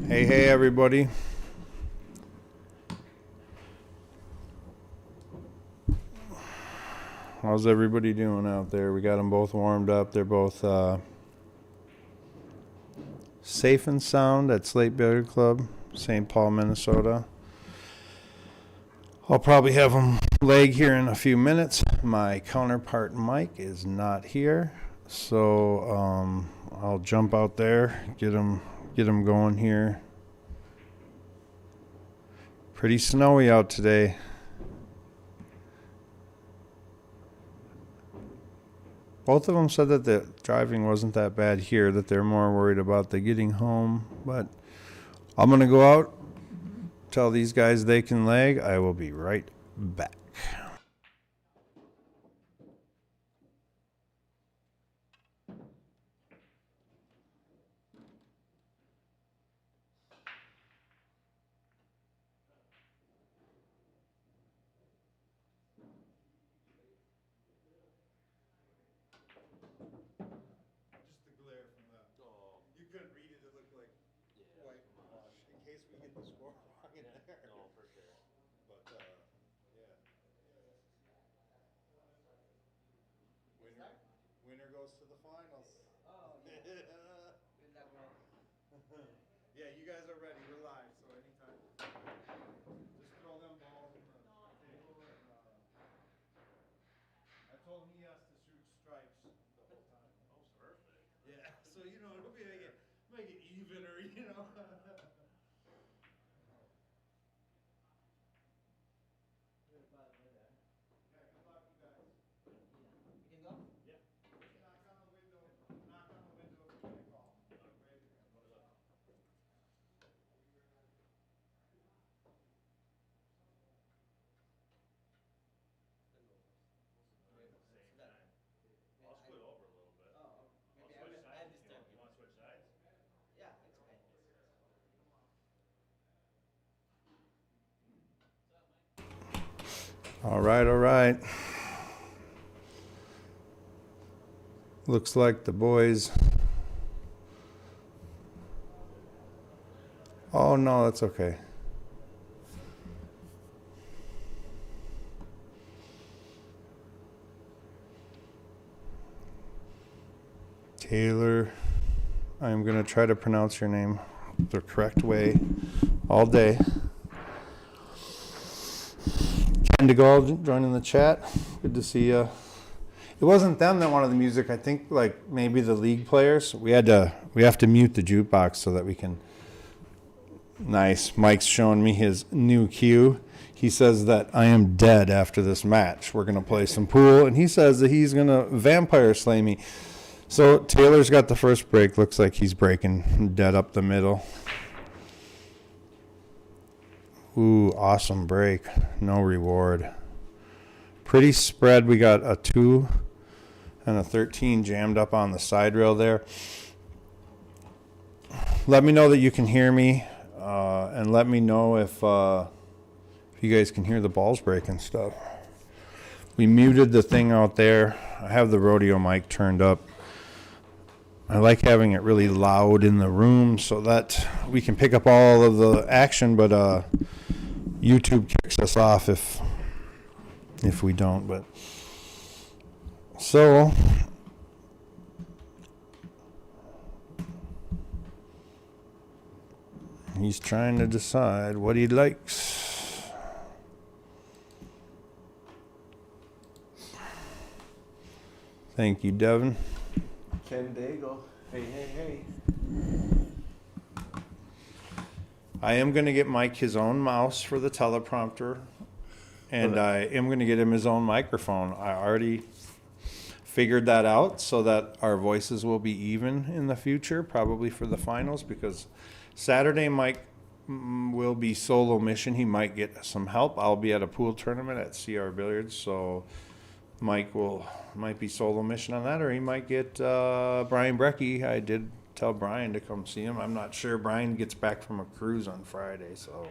Hey, everybody. How's everybody doing out there? We got them both warmed up. They're both safe and sound at Slate Billiard Club, St. Paul, Minnesota. I'll probably have them leg here in a few minutes. My counterpart, Mike, is not here. So I'll jump out there, get them going here. Pretty snowy out today. Both of them said that the driving wasn't that bad here, that they're more worried about the getting home. But I'm going to go out, tell these guys they can leg. I will be right back. Winner goes to the finals. Oh, yeah. Yeah, you guys are ready. We're live, so anytime. Just throw them balls in the table. I told him he has to shoot stripes the whole time. Oh, perfect. Yeah, so it'll be make it even or All right. Looks like the boys. Oh, no, that's okay. Tayler, I'm going to try to pronounce your name the correct way all day. Kendigal joining the chat. Good to see you. It wasn't them that wanted the music. I think like maybe the league players. We have to mute the jukebox so that we can. Nice. Mike's showing me his new cue. He says that I am dead after this match. We're gonna play some pool, and he says that he's gonna vampire slay me. So Taylor's got the first break. Looks like he's breaking dead up the middle. Ooh, awesome break. No reward. Pretty spread. We got a 2 and a 13 jammed up on the side rail there. Let me know that you can hear me, and let me know if you guys can hear the balls breaking stuff. We muted the thing out there. I have the rodeo mic turned up. I like having it really loud in the room so that we can pick up all of the action, but YouTube kicks us off if we don't. But so he's trying to decide what he likes. Thank you, Devin. Ken Daigle. Hey. I am going to get Mike his own mouse for the teleprompter, and I am going to get him his own microphone. I already figured that out so that our voices will be even in the future, probably for the finals, because Saturday Mike will be solo mission. He might get some help. I'll be at a pool tournament at CR Billiards, so Mike might be solo mission on that, or he might get Brian Brecky. I did tell Brian to come see him. I'm not sure. Brian gets back from a cruise on Friday, so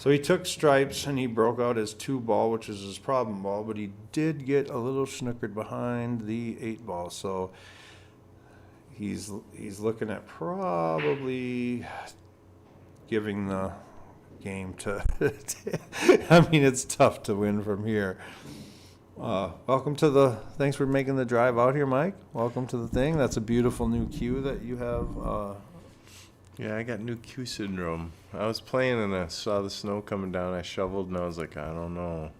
he took stripes and he broke out his 2 ball, which is his problem ball, but he did get a little snookered behind the 8 ball, so he's looking at probably giving the game to. I mean, it's tough to win from here. Thanks for making the drive out here, Mike. Welcome to the thing. That's a beautiful new cue that you have. Yeah, I got new cue syndrome. I was playing and I saw the snow coming down. I shoveled and I was like, I don't know.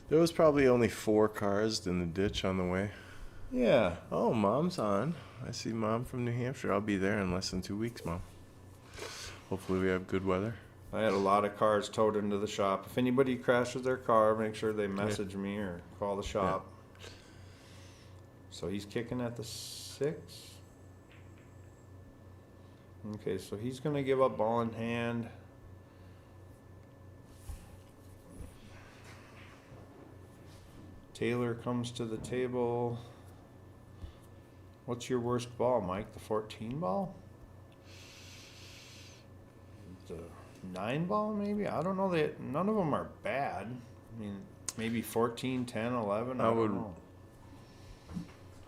There was probably only 4 cars in the ditch on the way. Yeah. Oh, Mom's on. I see Mom from New Hampshire. I'll be there in less than 2 weeks, Mom. Hopefully we have good weather. I had a lot of cars towed into the shop. If anybody crashes their car, make sure they message me or call the shop. Yeah. So he's kicking at the 6. Okay, so he's going to give up ball in hand. Tayler comes to the table. What's your worst ball, Mike? The 14 ball? The 9 ball, maybe? I don't know. None of them are bad. I mean, maybe 14, 10, 11. I don't know.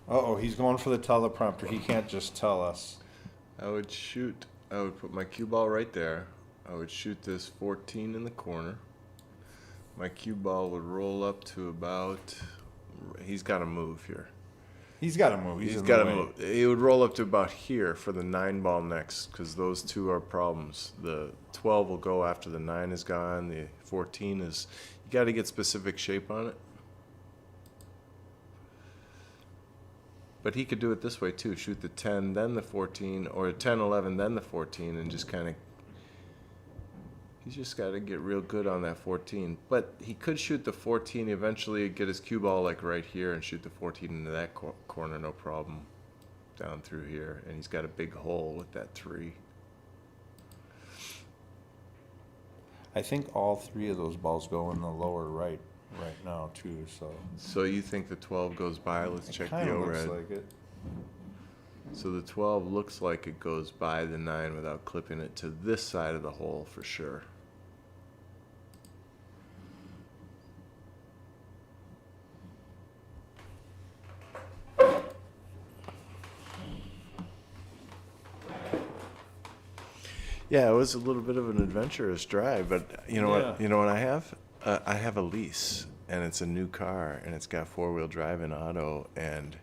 Uh-oh, he's going for the teleprompter. He can't just tell us. I would put my cue ball right there. I would shoot this 14 in the corner. My cue ball would roll up to about, he's got to move here. He's got to move. He's got to move. He would roll up to about here for the 9 ball next, because those two are problems. The 12 will go after the 9 is gone. The 14 is, you got to get specific shape on it. But he could do it this way too. Shoot the 10, then the 14, or 10, 11, then the 14, and just kind of, he's just got to get real good on that 14. But he could shoot the 14, eventually get his cue ball like right here and shoot the 14 into that corner, no problem, down through here. And he's got a big hole with that 3. I think all 3 of those balls go in the lower right now too. So you think the 12 goes by? Let's check the O-red. Looks like it. So the 12 looks like it goes by the 9 without clipping it to this side of the hole for sure. Yeah, it was a little bit of an adventurous drive, but you know what? You know what I have? I have a lease, and it's a new car, and it's got 4-wheel drive and auto. And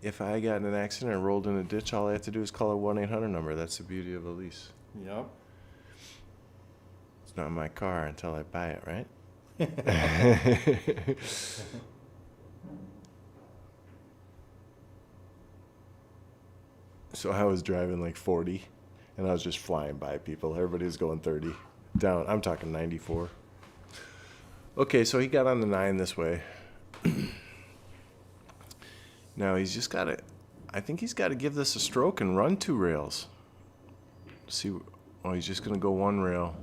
if I got in an accident and rolled in a ditch, all I have to do is call a 1-800 number. That's the beauty of a lease. Yep. It's not my car until I buy it, right? So I was driving like 40. And I was just flying by people. Everybody was going 30 down. I'm talking 94. Okay, so he got on the 9 this way. Now he's just got to, I think he's got to give this a stroke and run 2 rails. See, oh, he's just going to go 1 rail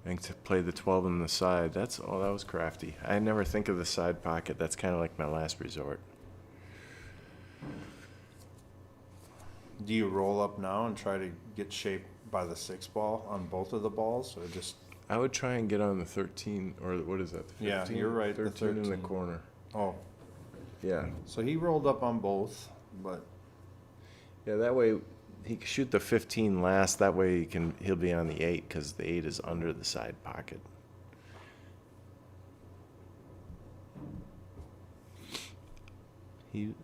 and to play the 12 on the side. That was crafty. I never think of the side pocket. That's kind of like my last resort. Do you roll up now and try to get shape by the 6 ball on both of the balls, or just? I would try and get on the 13, or what is that? The 15? Yeah, you're right. 13 in the corner. Oh, yeah. So he rolled up on both, but yeah, that way he can shoot the 15 last. That way he'll be on the 8 because the 8 is under the side pocket.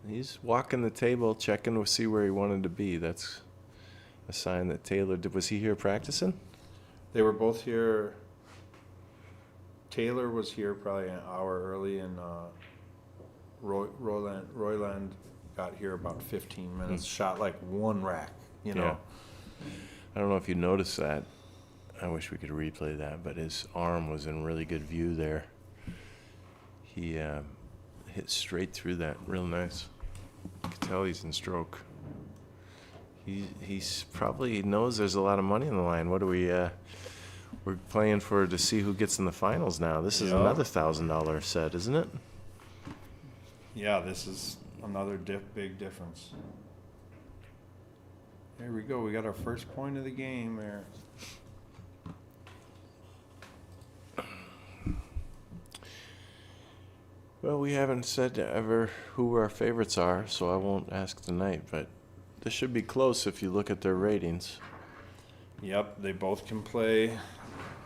He's walking the table, checking to see where he wanted to be. That's a sign that Tayler was he here practicing? they were both here. Tayler was here probably an hour early, and Royland got here about 15 minutes. Shot like 1 rack, you know. Yeah. I don't know if you noticed that. I wish we could replay that, but his arm was in really good view there. He hit straight through that, real nice. You can tell he's in stroke. He's probably knows there's a lot of money on the line. What do we? We're playing to see who gets in the finals now. This is another $1,000 set, isn't it? Yeah, this is another big difference. There we go. We got our first point of the game there. Well, we haven't said ever who our favorites are, so I won't ask tonight, but this should be close if you look at their ratings. Yep, they both can play.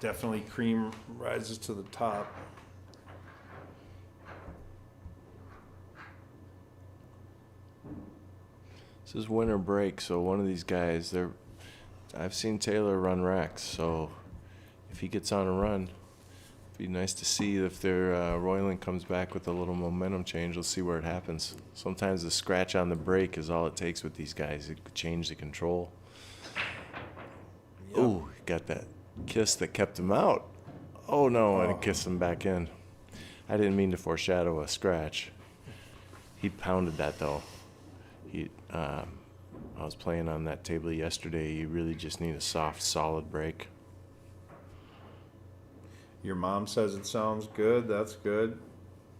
Definitely cream rises to the top. This is winter break, so one of these guys, I've seen Tayler run racks, so if he gets on a run, it'd be nice to see if their Royland comes back with a little momentum change. We'll see where it happens. Sometimes the scratch on the break is all it takes with these guys. It could change the control. Yep. Ooh, got that kiss that kept him out. Oh no, I kissed him back in. I didn't mean to foreshadow a scratch. He pounded that though. I was playing on that table yesterday. You really just need a soft, solid break. Your mom says it sounds good. That's good.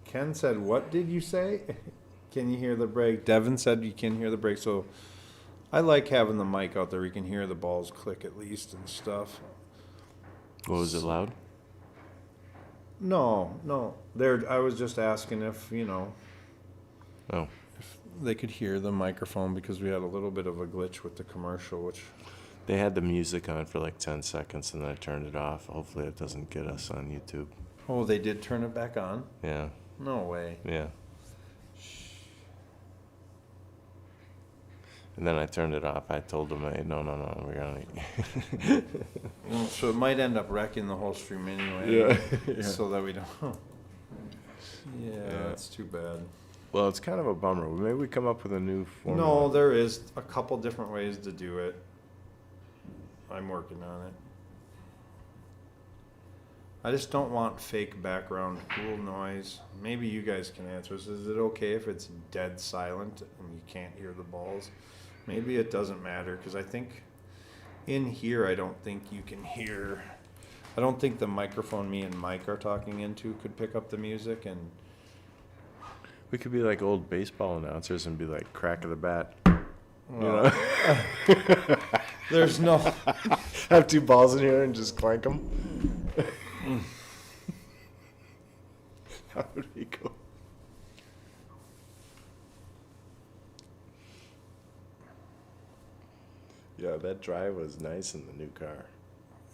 Ken said, what did you say? Can you hear the break? Devin said you can hear the break. So I like having the mic out there. You can hear the balls click at least and stuff. What was it loud? No. I was just asking if, Oh, if they could hear the microphone because we had a little bit of a glitch with the commercial, which... they had the music on for like 10 seconds and then I turned it off. Hopefully it doesn't get us on YouTube. Oh, they did turn it back on? Yeah, No way. yeah. And then I turned it off. I told them, no, we're gonna. Well, so it might end up wrecking the whole stream anyway. Yeah. So that we don't... Yeah, that's too bad. Well, it's kind of a bummer. Maybe we come up with a new formula. No, there is a couple different ways to do it. I'm working on it. I just don't want fake background pool noise. Maybe you guys can answer this. Is it okay if it's dead silent and you can't hear the balls? Maybe it doesn't matter because I think in here I don't think you can hear. I don't think the microphone me and Mike are talking into could pick up the music, and We could be like old baseball announcers and be like, crack of the bat. well, there's no. Have two balls in here and just clank them. How would we go? Yeah, that drive was nice in the new car.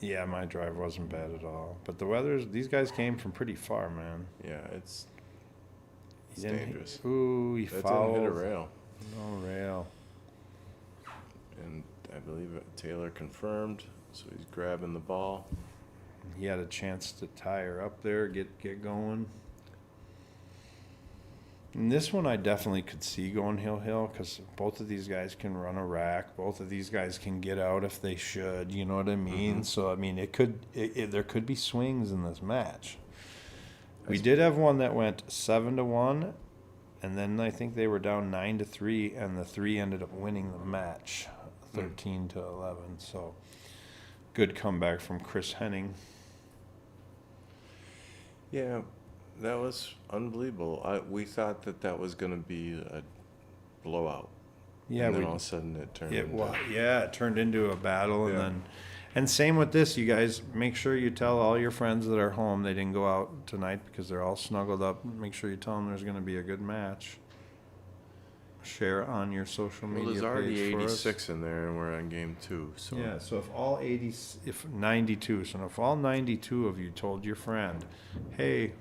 Yeah, my drive wasn't bad at all. But the weather's, these guys came from pretty far, man. Yeah, it's He didn't hit- dangerous. Ooh, he That fouled. didn't hit a rail. No rail. And I believe Tayler confirmed, so he's grabbing the ball. He had a chance to tie her up there, get going. And this one I definitely could see going hill because both of these guys can run a rack. Both of these guys can get out if they should. You know what I mean? Mm-hmm. So I mean, there could be swings in this match. We did have one that went 7-1, and then I think they were down 9-3, and the 3 ended up winning the match, 13-11. So good comeback from Chris Henning. Yeah, that was unbelievable. We thought that was going to be a blowout. Yeah, and then all of a sudden it turned into... it turned into a battle, and Yeah. then, and same with this. You guys make sure you tell all your friends that are home they didn't go out tonight because they're all snuggled up. Make sure you tell them there's going to be a good match. Share on your social Well, media there's already page for us. 86 in there, and we're on game 2. So Yeah, so if 92, so if all 92 of you told your friend, hey,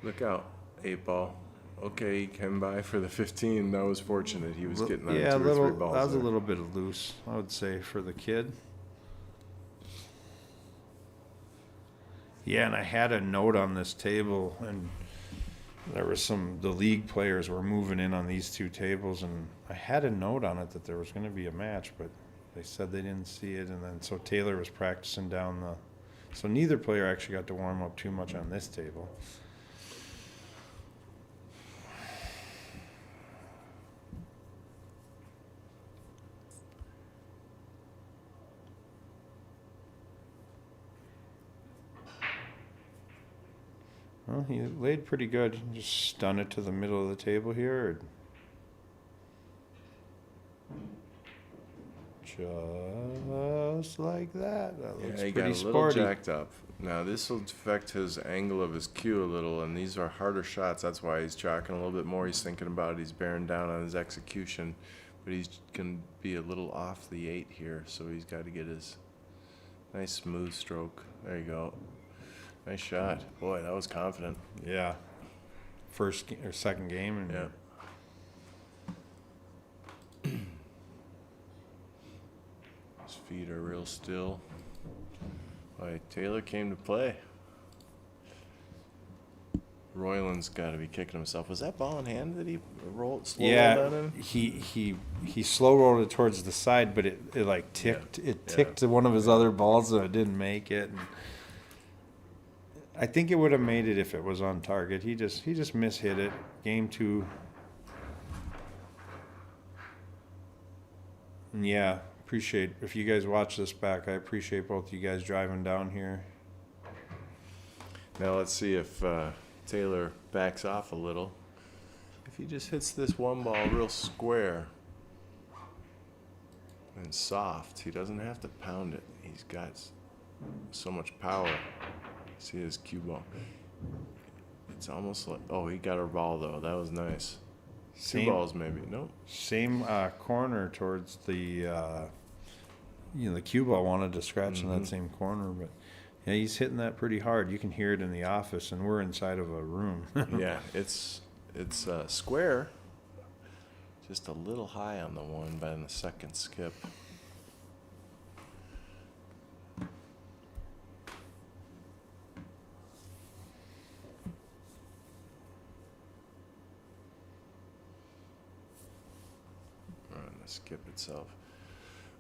look out, 8 ball. Okay, he came by for the 15. That was fortunate. He was getting on 2 or 3 balls. that was there. a little bit loose, I would say, for the kid. Yeah, and I had a note on this table, and there was the league players were moving in on these 2 tables, and I had a note on it that there was going to be a match, but they said they didn't see it, and then so Tayler was practicing down so neither player actually got to warm up too much on this table. Well, he laid pretty good. Just stun it to the middle of the table here. Just like that. That looks Yeah, he got a pretty little sporty. jacked up. Now, this will affect his angle of his cue a little, and these are harder shots. That's why he's chalking a little bit more. He's thinking about it. He's bearing down on his execution, but he's going to be a little off the 8 here, so he's got to get his Nice smooth stroke. There you go. Nice shot. Boy, that was confident. Yeah. First or second game. And Yeah. His feet are real still. Boy, Tayler came to play. Royland's got to be kicking himself. Was that ball in hand that he rolled slow Yeah, rolled on him? he slow rolled it towards the side, but it like ticked. Yeah. It ticked to one of his other balls, so it didn't make it. And I think it would have made it if it was on target. He just mishit it. Game 2. And yeah, appreciate if you guys watch this back. I appreciate both you guys driving down here. Now let's see if Tayler backs off a little. If he just hits this one ball real square and soft, he doesn't have to pound it. He's got so much power. See his cue ball. It's almost like, oh, he got a ball though. That was nice. Two balls maybe. Nope. Same corner towards the the cue ball wanted to scratch in that same corner, but yeah, he's hitting that pretty hard. You can hear it in the office, and we're inside of a room. Yeah, it's square. Just a little high on the one, but in the second skip. On the skip itself.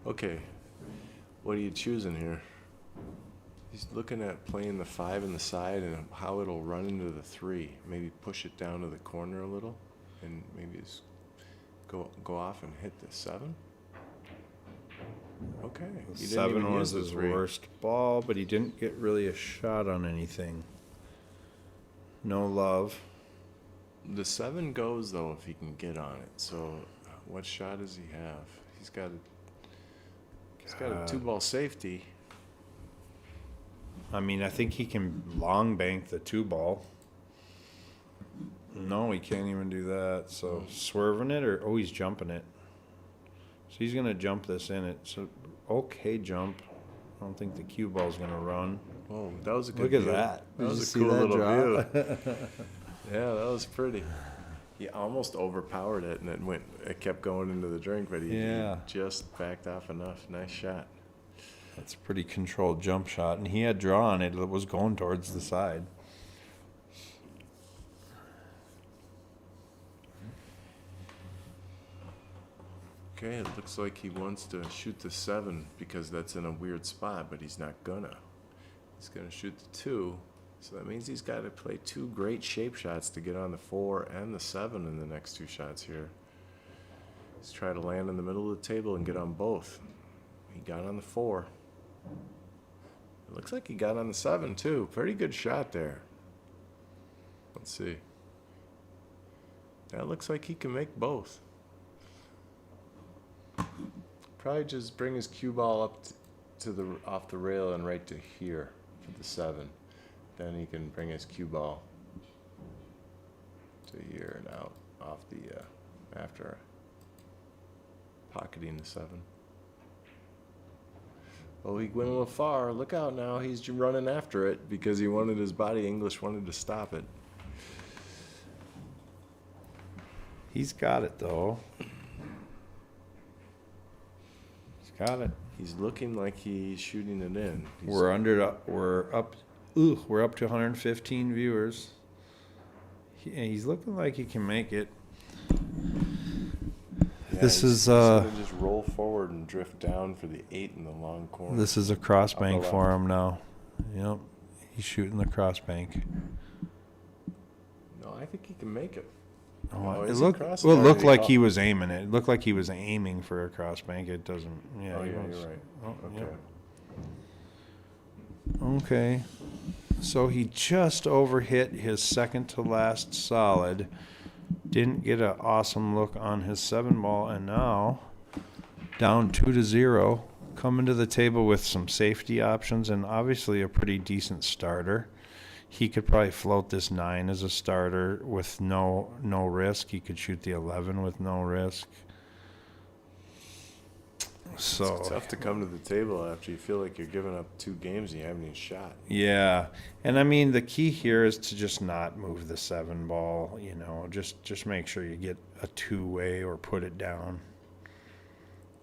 Okay, what are you choosing here? He's looking at playing the 5 in the side and how it'll run into the 3. Maybe push it down to the corner a little, and maybe just go off and hit the 7. Okay. He didn't even 7 was use the his 3. worst ball, but he didn't get really a shot on anything. No love. The 7 goes though if he can get on it. So, what shot does he have? He's got a 2-ball safety. I mean, I think he can long bank the 2 ball. No, he can't even do that. So swerving it, or he's jumping it. So he's gonna jump this in it. So okay, jump. I don't think the cue ball's gonna run. Oh, that was a good Look at view. that. That Did you was see a cool that little drop? view. Yeah, that was pretty. He almost overpowered it, and it kept going into the drink, but he just backed off enough. Nice shot. That's a pretty controlled jump shot, and he had draw on it. It was going towards the side. Okay, it looks like he wants to shoot the 7 because that's in a weird spot, but he's not gonna. He's gonna shoot the 2, so that means he's got to play 2 great shape shots to get on the 4 and the 7 in the next 2 shots here. He's trying to land in the middle of the table and get on both. He got on the 4. It looks like he got on the 7 too. Pretty good shot there. Let's see. That looks like he can make both. Probably just bring his cue ball up to the off the rail and right to here for the 7. Then he can bring his cue ball to here and out off the after pocketing the 7. Oh, he went a little far. Look out now. He's running after it because he wanted his body English wanted to stop it. He's got it though. He's got it. He's looking like he's shooting it in. We're up to 115 viewers. He's looking like he can make it. Yeah, This is he's gonna just roll forward and drift down for the 8 in the long corner. This is a cross bank Aboloc. for him now. Yep, he's shooting the cross bank. No, I think he can make it. Oh, is it he looked crossing well. It or looked is he like off? he was aiming it. It looked like he was aiming for a cross bank. It doesn't. Yeah, Oh, he yeah, was. you're right. Oh, Okay. Okay. So he just overhit his second to last solid. Didn't get an awesome look on his 7 ball, and now down 2-0. Coming to the table with some safety options and obviously a pretty decent starter. He could probably float this 9 as a starter with no risk. He could shoot the 11 with no risk. So It's tough to come to the table after you feel like you're giving up 2 games and you haven't even shot. yeah, and I mean the key here is to just not move the 7 ball. You know, just make sure you get a 2-way or put it down.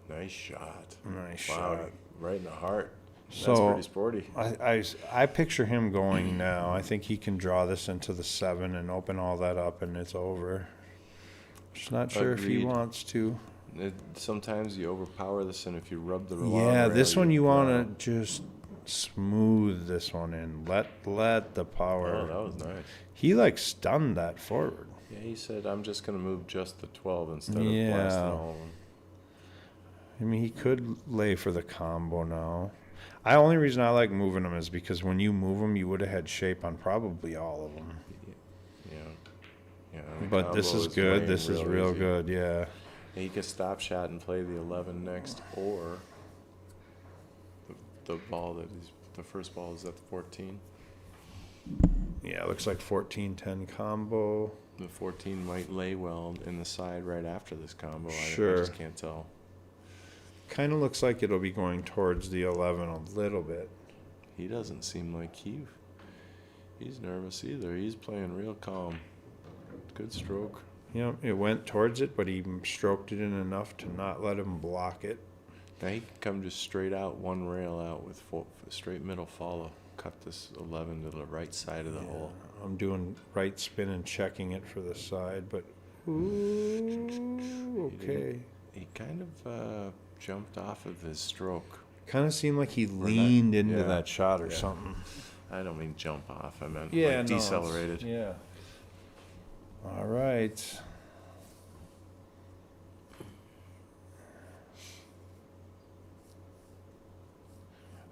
Nice shot. Nice Wow, shot. right in the heart. That's So pretty sporty. I picture him going now. I think he can draw this into the 7 and open all that up, and it's over. Just not sure if he Agreed. wants to. Sometimes you overpower this, and if you rub the Yeah, this one you wow. want to just smooth this one in. Let the power. Oh, that was nice. He like stunned that forward. Yeah, he said, I'm just going to move just the 12 instead of Yeah. blasting the whole one. I mean, he could lay for the combo now. The only reason I like moving them is because when you move them, you would have had shape on probably all of them. Yeah. Yeah. the But this combo is good. laying This is real easy. good. Yeah. He could stop shot and play the 11 next, or the ball the first ball is at the 14. Yeah, it looks like 14-10 combo. The 14 might lay well in the side right after this combo. I Sure. just can't tell. Kind of looks like it'll be going towards the 11 a little bit. He doesn't seem like he's nervous either. He's playing real calm. Good stroke. You know, it went towards it, but he stroked it in enough to not let him block it. Now he can come just straight out, one rail out with straight middle follow. Cut this 11 to the right side of the hole. I'm doing right spin and checking it for the side, but ooh, okay. He kind of jumped off of his stroke. Kind of seemed like he leaned into yeah, that shot or yeah. something. I don't mean jump off. I meant Yeah, like no, decelerated. yeah. All right.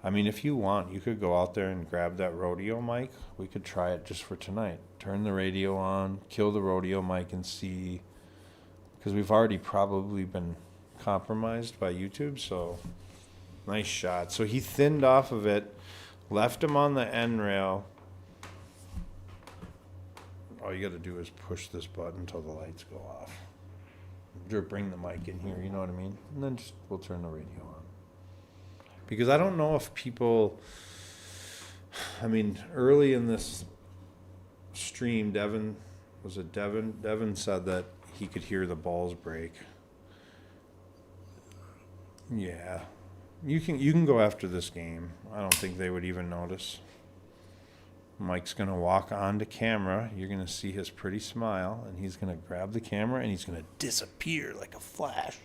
I mean, if you want, you could go out there and grab that rodeo mic. We could try it just for tonight. Turn the radio on, kill the rodeo mic, and see. Because we've already probably been compromised by YouTube, so nice shot. So he thinned off of it, left him on the end rail. All you got to do is push this button until the lights go off. Or bring the mic in here, you know what I mean? And then just we'll turn the radio on. Because I don't know if people, I mean, early in this stream, Devin said that he could hear the balls break. Yeah. You can go after this game. I don't think they would even notice. Mike's going to walk onto camera. You're going to see his pretty smile, and he's going to grab the camera, and he's going to disappear like a flash.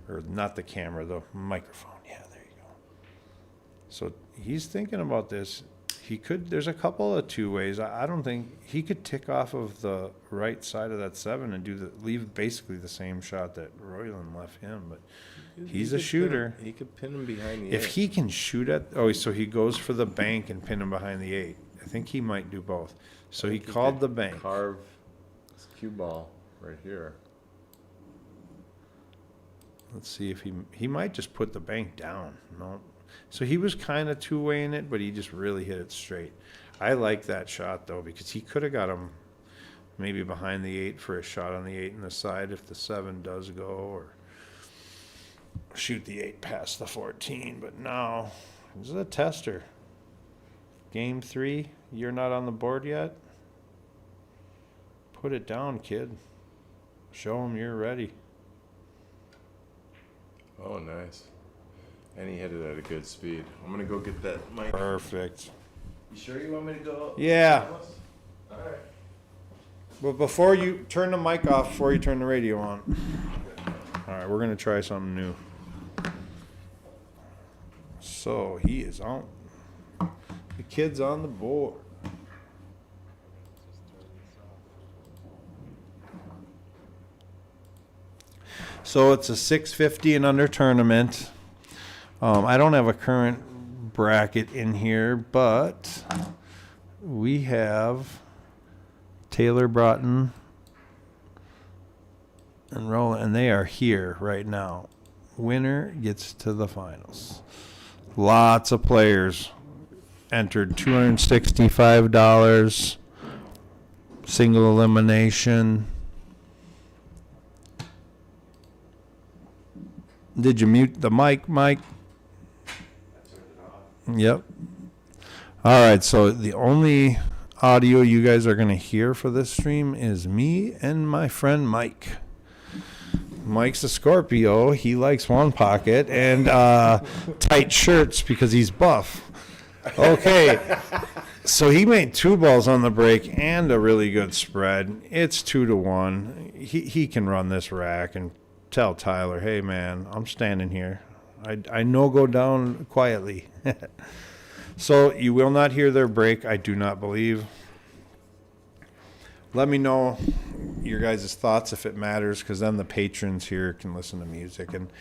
Or not the camera, the microphone. Yeah, there you go. So he's thinking about this. There's a couple of 2-ways. I don't think he could tick off of the right side of that 7 and leave basically the same shot that Royland left him, but he's a shooter. He could pin him behind the If 8. he can shoot so he goes for the bank and pin him behind the 8. I think he might do both. So he called the bank. Carve his cue ball right here. Let's see if he might just put the bank down. No. So he was kind of 2-waying it, but he just really hit it straight. I like that shot, though, because he could have got him maybe behind the 8 for a shot on the 8 in the side if the 7 does go, or shoot the 8 past the 14. But no, this is a tester. Game 3, you're not on the board yet? Put it down, kid. Show him you're ready. Oh, nice. And he hit it at a good speed. I'm going to go get that mic. Perfect. You sure you want me to go? Yeah. All right. But before you turn the mic off, before you turn the radio on. All right, we're going to try something new. So he is on. The kid's on the board. So it's a 650 and under tournament. I don't have a current bracket in here, but we have Tayler, Braaten, and Royland, and they are here right now. Winner gets to the finals. Lots of players entered. $265, single elimination. Did you mute the mic, Mike? Yep. All right, so the only audio you guys are going to hear for this stream is me and my friend Mike. Mike's a Scorpio. He likes one pocket and tight shirts because he's buff. Okay, so he made 2 balls on the break and a really good spread. It's 2-1. He can run this rack and tell Tayler, hey, man, I'm standing here. I know go down quietly. So you will not hear their break, I do not believe. Let me know your guys' thoughts if it matters, because then the patrons here can listen to music. And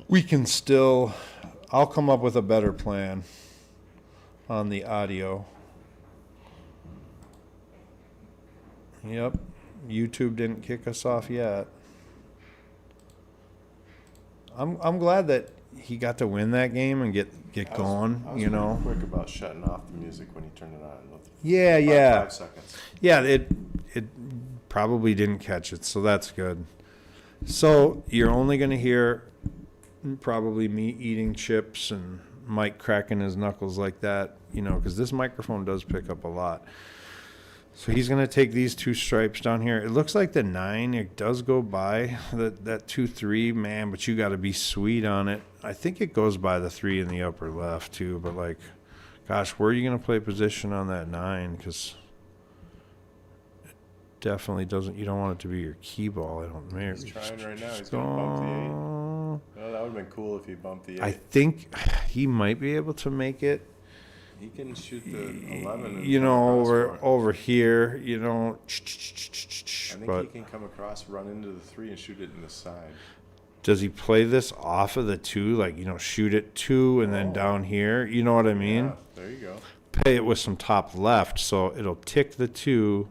we can still, I'll come up with a better plan on the audio. Yep, YouTube didn't kick us off yet. I'm glad that he got to win that game and get going, I was you know. quick about shutting off the music when you turned it on. Yeah. 5 seconds. Yeah, it probably didn't catch it, so that's good. So you're only going to hear probably me eating chips and Mike cracking his knuckles like that, you know, because this microphone does pick up a lot. So he's going to take these 2 stripes down here. It looks like the 9, it does go by that 2-3, man, but you got to be sweet on it. I think it goes by the 3 in the upper left too, but like, gosh, where are you going to play position on that 9? Because it definitely doesn't, you don't want it to be your key ball. I don't know. He's trying right now. He's going to bump the 8. Well, that would have been cool if he bumped the 8. I think he might be able to make it. He can shoot the 11. And You come know, across over here, you know. I think But he can come across, run into the 3, and shoot it in the side. does he play this off of the 2? Like, you know, shoot it 2 and then down here? You know what I mean? Yeah, there you go. Pay it with some top left, so it'll tick the 2.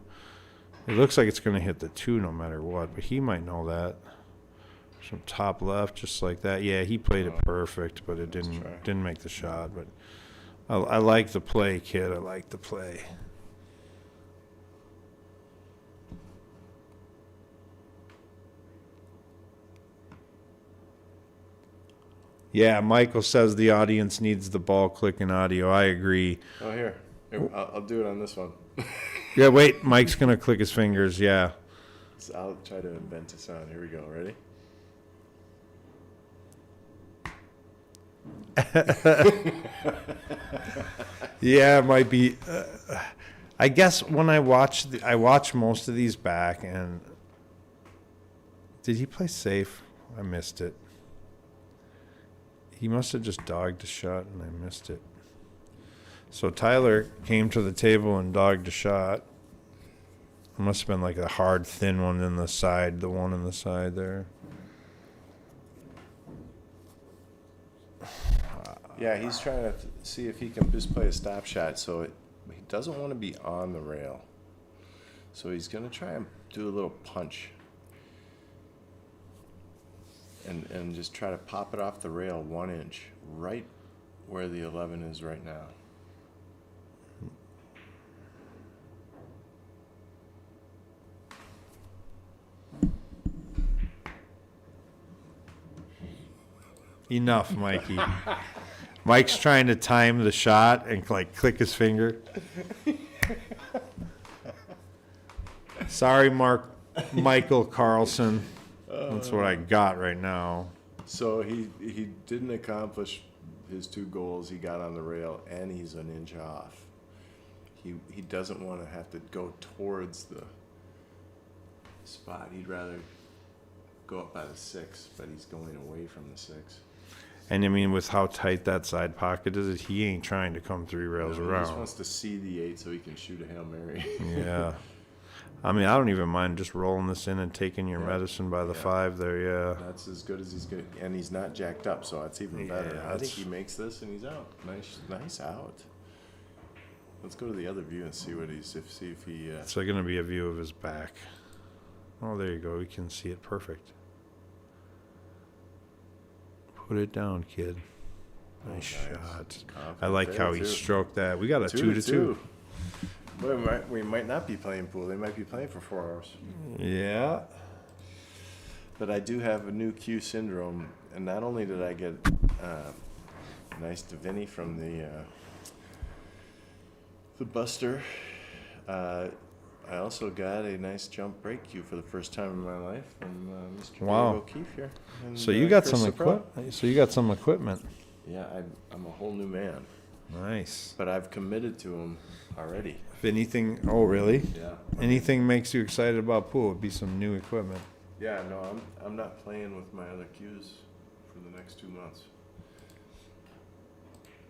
It looks like it's going to hit the 2 no matter what, but he might know that. Some top left, just like that. Yeah, he played it perfect, but it didn't make the shot. But I like the play, kid. I like the play. Yeah, Michael says the audience needs the ball clicking audio. I agree. Oh, here. I'll do it on this one. Yeah, wait. Mike's going to click his fingers. Yeah. So I'll try to invent a sound. Here we go. Ready? Yeah, it might be. I guess when I watch most of these back, and did he play safe? I missed it. He must have just dogged a shot, and I missed it. So Tayler came to the table and dogged a shot. It must have been like a hard, thin one in the side, the one in the side there. Yeah, he's trying to see if he can just play a stop shot. So he doesn't want to be on the rail. So he's going to try and do a little punch. And just try to pop it off the rail 1 inch, right where the 11 is right now. Enough, Mikey. Mike's trying to time the shot and like click his finger. Sorry, Michael Carlson. That's what I got right now. So he didn't accomplish his 2 goals. He got on the rail, and he's an inch off. He doesn't want to have to go towards the spot. He'd rather go up by the 6, but he's going away from the 6. And I mean, with how tight that side pocket is, he ain't trying to come 3 rails He around. just wants to see the 8 so he can shoot a Hail Mary. Yeah. I mean, I don't even mind just rolling this in and taking your medicine by the 5 there, yeah. That's as good as he's going to, and he's not jacked up, so it's even better. Yeah, I think he makes this and he's out. Nice out. Let's go to the other view and see what see if he. It's going to be a view of his back. Oh, there you go. You can see it perfect. Put it down, kid. Nice shot. I like how he stroked that. We got a 2-2. We might not be playing pool. They might be playing for 4 hours. Yeah. But I do have a new Q syndrome, and not only did I get a nice Davini from the Buster, I also got a nice jump break cue for the first time in my life from Mr. Wow. Dave O'Keefe here. And, So you got Chris some Sapro. So you got some equipment. Yeah, I'm a whole new man, Nice. but I've committed to him already. If anything, oh really? Yeah. Anything makes you excited about pool, it'd be some new equipment. Yeah, no, I'm not playing with my other cues for the next 2 months.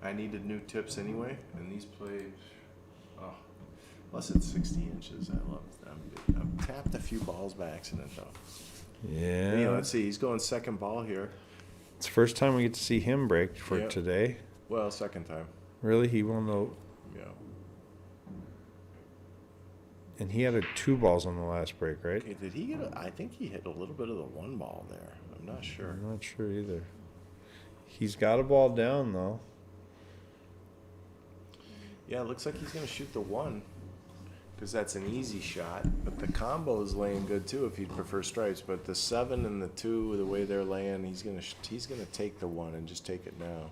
I needed new tips anyway, and these play. Oh, plus it's 60 inches. I love them. I've tapped a few balls by accident though. Yeah. Anyway, let's see. He's going second ball here. It's the first time we get to see him break for Yep. today. Well, second time. Really, he won the, Yeah. and he had 2 balls on the last break, right? Okay, did he get I think he hit a little bit of the 1 ball there. I'm not sure. I'm not sure either. He's got a ball down though. Yeah, it looks like he's going to shoot the 1 because that's an easy shot. But the combo is laying good too if he'd prefer stripes. But the 7 and the 2, the way they're laying, he's going to take the 1 and just take it now.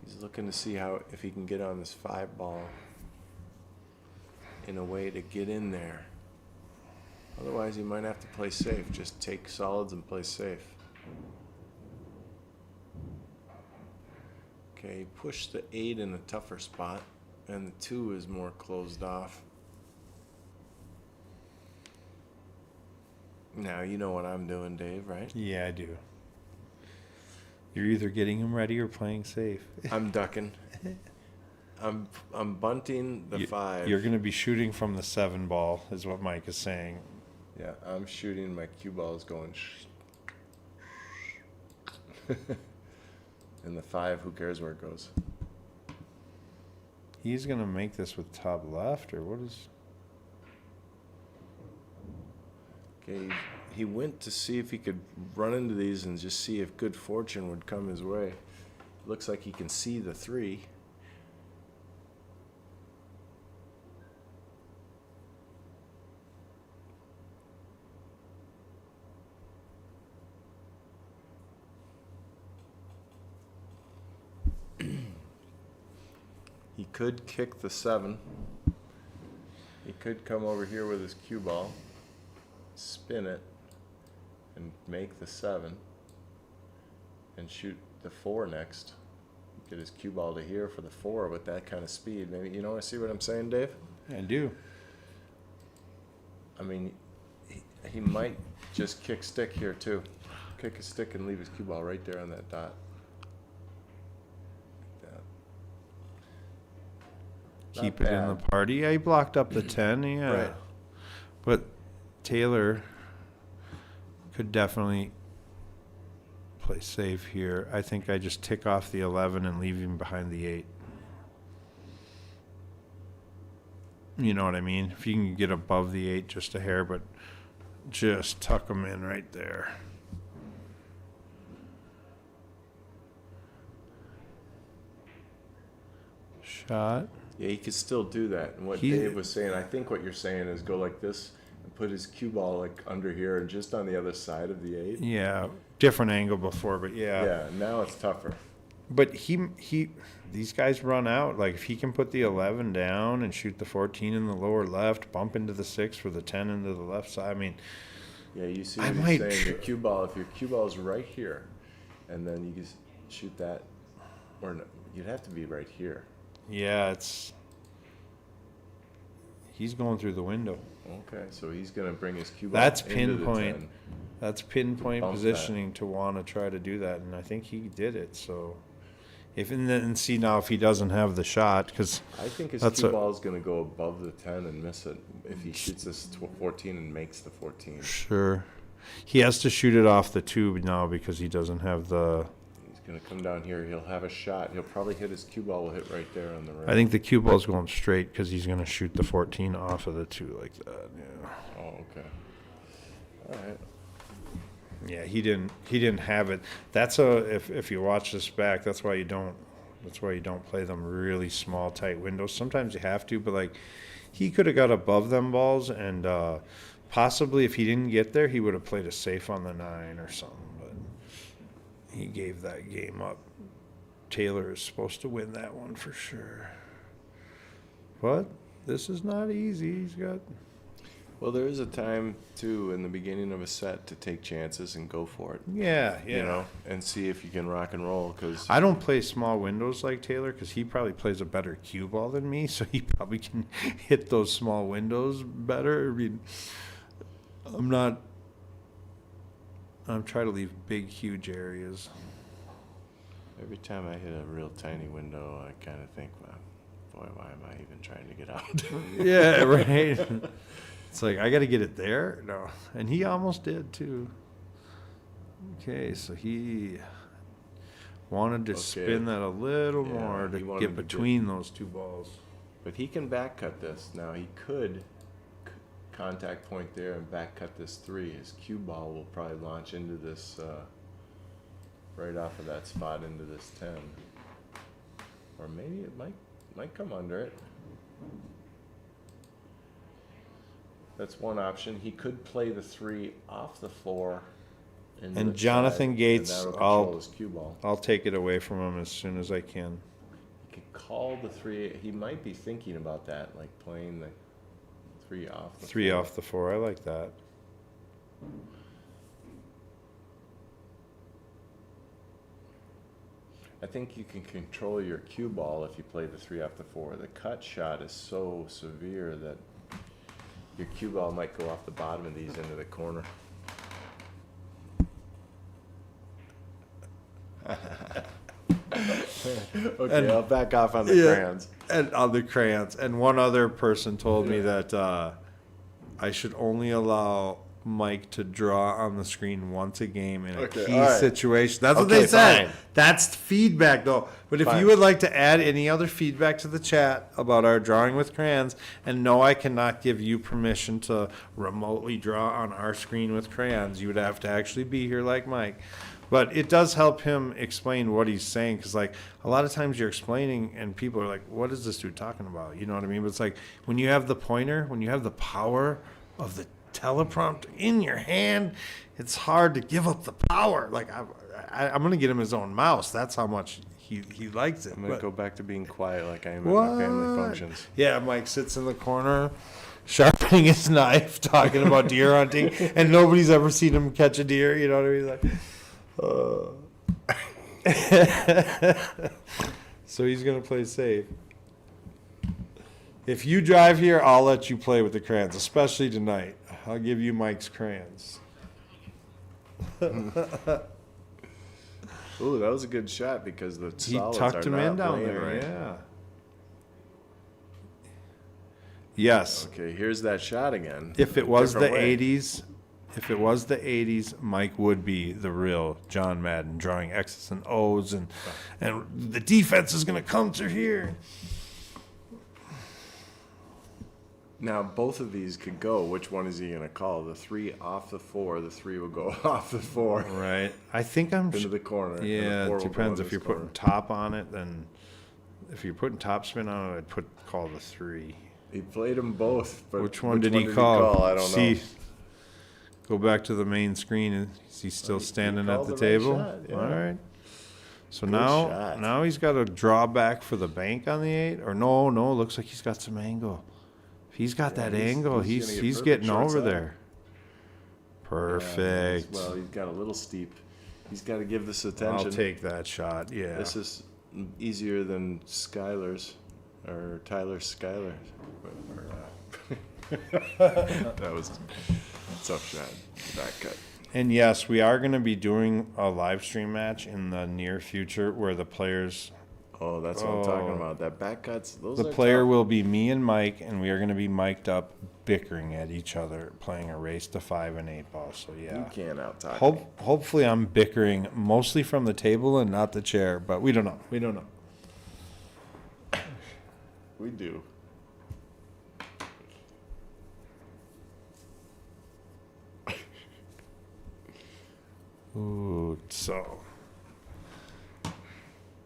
He's looking to see if he can get on this 5 ball in a way to get in there. Otherwise, he might have to play safe. Just take solids and play safe. Okay, he pushed the 8 in a tougher spot, and the 2 is more closed off. Now, you know what I'm doing, Dave, right? Yeah, I do. You're either getting him ready or playing safe. I'm ducking. I'm bunting the 5. You're going to be shooting from the 7 ball, is what Mike is saying. Yeah, I'm shooting. My cue ball is going. And the 5, who cares where it goes? He's going to make this with top left, or what is... Okay, he went to see if he could run into these and just see if good fortune would come his way. Looks like he can see the 3. He could kick the 7. He could come over here with his cue ball, spin it, and make the 7, and shoot the 4 next. Get his cue ball to here for the 4 with that kind of speed. Maybe, you know, see what I'm saying, Dave? I do. I mean, he might just kick stick here too. Kick a stick and leave his cue ball right there on that dot. Like that. Keep Not it in the bad. party. Yeah, he blocked up the 10, yeah. Right. But Tayler could definitely play safe here. I think I just tick off the 11 and leave him behind the 8. You know what I mean? If you can get above the 8 just a hair, but just tuck him in right there. Shot. Yeah, he could still do that. And what He- Dave was saying, I think what you're saying is go like this and put his cue ball like under here and just on the other side of the 8. Yeah, different angle before, but Yeah, now it's tougher. But these guys run out. Like, if he can put the 11 down and shoot the 14 in the lower left, bump into the 6 for the 10 into the left side. I mean, Yeah, you see I what might he's saying. tr- Your cue ball, if your cue ball is right here, and then you just shoot that, or no, you'd have to be right here. yeah, he's going through the window. Okay, so he's gonna bring his cue ball That's into pinpoint. the 10. That's pinpoint Bump that. positioning to want to try to do that, and I think he did it. So, and see now if he doesn't have the shot, because I think his That's cue a- ball is gonna go above the 10 and miss it if he shoots this 14 and makes the 14. sure, he has to shoot it off the tube now because he doesn't have the. He's gonna come down here. He'll have a shot. He'll probably hit his cue ball. Will hit right there on the right. I think the cue ball's going straight because he's going to shoot the 14 off of the 2 like that. Yeah. Oh, okay. All right. Yeah, he didn't have it. That's if you watch this back, that's why you don't That's why you don't play them really small, tight windows. Sometimes you have to, but like he could have got above them balls, and possibly if he didn't get there, he would have played a safe on the 9 or something. But he gave that game up. Tayler is supposed to win that one for sure. But this is not easy. He's got. Well, there is a time too in the beginning of a set to take chances and go for it. Yeah. You know, and see if you can rock and roll. Because I don't play small windows like Tayler because he probably plays a better cue ball than me, so he probably can hit those small windows better. I mean, I'm trying to leave big, huge areas. every time I hit a real tiny window, I kind of think, well, boy, why am I even trying to get out? Yeah, right. It's like, I got to get it there? No. And he almost did, too. Okay, so he wanted to spin that a little more to get between those two balls. But he can back cut this. Now, he could contact point there and back cut this 3. His cue ball will probably launch into this, right off of that spot into this 10. Or maybe it might come under it. That's one option. He could play the 3 off the 4. And Jonathan Gates, his cue ball. I'll take it away from him as soon as I can. He could call the 3. He might be thinking about that, like playing the 3 off the 3 4. off the 4. I like that. I think you can control your cue ball if you play the 3 off the 4. The cut shot is so severe that your cue ball might go off the bottom of these into the corner. Okay, I'll back off on the crayons. And on the crayons. And one other person told me that I should only allow Mike to draw on the screen once a game in a key situation. That's what they said. Fine. That's feedback, though. But if you would like to add any other feedback to the chat about our drawing with crayons, and no, I cannot give you permission to remotely draw on our screen with crayons. You would have to actually be here like Mike. But it does help him explain what he's saying, because like a lot of times you're explaining and people are like, what is this dude talking about? You know what I mean? But it's like when you have the pointer, when you have the power of the teleprompter in your hand, it's hard to give up the power. Like I'm going to get him his own mouse. That's how much he likes it. I'm going to go back to being quiet like I am at my family functions. Yeah, Mike sits in the corner sharpening his knife, talking about deer hunting, and nobody's ever seen him catch a deer. You know what I mean? Like, so he's going to play safe. If you drive here, I'll let you play with the crayons, especially tonight. I'll give you Mike's crayons. Ooh, that was a good shot because the He solids tucked are him not in down laying there, right. yeah. Yes. Okay, here's that shot again. If it was the Different way. 80s, Mike would be the real John Madden, drawing X's and O's, and the defense is going to come through here. Now, both of these could go. Which one is he going to call? The 3 off the 4. The 3 will go off the 4. Right. I think I'm... Into the corner. And Yeah, the 4 it will depends. go in If you're this corner. putting top on it, then... If you're putting top spin on it, I'd call the 3. He played them both. But Which one did he call? I don't know. Go back to the main screen. Is he still standing at called the the right table? shot, yeah. All right. So Good now, shot. now he's got a draw back for the bank on the 8. Or no, looks like he's got some angle. If he's got that angle, he's gonna get he's perfect getting short over side. there. Perfect. Well, he's got a little steep. He's got to give this attention. I'll take that shot. Yeah. This is easier than Skyler's or Tyler Skyler. That was a tough shot. Back cut. And yes, we are going to be doing a live stream match in the near future where the players, Oh, that's what I'm talking about. That back cuts. Those the are player tough. will be me and Mike, and we are going to be mic'd up, bickering at each other, playing a race to 5 and 8 ball. So yeah. You can't out talk. Hopefully I'm bickering mostly from the table and not the chair, but we don't know. We don't know. We do. Ooh, so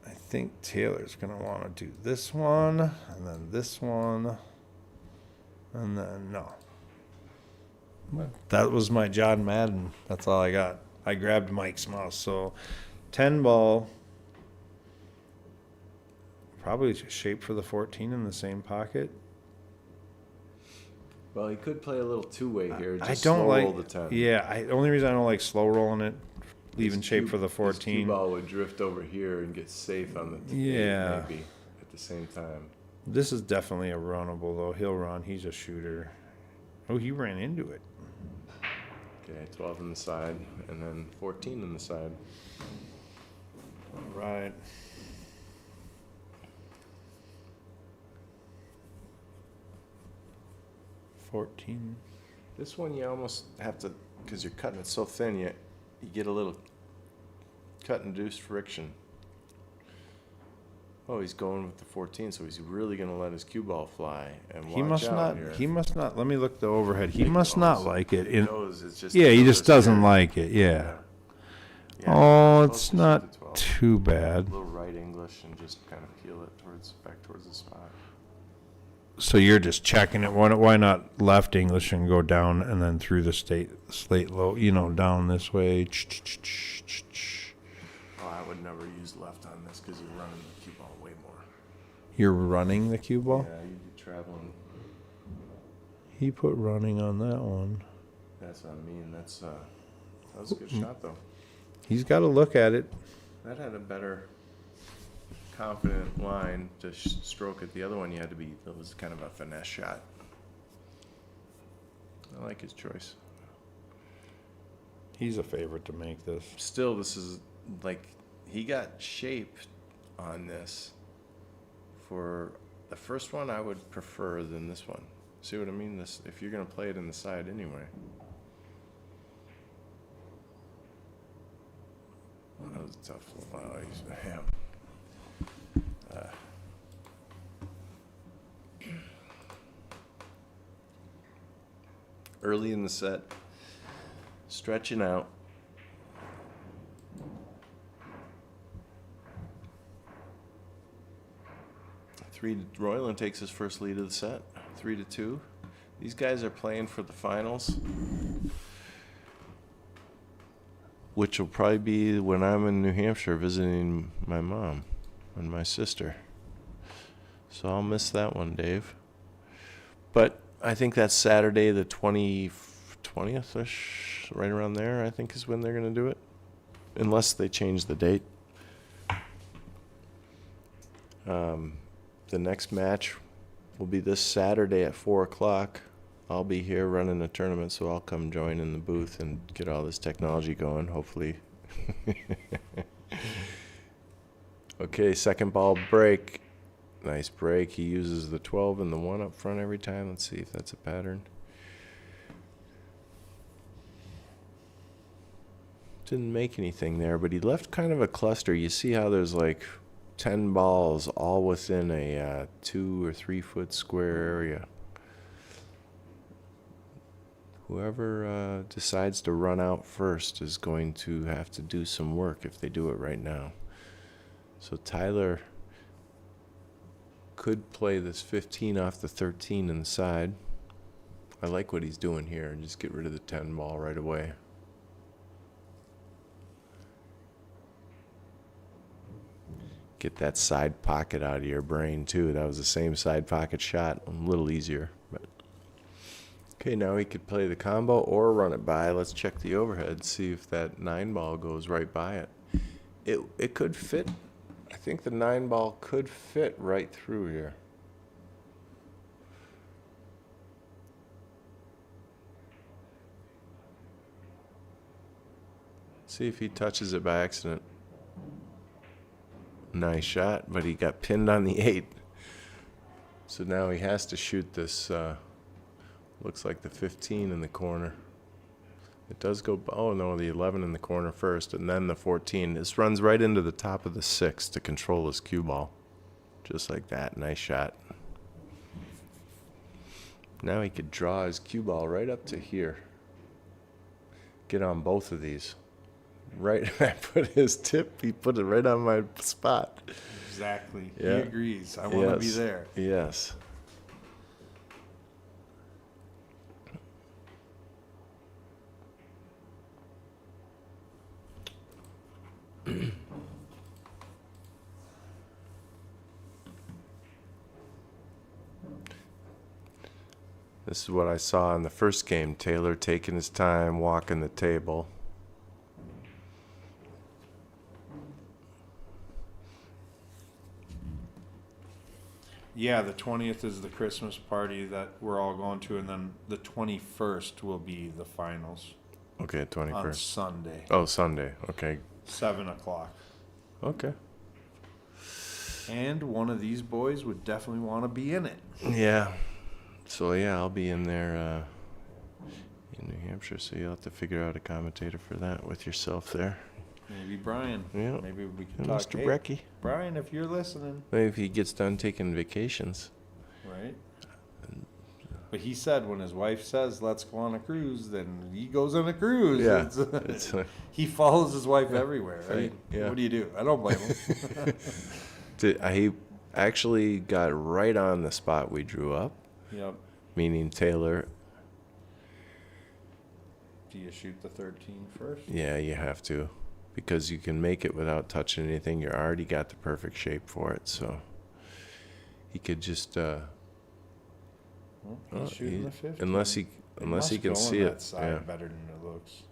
I think Taylor's going to want to do this one, and then this one, and then no. That was my John Madden. That's all I got. I grabbed Mike's mouse. So 10 ball. Probably shape for the 14 in the same pocket. Well, he could play a little two-way here. Just I don't slow like roll the 10. Yeah, the only reason I don't like slow rolling it, leaving His shape cue- for the his 14. cue ball would drift over here and get safe on the Yeah. maybe at the same time. This is definitely a runnable though. He'll run. He's a shooter. Oh, he ran into it. Okay, 12 in the side, and then 14 in the side. All right. $14. This one you almost have to, because you're cutting it so thin, you get a little cut-induced friction. Oh, he's going with the 14, so he's really going to let his cue ball fly. And He watch must out not. here. He must not. Let me look the overhead. He He must not knows. like it. He knows it's just Yeah, he just doesn't here. like it. Yeah. Yeah, Oh, you're it's supposed to shoot not the 12. too A bad. little right English and just kind of peel it back towards the spot. So you're just checking it. Why not left English and go down and then through the slate low? Down this way. Oh, I would never use left on this because you're running the cue ball way more. You're running the cue ball. Yeah, you'd be traveling. He put running on that one. That's what I mean. That was a good shot though. He's got to look at it. That had a better confident line to stroke it. The other one that was kind of a finesse shot. I like his choice. He's a favorite to make this. Still, this is like, he got shape on this. For the first one, I would prefer than this one. See what I mean? This, if you're going to play it in the side anyway. That was a tough one. Wow, yeah. Early in the set, stretching out. Royland takes his first lead of the set, 3-2. These guys are playing for the finals, which will probably be when I'm in New Hampshire visiting my mom and my sister. So I'll miss that one, Dave. But I think that's Saturday, the 20th-ish, right around there, I think is when they're going to do it. Unless they change the date. The next match will be this Saturday at 4 o'clock. I'll be here running a tournament, so I'll come join in the booth and get all this technology going, hopefully. Okay, second ball break. Nice break. He uses the 12 and the 1 up front every time. Let's see if that's a pattern. Didn't make anything there, but he left kind of a cluster. You see how there's like 10 balls all within a 2 or 3 foot square area. Whoever decides to run out first is going to have to do some work if they do it right now. So Tayler could play this 15 off the 13 in the side. I like what he's doing here, and just get rid of the 10 ball right away. Get that side pocket out of your brain too. That was the same side pocket shot, a little easier. But okay, now he could play the combo or run it by. Let's check the overhead, see if that 9 ball goes right by it. It could fit. I think the 9 ball could fit right through here. See if he touches it by accident. Nice shot, but he got pinned on the 8. So now he has to shoot this, looks like the 15 in the corner. It does go, oh no, the 11 in the corner first, and then the 14. This runs right into the top of the 6 to control his cue ball. Just like that, nice shot. Now he could draw his cue ball right up to here. Get on both of these. Right, I put his tip, he put it right on my spot. Exactly. Yeah. He agrees. I want to be Yes. there. Yes. This is what I saw in the first game. Tayler taking his time, walking the table. Yeah, the 20th is the Christmas party that we're all going to, and then the 21st will be the finals Okay, on 21st. Sunday, Oh, Sunday. Okay. 7 o'clock. Okay. And one of these boys would definitely want to be in it. Yeah. So, yeah, I'll be in there in New Hampshire, so you'll have to figure out a commentator for that with yourself there. Maybe Brian. Yeah. Maybe we can And talk. Mr. Hey, Brecky. Brian, if you're listening, Maybe if he gets done taking vacations. right? But he said when his wife says, let's go on a cruise, then he goes on a cruise. Yeah. It's, he follows his wife everywhere, right? Yeah. What do you do? I don't blame him. He actually got right on the spot we drew up, Yep. meaning Tayler. Do you shoot the 13 first? Yeah, you have to, because you can make it without touching anything. You already got the perfect shape for it, so he could just Well, he's shooting the 15. unless he must can go see on it. that side better than it looks.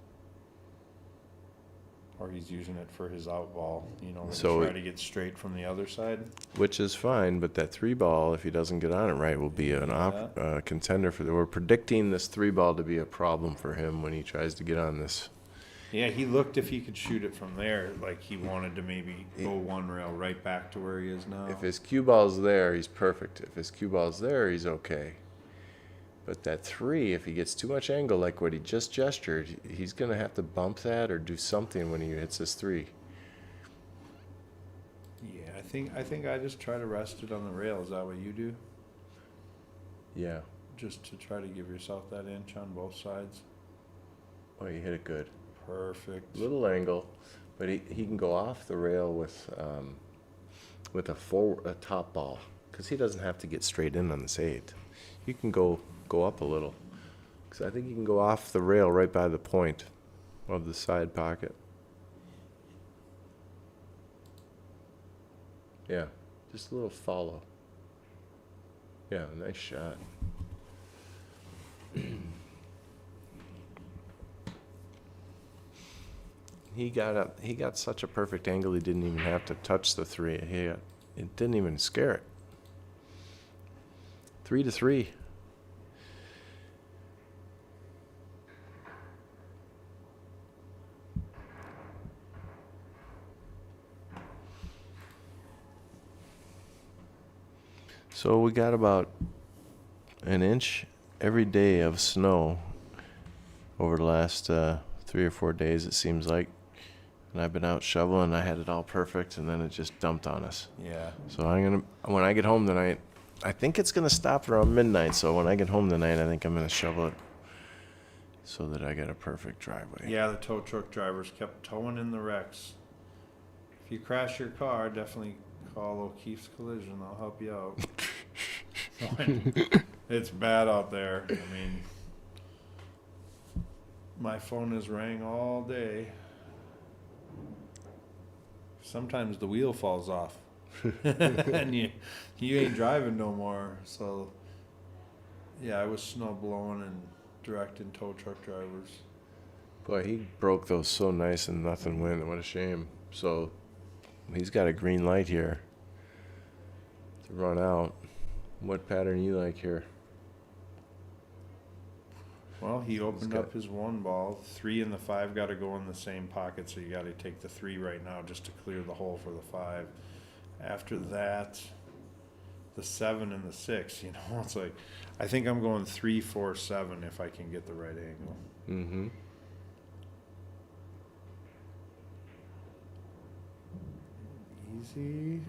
Or he's using it for his out ball, when So you try to get straight from the other side. Which is fine, but that 3-ball, if he doesn't get on it right, will be an contender for we're predicting this 3-ball to be a problem for him when he tries to get on this. Yeah, he looked if he could shoot it from there, like he wanted to maybe go one rail right back to where he is now. If his cue ball's there, he's perfect. If his cue ball's there, he's okay. But that 3, if he gets too much angle like what he just gestured, he's going to have to bump that or do something when he hits this 3. Yeah, I think I just try to rest it on the rail. Is that what you do? Yeah. Just to try to give yourself that inch on both sides. Oh, you hit it good. Perfect. Little angle, but he can go off the rail with a top ball, because he doesn't have to get straight in on this 8. You can go up a little, because I think you can go off the rail right by the point of the side pocket. Yeah, just a little follow. Yeah, nice shot. He got such a perfect angle he didn't even have to touch the 3. It didn't even scare it. 3-3. So we got about an inch every day of snow over the last 3 or 4 days, it seems like. And I've been out shoveling. I had it all perfect, and then it just dumped on us. Yeah. So when I get home tonight, I think it's gonna stop around midnight. So when I get home tonight, I think I'm gonna shovel it so that I get a perfect driveway. Yeah, the tow truck drivers kept towing in the wrecks. If you crash your car, definitely call O'Keefe's Collision. I'll help you out. It's bad out there. I mean, my phone has rang all day. Sometimes the wheel falls off. And you ain't driving no more. So, yeah, I was snow blowing and directing tow truck drivers. Boy, he broke those so nice and nothing went. What a shame. So he's got a green light here to run out. What pattern you like here? Well, he opened up his 1 ball. 3 and the 5 got to go in the same pocket, so you got to take the 3 right now just to clear the hole for the 5. After that, the 7 and the 6, it's like, I think I'm going 3, 4, 7 if I can get the right angle. Mm-hmm. Easy.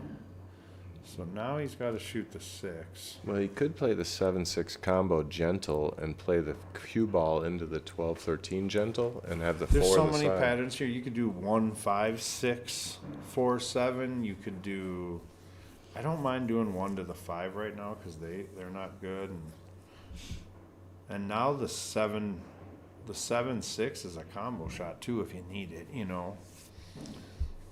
So now he's got to shoot the 6. Well, he could play the 7-6 combo gentle and play the cue ball into the 12-13 gentle and have the 4 There's so on the many side. patterns here. You could do 1, 5, 6, 4, 7. You could do I don't mind doing 1 to the 5 right now because they're not good. And now the 7-6 is a combo shot too if you need it, you know.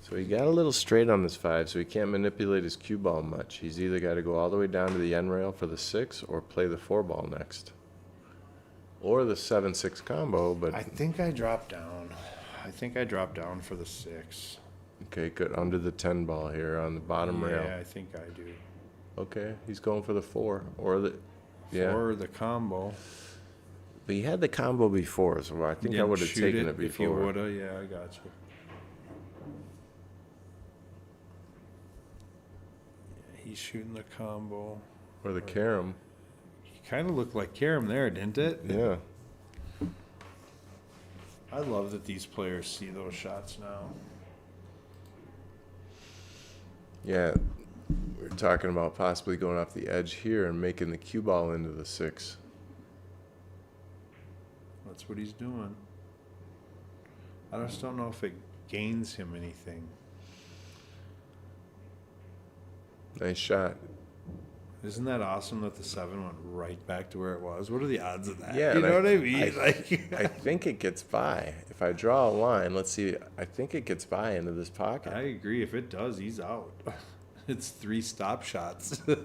So he got a little straight on this 5, so he can't manipulate his cue ball much. He's either got to go all the way down to the end rail for the 6 or play the 4 ball next. Or the 7-6 combo, but... I think I dropped down. For the 6. Okay, good. Under the 10 ball here on the bottom rail. Yeah, I think I do. Okay, he's going for the 4 or the... Yeah. Or the combo. But he had the combo before, so I think I would have taken it If before. you woulda, yeah, I got you. Yeah, he's shooting the combo. Or the carom. He kind of looked like Karam there, didn't it? Yeah. I love that these players see those shots now. Yeah. We're talking about possibly going off the edge here and making the cue ball into the 6. That's what he's doing. I just don't know if it gains him anything. Nice shot. Isn't that awesome that the 7 went right back to where it was? What are the odds of that? Yeah, you and know what I mean? I think it gets by. If I draw a line, let's see, I think it gets by into this pocket. I agree. If it does, he's out. It's 3 stop shots. Okay,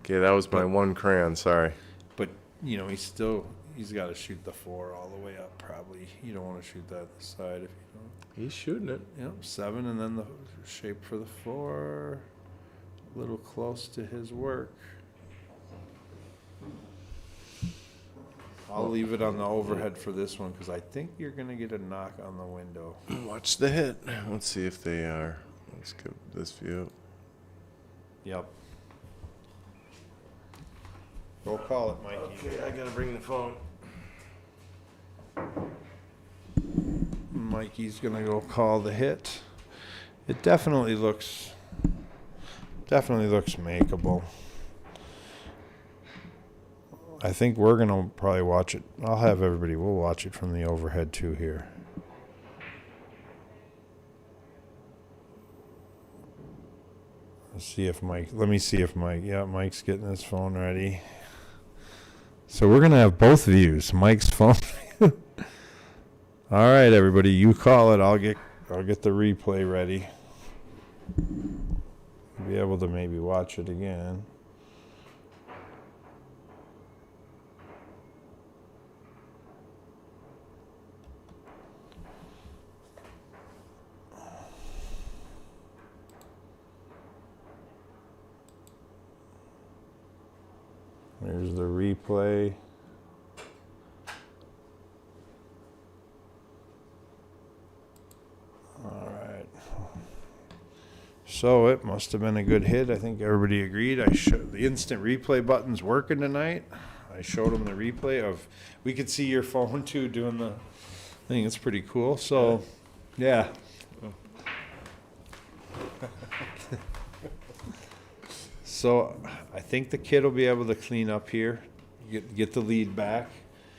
that was my one crayon, sorry. But, you know, he's got to shoot the 4 all the way up, probably. You don't want to shoot that side if you don't. He's shooting it. Yep, 7, and then the shape for the 4. A little close to his work. I'll leave it on the overhead for this one because I think you're going to get a knock on the window. Watch the hit. Let's see if they are. Let's get this view. Yep. Go call it, Mikey. Okay, I gotta bring the phone. Mikey's going to go call the hit. It definitely looks makeable. I think we're going to probably watch it. We'll watch it from the overhead too here. Let me see if Mike's getting his phone ready. So we're going to have both views, Mike's phone. All right, everybody, you call it. I'll get the replay ready. Be able to maybe watch it again. There's the replay. All right. So it must have been a good hit. I think everybody agreed. The instant replay button's working tonight. I showed them the replay of. We could see your phone too doing the thing. It's pretty cool. So, yeah. So I think the kid will be able to clean up here, get the lead back.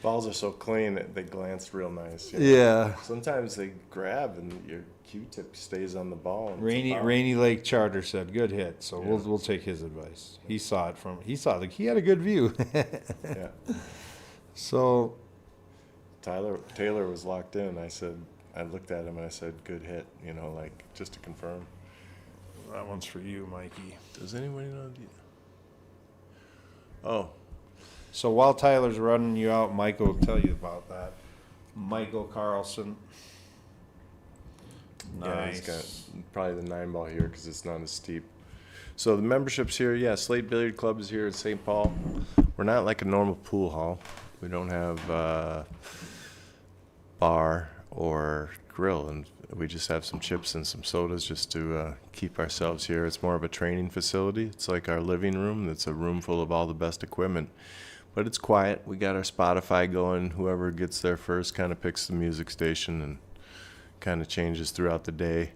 Balls are so clean that they glance real nice. You know? Yeah. Sometimes they grab and your Q-tip stays on the ball. And Rainy Lake Charter said good hit, so Yeah. we'll take his advice. He he had a good view. Yeah. So Tayler was locked in. I looked at him and I said, good hit, like just to confirm. that one's for you, Mikey. Does anybody know? Oh, So while Tyler's running you out, Michael will tell you about that. Michael Carlson. Nice. yeah, he's got probably the 9 ball here because it's not as steep. So the membership's here. Yeah, Slate Billiard Club is here in St. Paul. We're not like a normal pool hall. We don't have bar or grill, and we just have some chips and some sodas just to keep ourselves here. It's more of a training facility. It's like our living room. It's a room full of all the best equipment. But it's quiet. We got our Spotify going. Whoever gets there first kind of picks the music station and kind of changes throughout the day.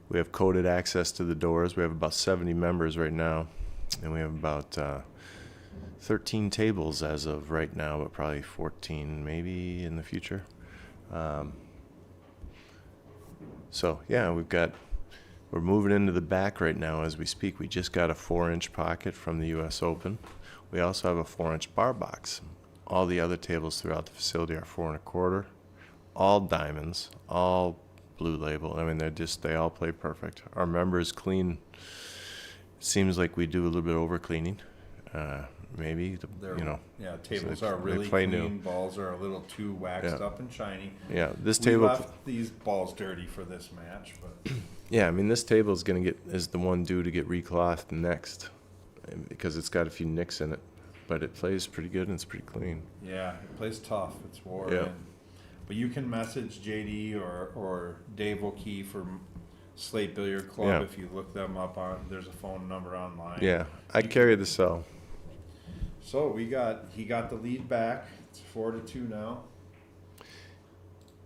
We have coded access to the doors. We have about 70 members right now. And we have about 13 tables as of right now, but probably 14 maybe in the future. So, yeah, we're We're moving into the back right now as we speak. We just got a 4-inch pocket from the U.S. Open. We also have a 4-inch bar box. All the other tables throughout the facility are 4 1/4, all diamonds, all blue label. I mean, they all play perfect. Our members clean. Seems like we do a little bit over cleaning. Maybe, Yeah, tables they are really play clean. new. Balls are a little too waxed up and shiny. Yeah, this We table. left these balls dirty for this match, but Yeah, I mean, this table is the one due to get reclothed next, because it's got a few nicks in it, but it plays pretty good and it's pretty clean. yeah, it plays tough. It's war. Yeah. But you can message JD or Dave O'Keefe or Slate Billiard Club Yeah. if you look them up on. There's a phone number online. Yeah, I carry the cell. So he got the lead back. It's 4-2 now.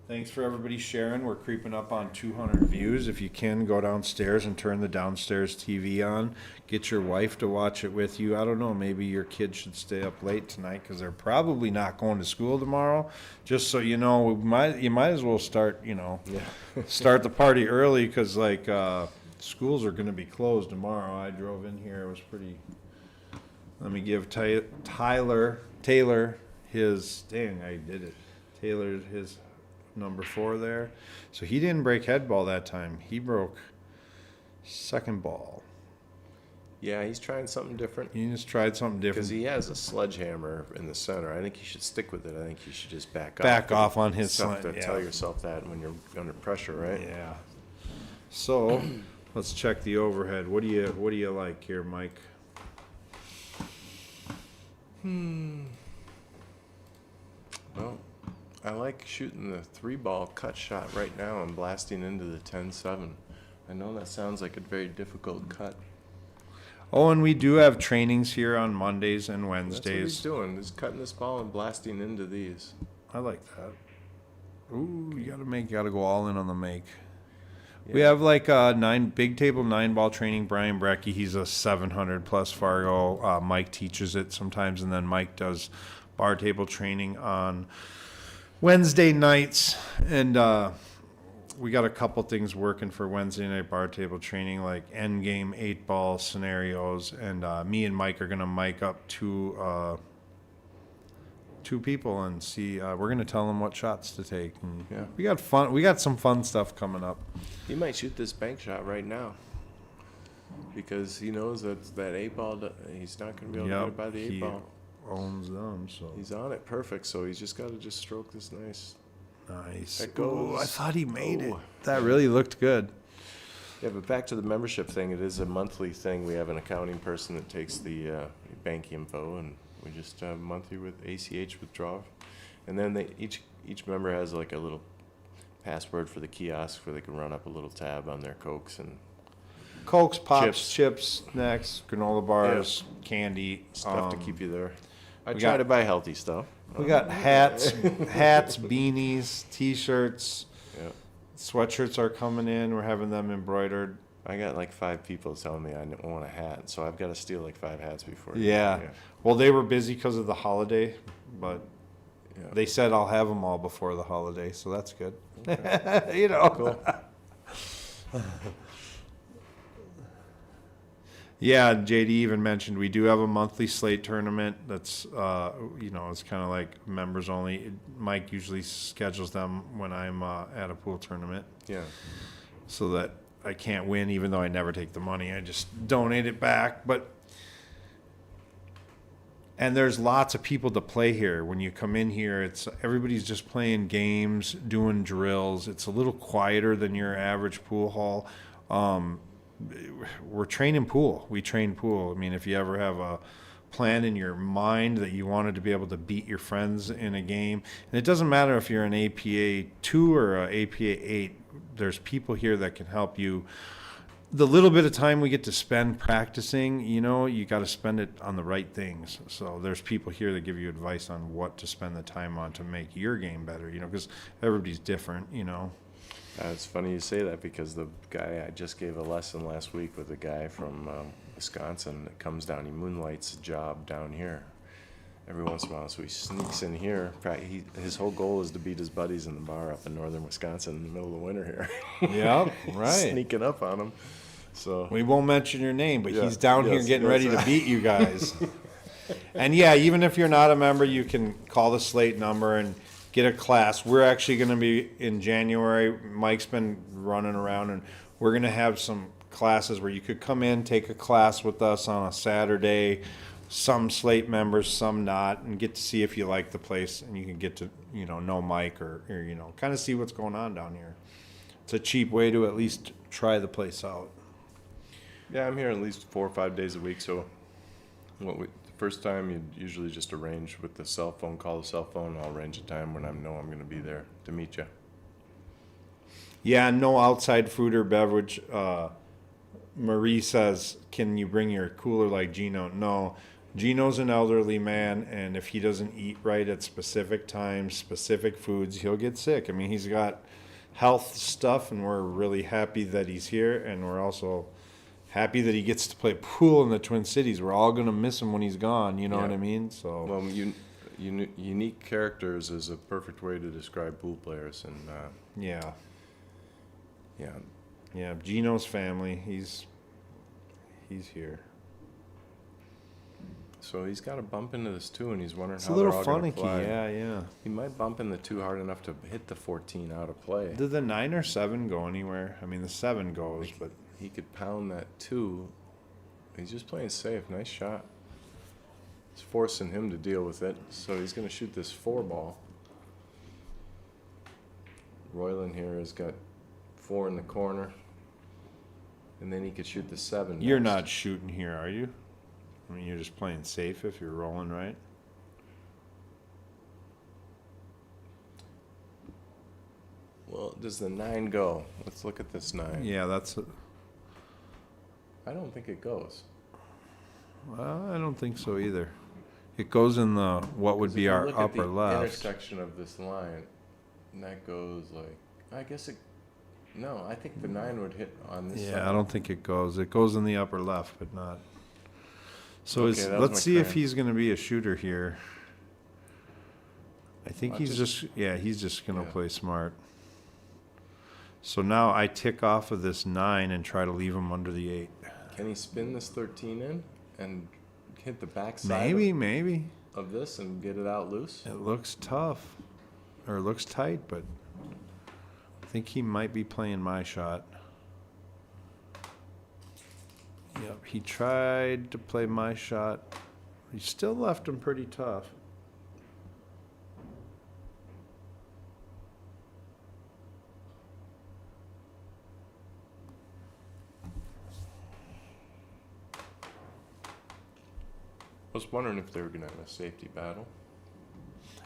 Thanks for everybody sharing. We're creeping up on 200 views. If you can, go downstairs and turn the downstairs TV on. Get your wife to watch it with you. I don't know, maybe your kids should stay up late tonight because they're probably not going to school tomorrow. Just so you know, you might as well start, start the party early because, schools are going to be closed tomorrow. I drove in here. It was pretty... Let me give Tayler his... Dang, I did it. Taylor his... number 4 there. So he didn't break head ball that time. He broke second ball. Yeah, he's trying something different. He just tried something different. Because he has a sledgehammer in the center. I think you should stick with it. I think you should just back off on his stuff slant. to Yeah. tell yourself that when you're under pressure, right? Yeah. So let's check the overhead. What do you like here, Mike? Well, I like shooting the 3-ball cut shot right now and blasting into the 10-7. I know that sounds like a very difficult cut. Oh, and we do have trainings here on Mondays and That's what he's Wednesdays. doing. He's cutting this ball and blasting into these. I like that. Ooh, you gotta go all in on the make. Yeah. We have like a big table 9-ball training. Brian Brecky, he's a 700 plus Fargo. Mike teaches it sometimes, and then Mike does bar table training on Wednesday nights. And we got a couple things working for Wednesday night bar table training, like end game 8-ball scenarios. And me and Mike are gonna mic up two people and see. We're gonna tell them what shots to take. And Yeah. we got fun. We got some fun stuff coming up. He might shoot this bank shot right now because he knows that 8-ball, he's not going to be able to get it by the he 8-ball. owns them, so He's on it perfect, so he's just got to stroke this nice. nice. That goes. Ooh, I thought he made it. Oh. That really looked good. Yeah, but back to the membership thing, it is a monthly thing. We have an accounting person that takes the bank info, and we just have monthly with ACH withdraw. And then each member has like a little password for the kiosk where they can run up a little tab on their Cokes and Cokes, pops, chips, snacks, granola bars, Yeah. candy. stuff to keep you there. I we try got- to buy healthy stuff. We got hats, beanies, T-shirts, Yeah. sweatshirts are coming in. We're having them embroidered. I got like 5 people telling me I want a hat, so I've got to steal like 5 hats before. Yeah. Well, they were busy because of the holiday, but Yeah. they said I'll have them all before the holiday, so that's good. Okay. Cool. Yeah, JD even mentioned we do have a monthly Slate tournament that's, it's kind of like members only. Mike usually schedules them when I'm at a pool tournament Yeah. so that I can't win even though I never take the money. I just donate it back. And there's lots of people to play here. When you come in here, everybody's just playing games, doing drills. It's a little quieter than your average pool hall. We're training pool. We train pool. I mean, if you ever have a plan in your mind that you wanted to be able to beat your friends in a game, and it doesn't matter if you're an APA 2 or an APA 8, there's people here that can help you. The little bit of time we get to spend practicing, you got to spend it on the right things. So there's people here that give you advice on what to spend the time on to make your game better, because everybody's different, It's funny you say that because the guy I just gave a lesson last week with a guy from Wisconsin that comes down. He moonlights a job down here every once in a while. So he sneaks in here. His whole goal is to beat his buddies in the bar up in northern Wisconsin in the middle of the winter here. Yep, right. Sneaking up on him. So We won't mention your name, but Yeah, he's down here yes, getting yes. ready to beat you guys. And yeah, even if you're not a member, you can call the Slate number and get a class. We're actually going to be in January. Mike's been running around, and we're going to have some classes where you could come in, take a class with us on a Saturday. Some Slate members, some not, and get to see if you like the place, and you can get to know Mike or kind of see what's going on down here. It's a cheap way to at least try the place out. yeah, I'm here at least 4 or 5 days a week. So the first time you usually just arrange with the cell phone, call the cell phone. I'll arrange a time when I know I'm going to be there to meet you. Yeah, no outside food or beverage. Marie says, can you bring your cooler like Gino? No. Gino's an elderly man, and if he doesn't eat right at specific times, specific foods, he'll get sick. I mean, he's got health stuff, and we're really happy that he's here, and we're also happy that he gets to play pool in the Twin Cities. We're all going to miss him when he's gone, you know Yeah. what I mean? So Well, unique characters is a perfect way to describe pool players, and yeah. yeah, Yeah, Gino's family, he's here. so he's got to bump into this two, and he's wondering It's how a little they're all gonna finicky, fly. yeah. He might bump in the two hard enough to hit the 14 out of play. Did the 9 or 7 go anywhere? I mean, the 7 goes, but He could pound that two. He's just playing safe. Nice shot. It's forcing him to deal with it, so he's going to shoot this 4 ball. Royland here has got 4 in the corner, and then he could shoot the 7. you're next. not shooting here, are you? I mean, you're just playing safe if you're rolling, right? Well, does the 9 go? Let's look at this 9. Yeah, that's. I don't think it goes. Well, I don't think so either. It goes in the what would 'Cause be if you our look at upper the left. intersection of this line, and that goes like, I guess it. No, I think the 9 would hit on this side. Yeah, I don't think it goes. It goes in the upper left, but not. So Okay, it's, that was let's my see if cramp. he's going to be a shooter here. I think Watch he's it. he's just going to Yeah. play smart. So now I tick off of this 9 and try to leave him under the 8. Can he spin this 13 in and hit the backside Maybe. of this and get it out loose? It looks tough, or it looks tight, but I think he might be playing my shot. Yep, he tried to play my shot. He still left him pretty tough. I was wondering if they were going to have a safety battle.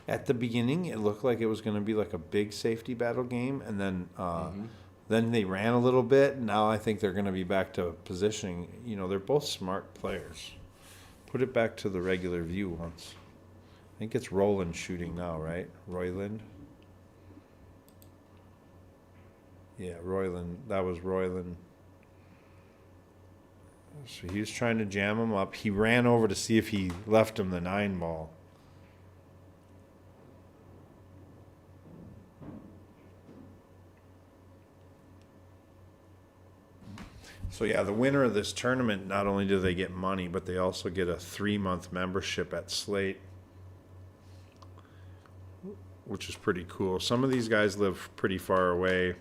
At the beginning, it looked like it was going to be like a big safety battle game, and then they ran a little bit. Now I think they're going to be back to positioning. You know, they're both smart players. Put it back to the regular view once. I think it's Roland shooting now, right? Royland. Yeah, Royland. That was Royland. So he was trying to jam him up. He ran over to see if he left him the 9 ball. So yeah, the winner of this tournament, not only do they get money, but they also get a 3-month membership at Slate, which is pretty cool. Some of these guys live pretty far away.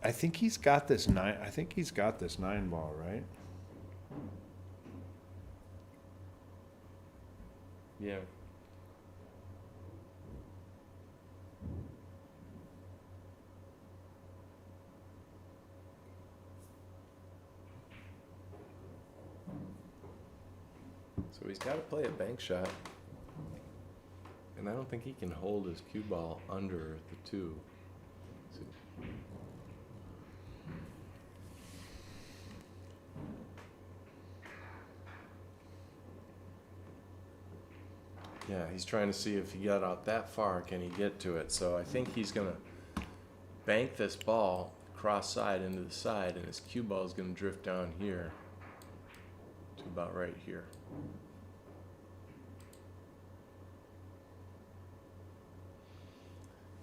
I think he's got this 9. I think he's got this 9 ball, right? Yeah. So he's got to play a bank shot. And I don't think he can hold his cue ball under the 2. So yeah, he's trying to see if he got out that far, can he get to it? So I think he's going to bank this ball cross side into the side, and his cue ball is going to drift down here to about right here.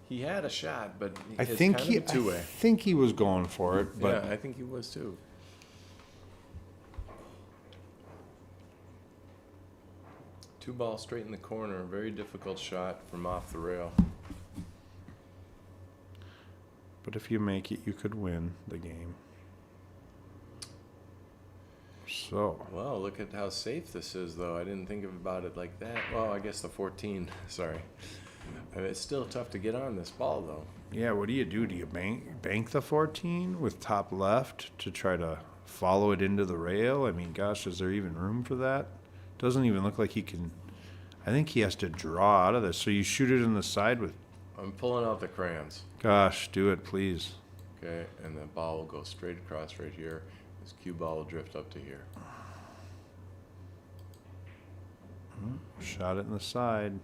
He had a shot, but I it's think kind of a two-way. I think he was going for it, but Yeah, I think he was too. Two ball straight in the corner, very difficult shot from off the rail. if you make it, you could win the game. So, Well, look at how safe this is, though. I didn't think about it like that. Well, I guess the 14. Sorry. I mean, it's still tough to get on this ball, though. yeah, what do? Do you bank the 14 with top left to try to follow it into the rail? I mean, gosh, is there even room for that? Doesn't even look like he can. I think he has to draw out of this. So you shoot it in the side with. I'm pulling out the crayons. Gosh, do it, please. Okay, and the ball will go straight across right here. This cue ball will drift up to here. Shot it in the side.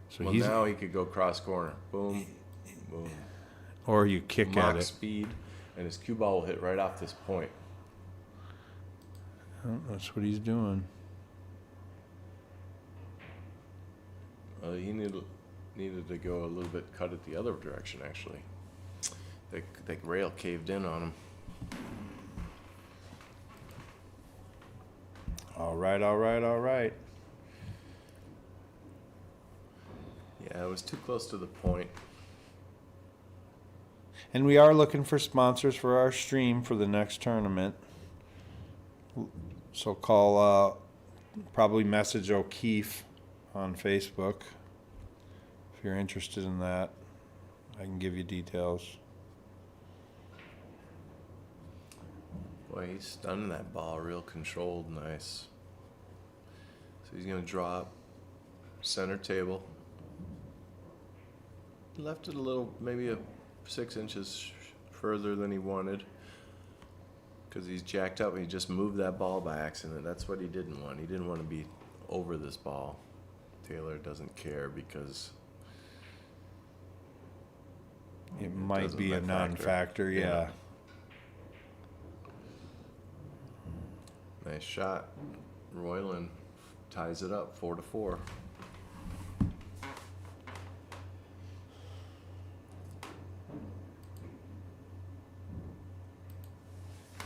So Well, now he could go cross corner. Boom, boom. Or you kick Mock at it. speed, and his cue ball will hit right off this point. Oh, that's what he's doing. He needed to go a little bit cut it the other direction, actually. The rail caved in on him. All right, all right, all right. Yeah, it was too close to the point. And we are looking for sponsors for our stream for the next tournament. So call, probably message O'Keefe on Facebook if you're interested in that. I can give you details. Boy, he's stunned that ball real controlled, nice. So he's going to drop center table. Left it a little, maybe 6 inches further than he wanted. Because he's jacked up and he just moved that ball by accident. That's what he didn't want. He didn't want to be over this ball. Tayler doesn't care because It might doesn't be a factor. non-factor, yeah. Yeah. Nice shot. Royland ties it up 4-4.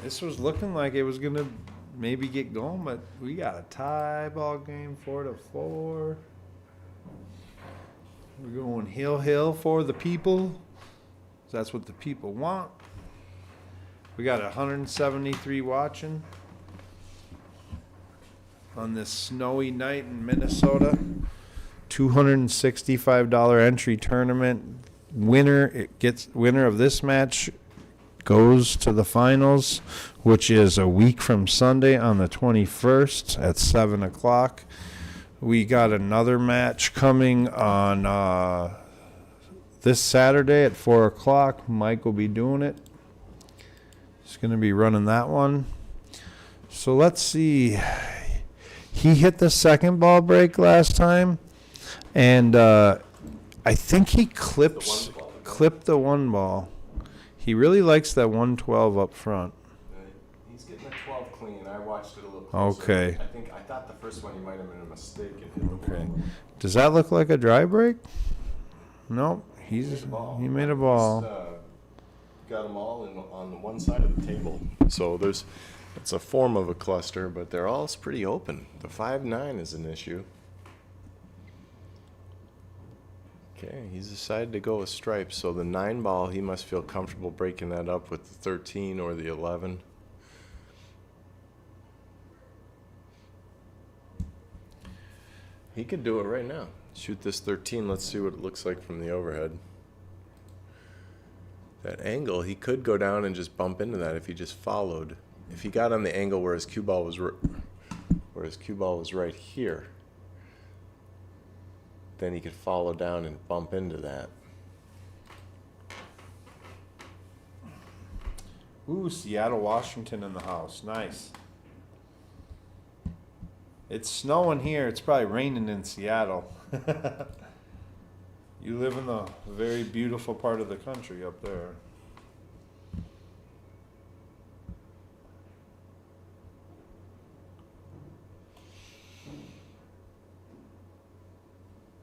This was looking like it was gonna maybe get going, but we got a tie ball game 4-4. We're going hill for the people. That's what the people want. We got 173 watching on this snowy night in Minnesota. $265 entry tournament. Winner of this match goes to the finals, which is a week from Sunday on the 21st at 7 o'clock. We got another match coming on this Saturday at 4 o'clock. Mike will be doing it. He's going to be running that one. So let's see. He hit the second ball break last time, and I think he clipped the one ball. He really likes that 112 up front. He's getting a 12 clean. I watched it a little closer. Okay. I thought the first one he might have been a mistake and hit the Okay. one. Does that look like a dry break? Nope. He made a ball. Got them all on the one side of the table. So it's a form of a cluster, but they're all pretty open. The 5-9 is an issue. Okay, he's decided to go with stripes. So the 9 ball, he must feel comfortable breaking that up with the 13 or the 11. He could do it right now. Shoot this 13. Let's see what it looks like from the overhead. That angle, he could go down and just bump into that if he just followed. If he got on the angle where his cue ball was right here, then he could follow down and bump into that. Ooh, Seattle, Washington in the house. Nice. It's snowing here. It's probably raining in Seattle. You live in the very beautiful part of the country up there.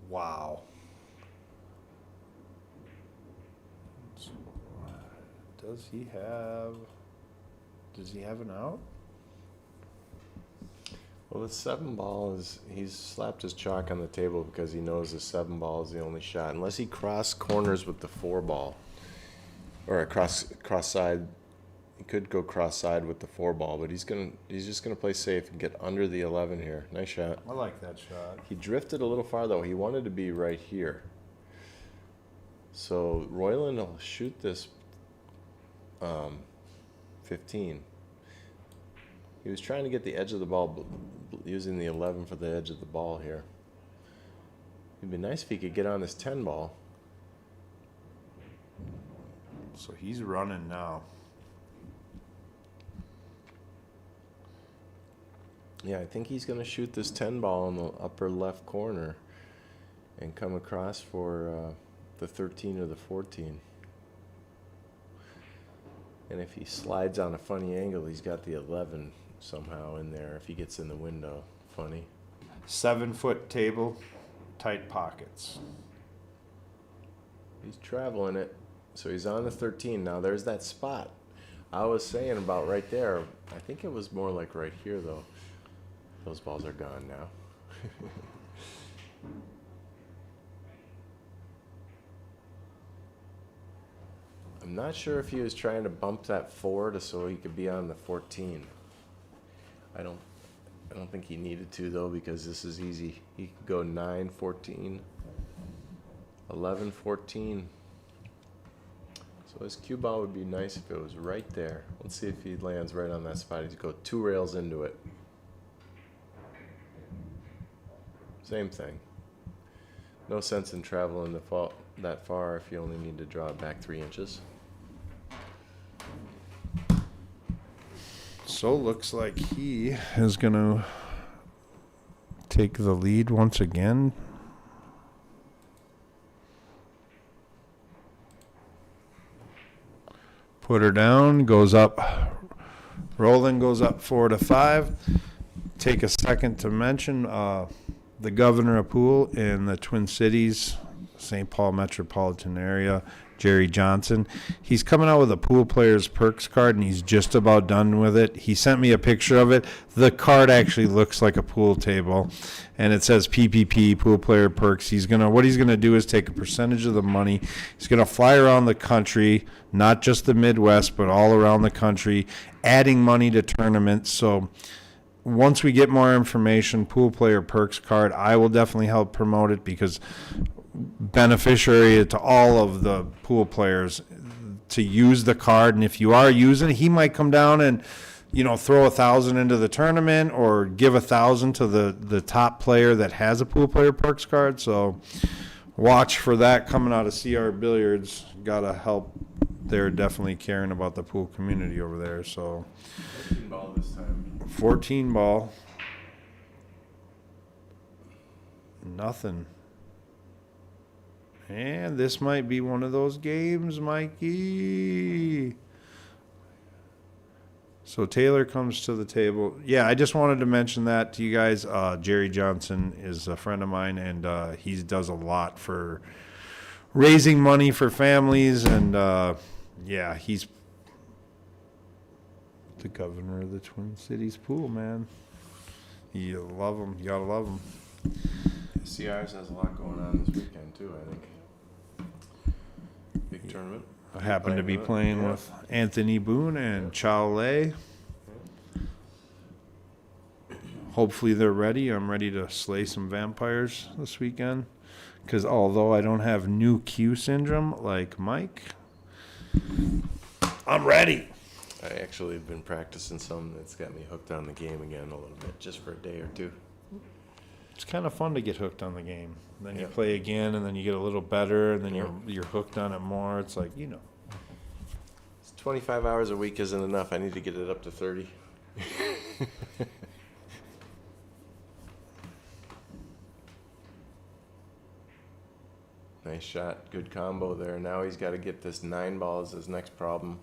Wow. Does he have an out? Well, the 7 ball is, he's slapped his chalk on the table because he knows the 7 ball is the only shot. Unless he cross corners with the 4 ball, or a cross side, he could go cross side with the 4 ball, but he's just gonna play safe and get under the 11 here. Nice shot. I like that shot. He drifted a little far though. He wanted to be right here. So Royland will shoot this 15. He was trying to get the edge of the ball, using the 11 for the edge of the ball here. It'd be nice if he could get on this 10 ball. So he's running now. Yeah, I think he's going to shoot this 10 ball in the upper left corner and come across for the 13 or the 14. And if he slides on a funny angle, he's got the 11 somehow in there if he gets in the window. Funny. 7-foot table, tight pockets. He's traveling it. So he's on the 13. Now there's that spot I was saying about right there. I think it was more like right here, though. Those balls are gone now. I'm not sure if he was trying to bump that 4 so he could be on the 14. I don't think he needed to, though, because this is easy. He could go 9, 14, 11, 14. So his cue ball would be nice if it was right there. Let's see if he lands right on that spot. He'd go 2 rails into it. Same thing. No sense in traveling that far if you only need to draw it back 3 inches. So looks like he is going to take the lead once again. Put her down, goes up. Roland goes up 4-5. Take a second to mention the governor of pool in the Twin Cities, St. Paul metropolitan area, Jerry Johnson. He's coming out with a pool player's perks card, and he's just about done with it. He sent me a picture of it. The card actually looks like a pool table, and it says PPP, pool player perks. What he's gonna do is take a percentage of the money. He's gonna fly around the country, not just the Midwest, but all around the country, adding money to tournaments. So once we get more information, pool player perks card, I will definitely help promote it because beneficiary to all of the pool players to use the card. And if you are using it, he might come down and, throw 1,000 into the tournament or give 1,000 to the top player that has a pool player perks card. So watch for that coming out of CR Billiards. Gotta help. They're definitely caring about the pool community over there. So 14 ball this time. 14 ball. Nothing. And this might be one of those games, Mikey. So Tayler comes to the table. Yeah, I just wanted to mention that to you guys. Jerry Johnson is a friend of mine, and he does a lot for raising money for families. And, he's the governor of the Twin Cities pool, man. You love him. You gotta love him. CRs has a lot going on this weekend, too, I think. Big tournament. I happen to be playing with Anthony Boone and Chow Lei. Hopefully they're ready. I'm ready to slay some vampires this weekend. Because although I don't have new Q syndrome like Mike, I'm ready. I actually have been practicing some that's got me hooked on the game again a little bit, just for a day or two. It's kind of fun to get hooked on the game. Then you play again, and then you get a little better, and then you're hooked on it more. It's like, 25 hours a week isn't enough. I need to get it up to 30. Nice shot. Good combo there. Now he's got to get this 9 ball as his next problem.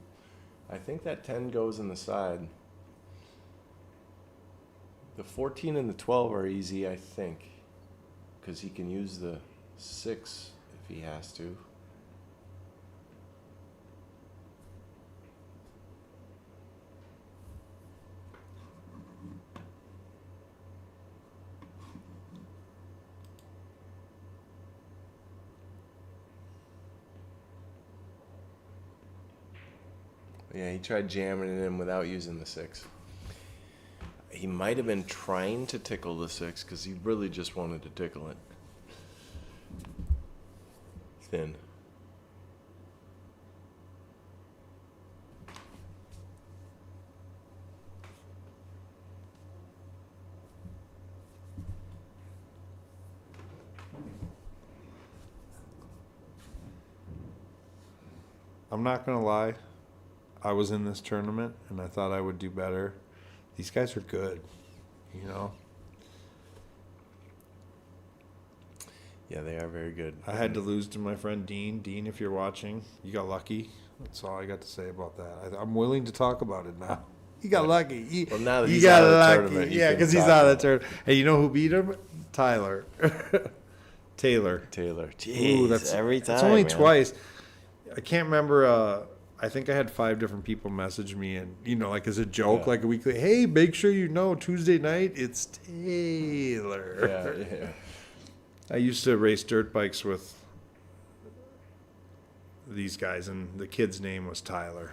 I think that 10 goes in the side. The 14 and the 12 are easy, I think, because he can use the 6 if he has to. Yeah, he tried jamming it in without using the 6. He might have been trying to tickle the 6 because he really just wanted to tickle it. Thin. I'm not gonna lie. I was in this tournament and I thought I would do better. These guys are good, you know. Yeah, they are very good. I had to lose to my friend Dean. Dean, if you're watching, you got lucky. That's all I got to say about that. I'm willing to talk about it now. He got lucky. Well, now that he he's got out of the lucky. tournament, you Yeah, can because he's talk out of about the tournament. Hey, you know who beat him? Tayler. Taylor. Jeez, Ooh, that's every time. It's only man. twice. I can't remember. I think I had 5 different people message me, and like as a joke, Yeah. like a weekly. Hey, make sure you know Tuesday night it's Taylor. Yeah. I used to race dirt bikes with these guys, and the kid's name was Tyler.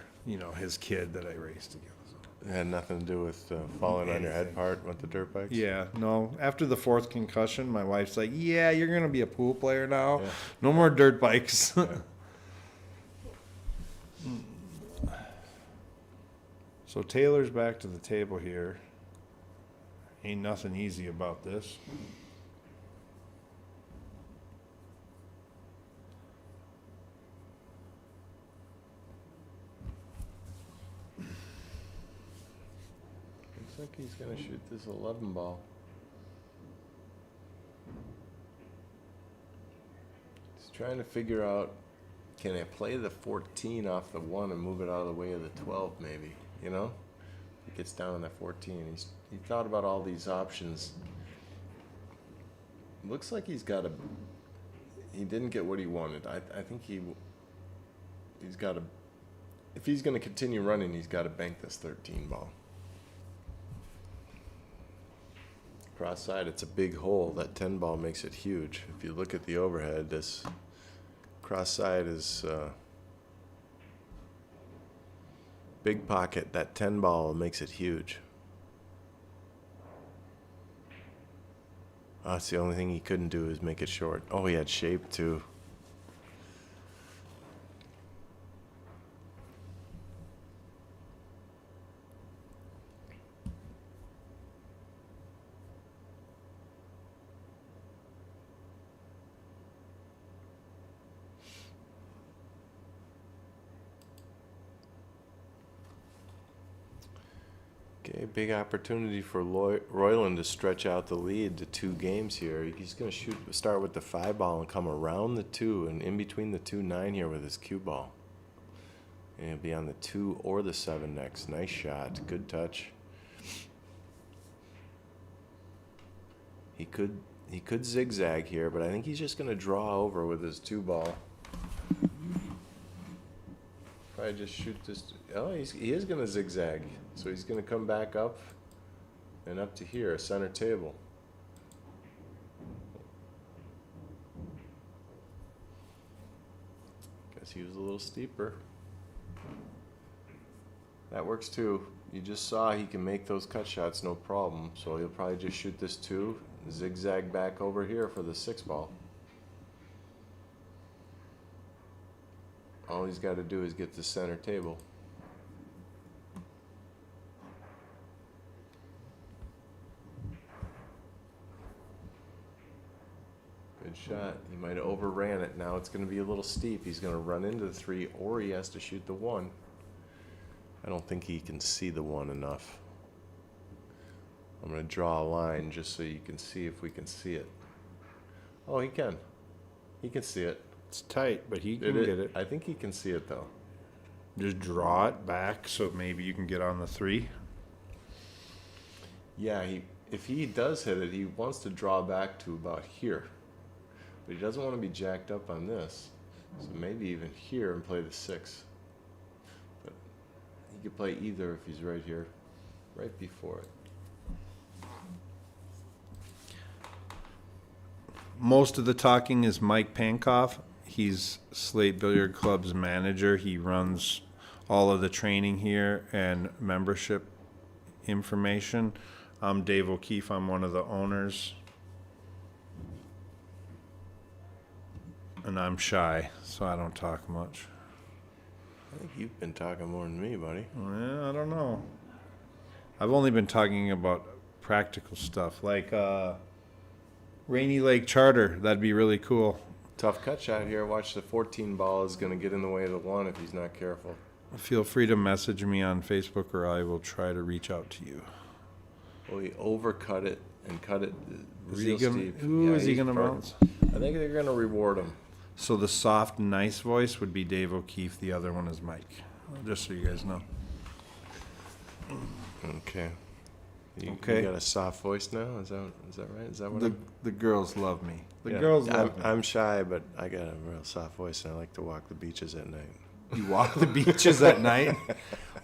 His kid that I raced against. It had nothing to do with falling on your head Anything. part with the dirt bikes. Yeah, no. After the 4th concussion, my wife's like, "Yeah, you're gonna be a pool player now. Yeah. No more dirt bikes." Yeah. So Taylor's back to the table here. Ain't nothing easy about this. Looks like he's gonna shoot this 11 ball. He's trying to figure out, can I play the 14 off the 1 and move it out of the way of the 12 maybe, He gets down on that 14. He thought about all these options. Looks like he didn't get what he wanted. I think he's got to, if he's going to continue running, he's got to bank this 13 ball. Cross side, it's a big hole. That 10 ball makes it huge. If you look at the overhead, this cross side is big pocket. That 10 ball makes it huge. That's the only thing he couldn't do is make it short. Oh, he had shape too. Okay, big opportunity for Royland to stretch out the lead to 2 games here. He's going to start with the 5 ball and come around the 2 and in between the 2-9 here with his cue ball. And he'll be on the 2 or the 7 next. Nice shot. Good touch. He could zigzag here, but I think he's just going to draw over with his 2 ball. Probably just shoot this. Oh, he is going to zigzag. So he's going to come back up and up to here, center table. Guess he was a little steeper. That works too. You just saw he can make those cut shots no problem. So he'll probably just shoot this 2, zigzag back over here for the 6 ball. All he's got to do is get the center table. Good shot. He might have overran it. Now it's going to be a little steep. He's going to run into the 3, or he has to shoot the 1. I don't think he can see the 1 enough. I'm going to draw a line just so you can see if we can see it. Oh, he can. He can see it. It's tight, but he can Did get it. I think he can see it though. Just draw it back so maybe you can get on the 3. Yeah, if he does hit it, he wants to draw back to about here. But he doesn't want to be jacked up on this. So maybe even here and play the 6. But he could play either if he's right here, right before it. Most of the talking is Mike Pankoff. He's Slate Billiard Club's manager. He runs all of the training here and membership information. I'm Dave O'Keefe. I'm one of the owners. And I'm shy, so I don't talk much. I think you've been talking more than me, buddy. Yeah, I don't know. I've only been talking about practical stuff, like Rainy Lake Charter. That'd be really cool. Tough cut shot here. Watch, the 14 ball is going to get in the way of the 1 if he's not careful. Feel free to message me on Facebook, or I will try to reach out to you. Well, he overcut it and cut it Is real he gonna, steep. who is he he's going to perfect. bounce? I think they're going to reward him. So the soft, nice voice would be Dave O'Keefe. The other one is Mike. Just so you guys know. Okay. You Okay. got a soft voice now? Is that right? Is that what The girls love me. The Yeah. girls love me. I'm shy, but I got a real soft voice, and I like to walk the beaches at night. You walk the beaches at night.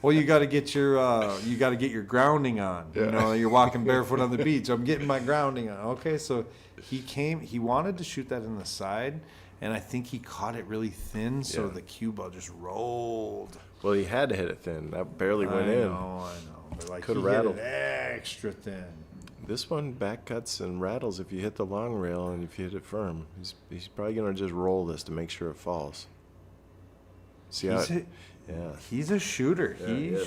Well, you got to get your grounding on. You know, you're walking barefoot on the beach. I'm getting my grounding on. Okay, so he wanted to shoot that in the side, and I think he caught it really thin, so Yeah. the cue ball just rolled. Well, he had to hit it thin. That barely went in. I know. But like Coulda he hit rattled. it extra thin. This one back cuts and rattles if you hit the long rail and if you hit it firm. He's probably going to just roll this to make sure it falls. See how He's a shooter. Yeah, he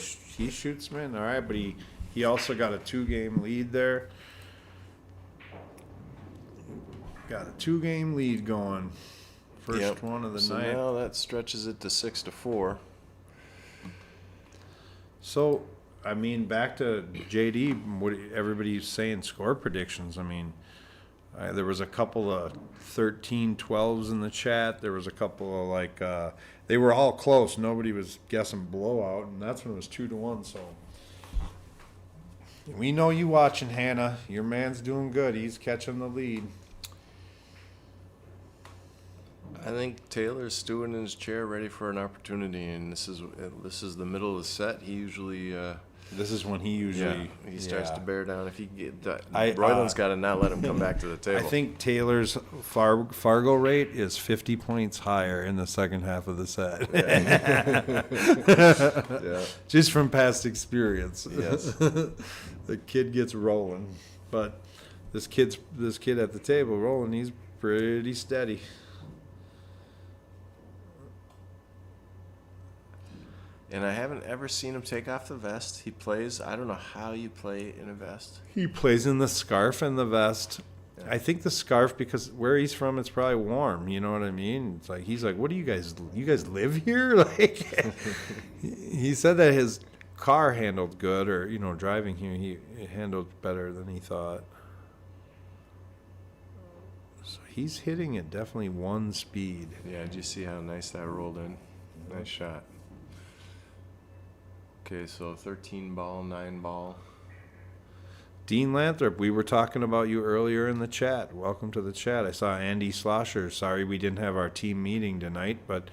He shoots men. All right, but he also got a 2-game lead there. Got a 2-game lead going. First one of the so night. now that stretches it to 6-4. So, I mean, back to JD, what everybody's saying score predictions. I mean, there was a couple of 13-12s in the chat. There was a couple of they were all close. Nobody was guessing blowout, and that's when it was 2-1. So we know you watching, Hannah. Your man's doing good. He's catching the lead. I think Taylor's stewing in his chair, ready for an opportunity, and this is the middle of the set. He usually This is when he usually he starts to bear down. If he get that, I- Royland's got to not let him come back to the table. I think Taylor's Fargo rate is 50 points higher in the second half of the set. Yeah. Just from past experience. Yes. The kid gets rolling. But this kid at the table rolling, he's pretty steady. And I haven't ever seen him take off the vest. He plays. I don't know how you play in a vest. He plays in the scarf and the vest. Yeah. I think the scarf, because where he's from, it's probably warm. You know what I mean? It's like he's like, "What do you guys live here?" Like, he said that his car handled good, or driving here, it handled better than he thought. So he's hitting it definitely 1 speed. Yeah, did you see how nice that rolled in? Nice shot. Okay, so 13 ball, 9 ball. Dean Lathrop, we were talking about you earlier in the chat. Welcome to the chat. I saw Andy Slosher. Sorry we didn't have our team meeting tonight, but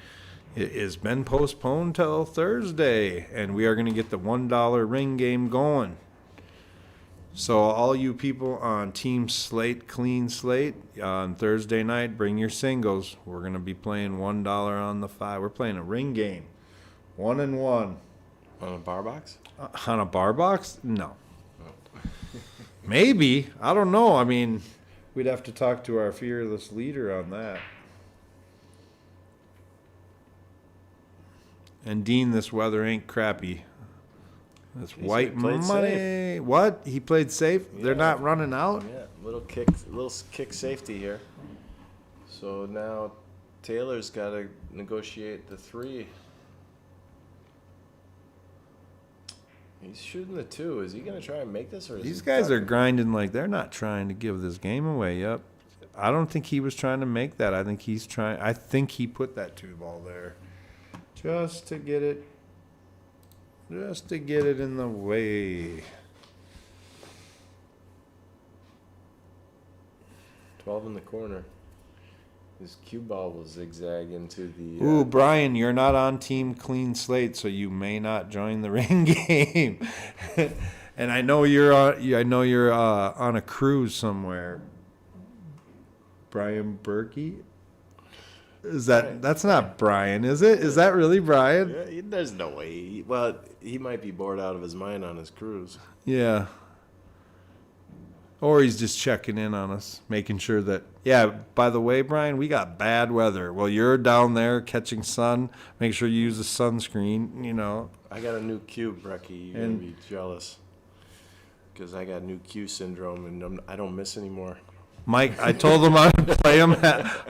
it has been postponed till Thursday, and we are going to get the $1 ring game going. So all you people on Team Slate, Clean Slate, on Thursday night, bring your singles. We're going to be playing $1 on the 5. We're playing a ring game. 1-1. On a bar box? On a bar box? No. Maybe. I don't know. I mean, we'd have to talk to our fearless leader on that. And Dean, this weather ain't crappy. That's white played money. safe. What? He played safe? They're Yeah. not running out? Yeah, little kick safety here. So now Taylor's got to negotiate the 3. He's shooting the 2. Is he going to try and make this, or is These he guys are ducking? grinding like they're not trying to give this game away. Yep. I don't think he was trying to make that. I think he put that 2 ball there just to get it in the way. 12 in the corner. His cue ball will zigzag into the. Ooh, Brian, you're not on Team Clean Slate, so you may not join the ring game. And I know you're on a cruise somewhere. Brian Berkey. That's not Brian, is it? Is that really Brian? Yeah, there's no way. Well, he might be bored out of his mind on his cruise. Yeah. Or he's just checking in on us, making sure that, yeah, by the way, Brian, we got bad weather. Well, you're down there catching sun. Make sure you use the sunscreen, you know. I got a new cue, Brecky. You're going to be jealous. Because I got new cue syndrome, and I don't miss anymore. Mike, I told him I'd play him.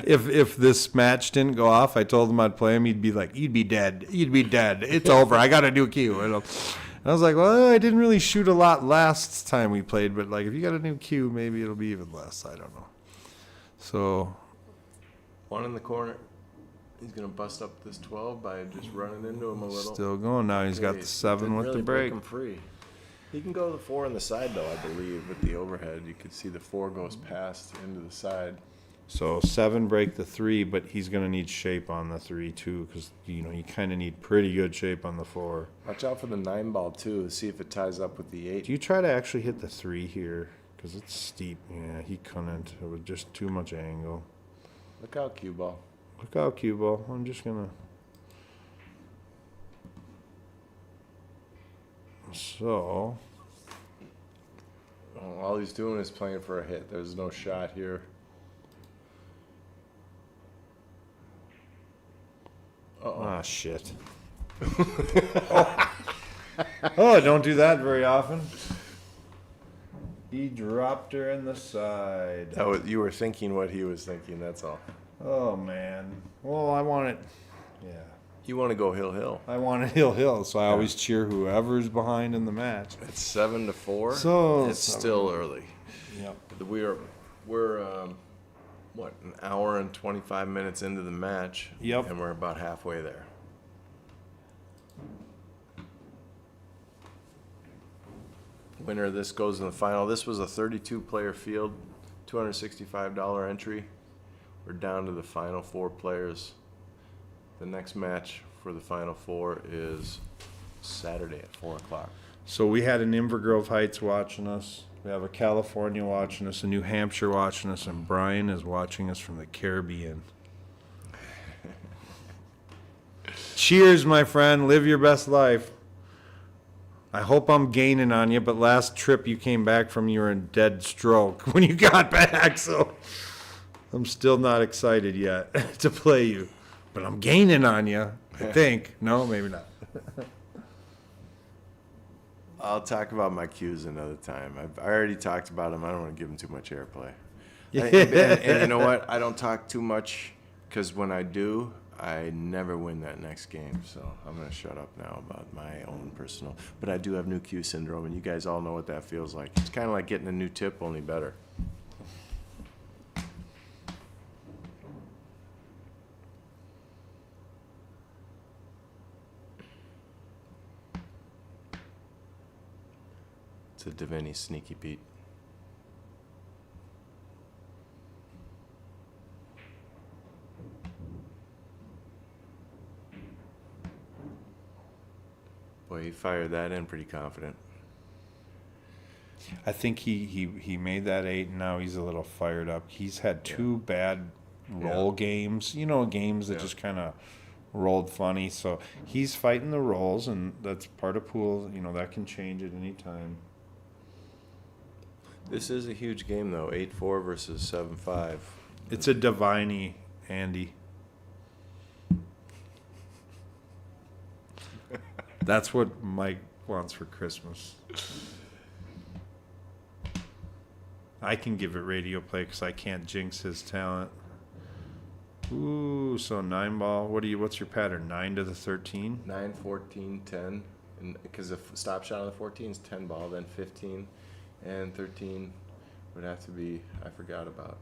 If this match didn't go off, I told him I'd play him. He'd be like, you'd be dead. You'd be dead. It's over. I got a new cue. And I was like, well, I didn't really shoot a lot last time we played, but like if you got a new cue, maybe it'll be even less. I don't know. So, One in the corner. He's gonna bust up this 12 by just running into him a little. still going now. He's got the 7 Didn't with really the break. him free. He can go to the 4 on the side, though, I believe, with the overhead. You can see the 4 goes past into the side. So 7 break the 3, but he's going to need shape on the 3 too, because you kind of need pretty good shape on the 4. Watch out for the 9 ball, too. See if it ties up with the 8. Do you try to actually hit the 3 here? Because it's steep. Yeah, he couldn't. It was just too much angle. Look out, cue ball. Look out, cue ball. I'm just going to... So... Oh, all he's doing is playing for a hit. There's no shot here. Ah, shit. Oh, don't do that very often. He dropped her in the side. You were thinking what he was thinking, that's all. Oh, man. Well, I want it. Yeah. You want to go hill. I want it hill, so I always cheer whoever's behind in the match. It's 7-4. So it's still early. Yep. We're what, an hour and 25 minutes into the match. Yep. And we're about halfway there. Winner of this goes in the final. This was a 32-player field, $265 entry. We're down to the final 4 players. The next match for the final 4 is Saturday at 4 o'clock. So we had an Invergrove Heights watching us. We have a California watching us, a New Hampshire watching us, and Brian is watching us from the Caribbean. Cheers, my friend. Live your best life. I hope I'm gaining on you, but last trip you came back from, you were in dead stroke when you got back, so I'm still not excited yet to play you. But I'm gaining on you, I think. No, maybe not. I'll talk about my cues another time. I already talked about them. I don't want to give them too much airplay. And you know what? I don't talk too much because when I do, I never win that next game. So I'm going to shut up now about my own personal. But I do have new cue syndrome, and you guys all know what that feels like. It's kind of like getting a new tip, only better. It's a Davini Sneaky Pete. Boy, he fired that in pretty confident. I think he made that 8, and now he's a little fired up. He's had 2 bad roll games, games that just kind of rolled funny. So he's fighting the rolls, and that's part of pool. That can change at any time. This is a huge game, though. 8-4 versus 7-5. It's a Diviny, Andy. That's what Mike wants for Christmas. I can give it radio play because I can't jinx his talent. Ooh, so 9 ball. What's your pattern? 9 to the 13? 9, 14, 10. Because the stop shot on the 14 is 10 ball, then 15. And 13 would have to be, I forgot about.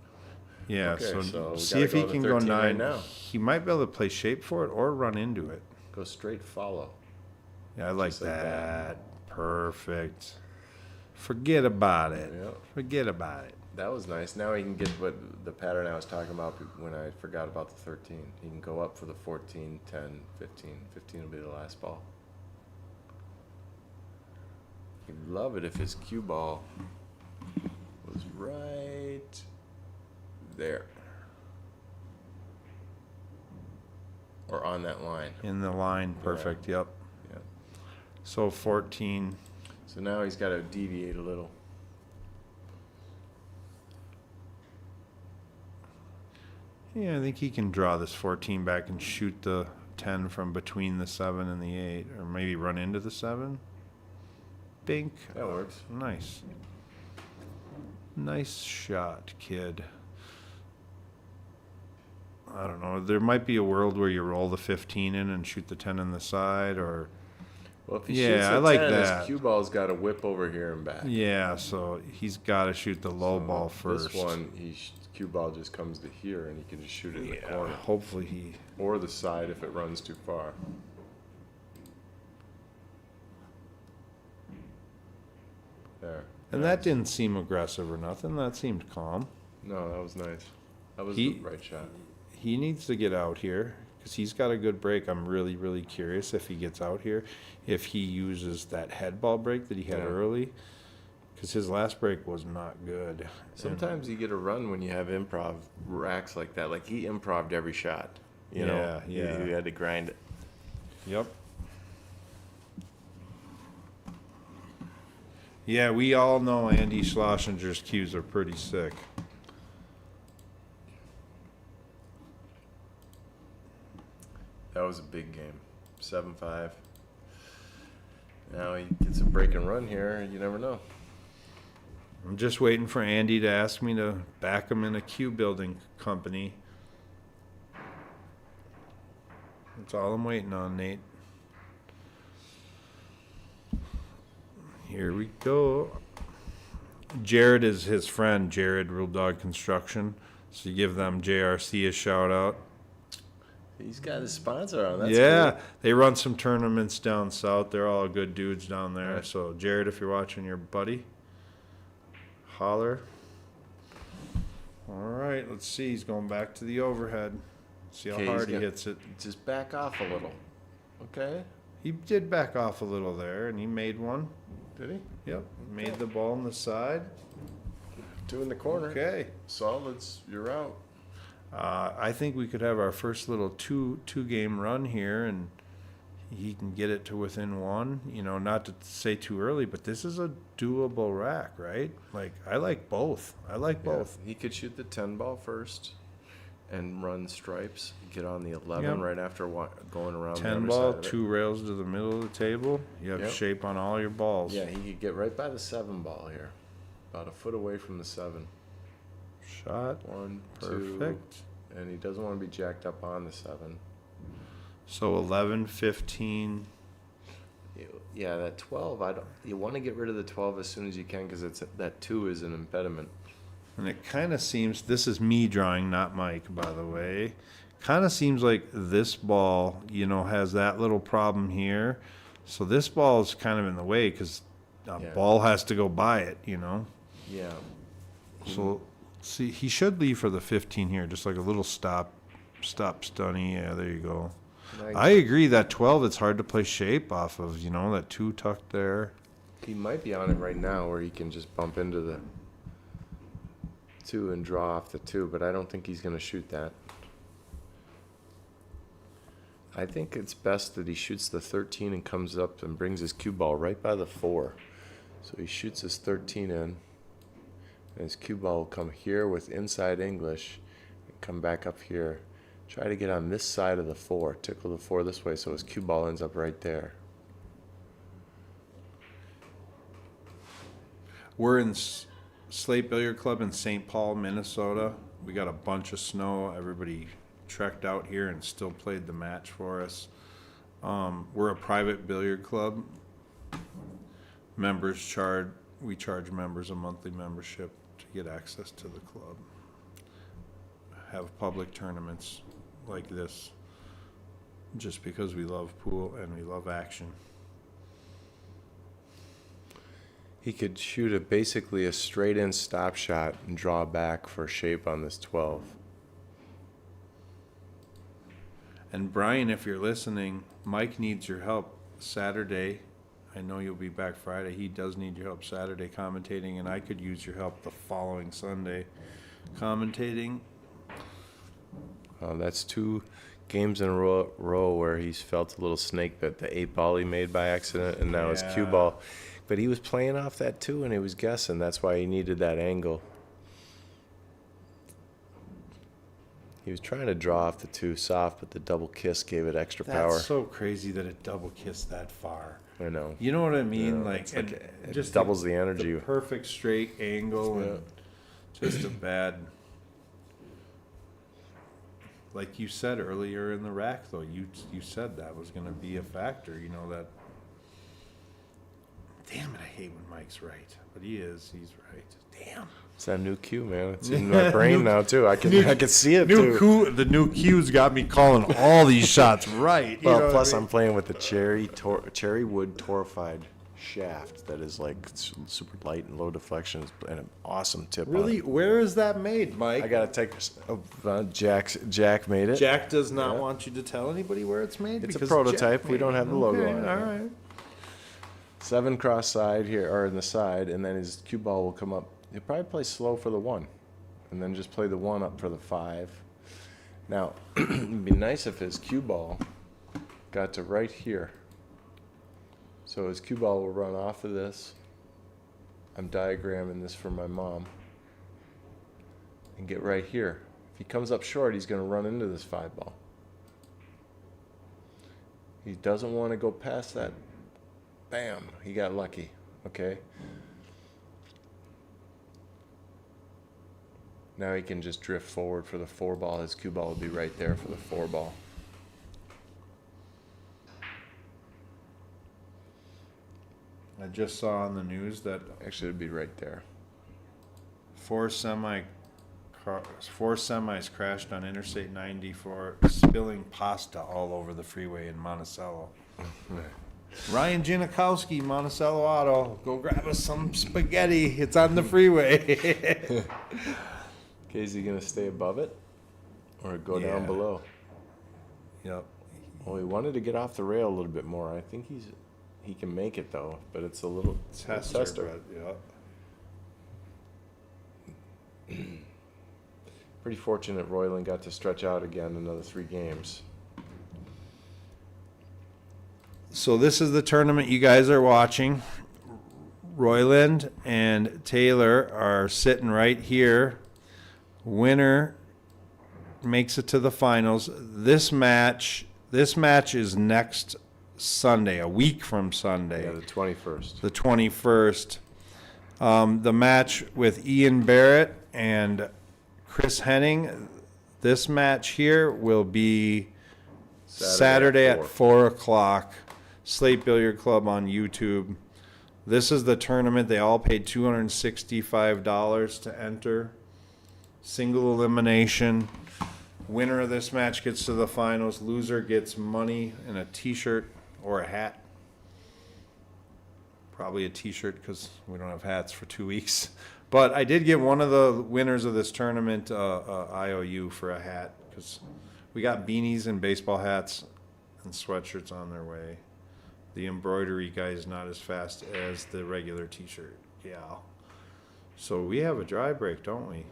Yeah, Okay, so we see gotta if he go to can go 13 9. right now. He might be able to play shape for it or run into it. Go straight follow. Yeah, I like Just like that. Perfect. Forget about it. Yep. Forget about it. That was nice. Now he can get what the pattern I was talking about when I forgot about the 13. He can go up for the 14, 10, 15. 15 will be the last ball. He'd love it if his cue ball was right there. on that line. In the line, perfect, yep. Yeah. So 14, So now he's got to deviate a little. yeah, I think he can draw this 14 back and shoot the 10 from between the 7 and the 8, or maybe run into the 7. Bink. That works. Nice. Nice shot, kid. I don't know. There might be a world where you roll the 15 in and shoot the 10 in the side, or Well, if he Yeah, shoots I the like 10, that. his cue ball's got to whip over here and back. yeah. So he's got to shoot the low So ball first. This one, cue ball just comes to here, and he can just shoot it in the yeah. corner. Hopefully he. Or the side if it runs too far. There. And that didn't seem aggressive or nothing. That seemed calm. No, that was nice. That was He- the right shot. He needs to get out here because he's got a good break. I'm really, really curious if he gets out here, if he uses that head ball break that he had Yeah. early, because his last break was not good. And- Sometimes you get a run when you have improv racks like that. Like he improv'd every shot. You know, Yeah. You had to grind it. Yep. Yeah, we all know Andy Schlossinger's cues are pretty sick. That was a big game. 7-5. Now he gets a break and run here. You never know. I'm just waiting for Andy to ask me to back him in a cue building company. That's all I'm waiting on, Nate. Here we go. Jared is his friend, Jared Real Dog Construction. So you give them JRC a shout out. He's got his sponsor on. That's Yeah, cool. they run some tournaments down south. They're all good dudes down there. Right. So Jared, if you're watching, your buddy, holler. All right, let's see. He's going back to the overhead. See how Okay, hard he he's got- hits it. Just back off a little. Okay. He did back off a little there, and he made one. Did he? Yep, made the ball on the side. 2 in the corner. Okay. Solids, you're out. I think we could have our first little two game run here, and he can get it to within 1. You know, not to say too early, but this is a doable rack, right? Like, I like both. I like both. Yeah, he could shoot the 10 ball first and run stripes. Get on the 11 Yep. right after going around the 10 other ball, side of it. 2 rails to the middle of the table. You have Yep. shape on all your balls. Yeah, he could get right by the 7 ball here. About a foot away from the 7. Shot. 1, 2. Perfect. And he doesn't want to be jacked up on the 7. So 11, 15. Yeah, that 12, you want to get rid of the 12 as soon as you can because that 2 is an impediment. And it kind of seems, this is me drawing, not Mike, by the way. Kind of seems like this ball, you know, has that little problem here. So this ball is kind of in the way because a Yeah. ball has to go by it, you know. Yeah. So, see, he should leave for the 15 here, just like a little stop stunny. Yeah, there you go. I agree, that 12, it's hard to play shape off of, you know, that 2 tucked there. He might be on it right now where he can just bump into the 2 and draw off the 2, but I don't think he's going to shoot that. I think it's best that he shoots the 13 and comes up and brings his cue ball right by the 4. So he shoots his 13 in, and his cue ball will come here with inside English and come back up here. Try to get on this side of the 4, tickle the 4 this way so his cue ball ends up right there. We're in Slate Billiard Club in St. Paul, Minnesota. We got a bunch of snow. Everybody trekked out here and still played the match for us. We're a private billiard club. We charge members a monthly membership to get access to the club. Have public tournaments like this just because we love pool and we love action. He could shoot basically a straight in stop shot and draw back for shape on this 12. And Brian, if you're listening, Mike needs your help Saturday. I know you'll be back Friday. He does need your help Saturday commentating, and I could use your help the following Sunday commentating. That's 2 games in a row where he's felt a little snake bit. The 8-ball he made by accident, and now his cue Yeah. ball. But he was playing off that too, and he was guessing. That's why he needed that angle. He was trying to draw off the 2 soft, but the double kiss gave it extra That's power. so crazy that it double kissed that far. I know. You know what I mean? Yeah, like, it's and it just doubles the energy. The perfect straight angle Yeah. and just a bad. Like you said earlier in the rack, though, you said that was going to be a factor. You know that. Damn it! I hate when Mike's right, but he is. He's right. Damn. It's that new cue, man. It's in my brain now too. I can see it New too. cue, the new cues got me calling all these shots right. You know Well, what plus I mean? I'm playing with the cherry wood torrefied shaft that is like super light and low deflection and an awesome tip. Really, on where is that made, Mike? it. I gotta take. Jack made it. Jack does not Yeah. want you to tell anybody where it's made. It's a because prototype. Jack We made don't it. have the logo Okay, on it all yet. right. 7 cross side here, or in the side, and then his cue ball will come up. He'll probably play slow for the 1, and then just play the 1 up for the 5. Now, it'd be nice if his cue ball got to right here. So his cue ball will run off of this. I'm diagramming this for my mom. And get right here. If he comes up short, he's going to run into this 5 ball. He doesn't want to go past that. Bam, he got lucky. Okay. Now he can just drift forward for the 4 ball. His cue ball will be right there for the 4 ball. I just saw on the news that Actually, it'd be right there. 4 semis crashed on Interstate 94, spilling pasta all over the freeway in Monticello. Ryan Janikowski, Monticello Auto, go grab us some spaghetti. It's on the freeway. Okay, is he gonna stay above it, or go down Yeah. below? Yep. Well, he wanted to get off the rail a little bit more. I think he can make it though, but it's a little Tester. But, yeah. Pretty fortunate Royland got to stretch out again another 3 games. So this is the tournament you guys are watching. Royland and Tayler are sitting right here. Winner makes it to the finals. This match is next Sunday, a week from Sunday, Yeah, the 21st. the 21st. The match with Ian Barrett and Chris Henning. This match here will be Saturday at 4 o'clock. Slate Billiard Club on YouTube. This is the tournament. They all paid $265 to enter. Single elimination. Winner of this match gets to the finals. Loser gets money and a t-shirt or a hat. Probably a t-shirt because we don't have hats for 2 weeks. But I did give one of the winners of this tournament IOU for a hat because we got beanies and baseball hats and sweatshirts on their way. The embroidery guy is not as fast as the regular t-shirt. Yeah. So we have a dry break, don't we?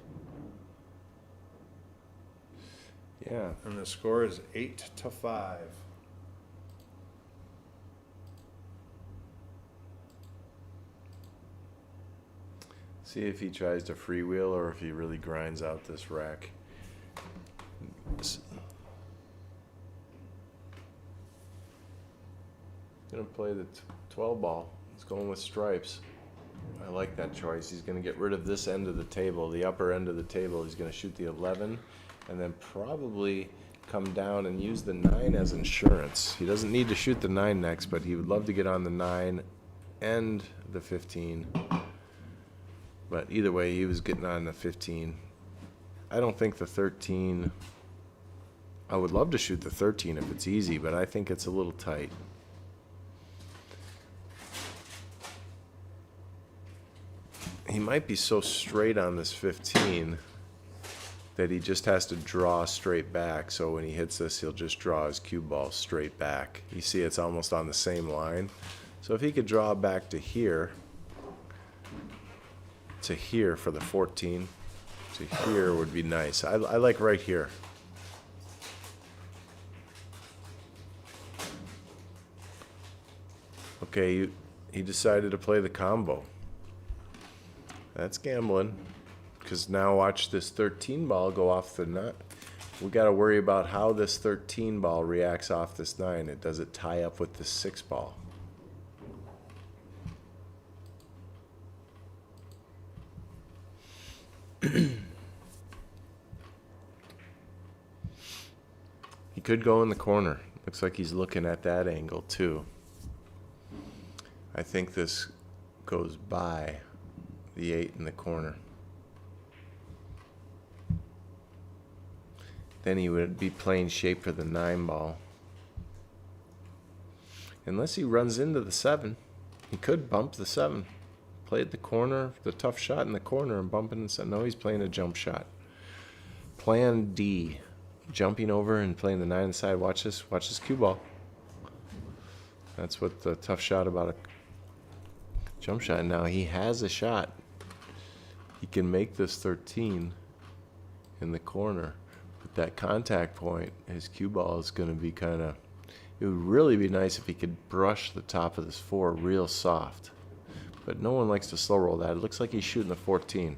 Yeah. And the score is 8-5. See if he tries to freewheel or if he really grinds out this rack. Gonna play the 12 ball. He's going with stripes. I like that choice. He's gonna get rid of this end of the table, the upper end of the table. He's gonna shoot the 11 and then probably come down and use the 9 as insurance. He doesn't need to shoot the 9 next, but he would love to get on the 9 and the 15. But either way, he was getting on the 15. I don't think the 13... I would love to shoot the 13 if it's easy, but I think it's a little tight. He might be so straight on this 15 that he just has to draw straight back. So when he hits this, he'll just draw his cue ball straight back. You see it's almost on the same line. So if he could draw back to here for the 14, to here would be nice. I like right here. Okay, he decided to play the combo. That's gambling. Because now watch this 13 ball go off the nut. We got to worry about how this 13 ball reacts off this 9. Does it tie up with the 6 ball? He could go in the corner. Looks like he's looking at that angle too. I think this goes by the 8 in the corner. Then he would be playing shape for the 9 ball. Unless he runs into the 7. He could bump the 7. Play at the corner, the tough shot in the corner and bump in the 7. No, he's playing a jump shot. Plan D. Jumping over and playing the 9 inside. Watch this cue ball. That's what the tough shot about a jump shot. Now he has a shot. He can make this 13 in the corner. But that contact point, his cue ball is going to be kind of... It would really be nice if he could brush the top of this 4 real soft. But no one likes to slow roll that. It looks like he's shooting the 14.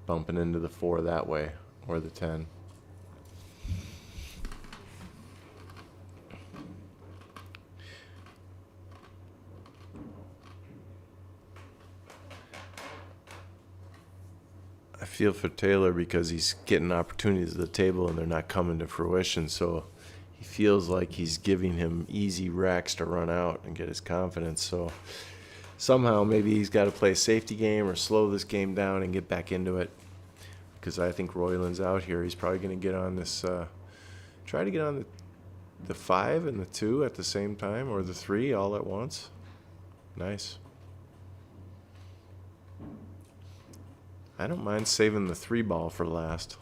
Bumping into the 4 that way. Or the 10. I feel for Tayler because he's getting opportunities at the table and they're not coming to fruition. So he feels like he's giving him easy racks to run out and get his confidence. So somehow maybe he's got to play a safety game or slow this game down and get back into it. Because I think Royland's out here. He's probably going to get on this, try to get on the 5 and the 2 at the same time, or the 3 all at once. Nice. I don't mind saving the 3 ball for last.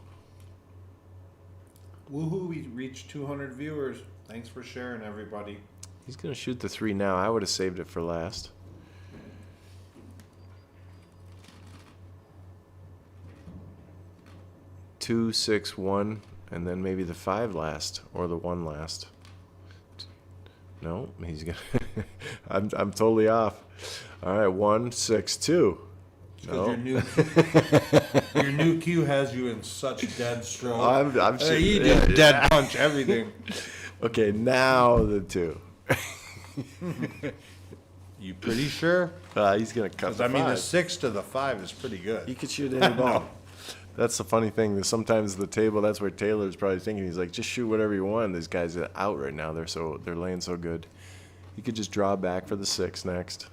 Woohoo, we reached 200 viewers. Thanks for sharing, everybody. He's going to shoot the 3 now. I would have saved it for last. Two, 6, 1, and then maybe the 5 last or the 1 last. No, he's gonna. I'm totally off. All right, 1, 6, 2. No. Your new cue has you in such dead stroke. I'm shooting. You just dead punch everything. Okay, now the 2. You pretty sure? He's gonna cut the I mean, 5. the 6 to the 5 is pretty good. He could shoot any ball. That's the funny thing. Sometimes the table, that's where Taylor's probably thinking. He's like, just shoot whatever you want. These guys are out right now. They're laying so good. He could just draw back for the 6 next.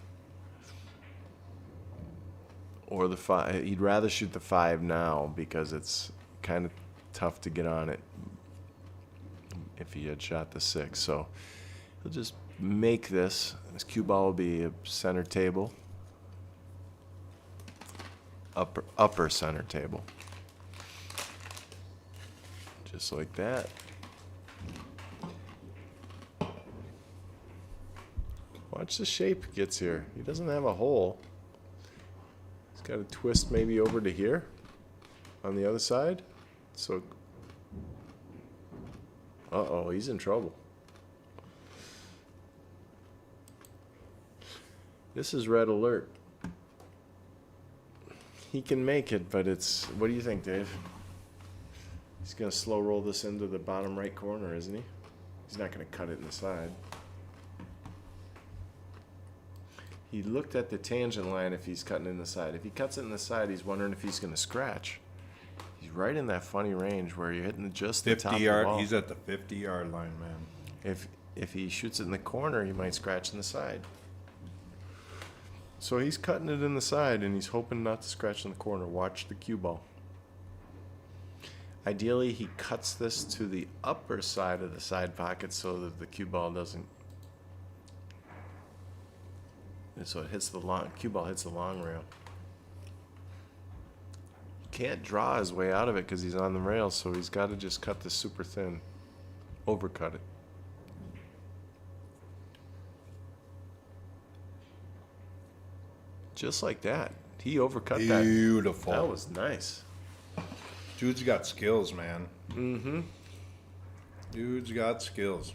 Or the 5. He'd rather shoot the 5 now because it's kind of tough to get on it if he had shot the 6. So he'll just make this. This cue ball will be a center table. Upper center table. Just like that. Watch the shape it gets here. He doesn't have a hole. He's got a twist maybe over to here on the other side. So, uh-oh, he's in trouble. This is red alert. He can make it, but it's... What do you think, Dave? He's going to slow roll this into the bottom right corner, isn't he? He's not going to cut it in the side. He looked at the tangent line if he's cutting in the side. If he cuts it in the side, he's wondering if he's going to scratch. He's right in that funny range where you're hitting just the top of the ball. He's at the 50-yard line, man. If he shoots it in the corner, he might scratch in the side. So he's cutting it in the side, and he's hoping not to scratch in the corner. Watch the cue ball. Ideally, he cuts this to the upper side of the side pocket so that the cue ball doesn't... And so it hits the long... Cue ball hits the long rail. He can't draw his way out of it because he's on the rail, so he's got to just cut this super thin. Overcut it. Just like that. He overcut that. Beautiful. That was nice. Dude's got skills, man. Mm-hmm. Dude's got skills.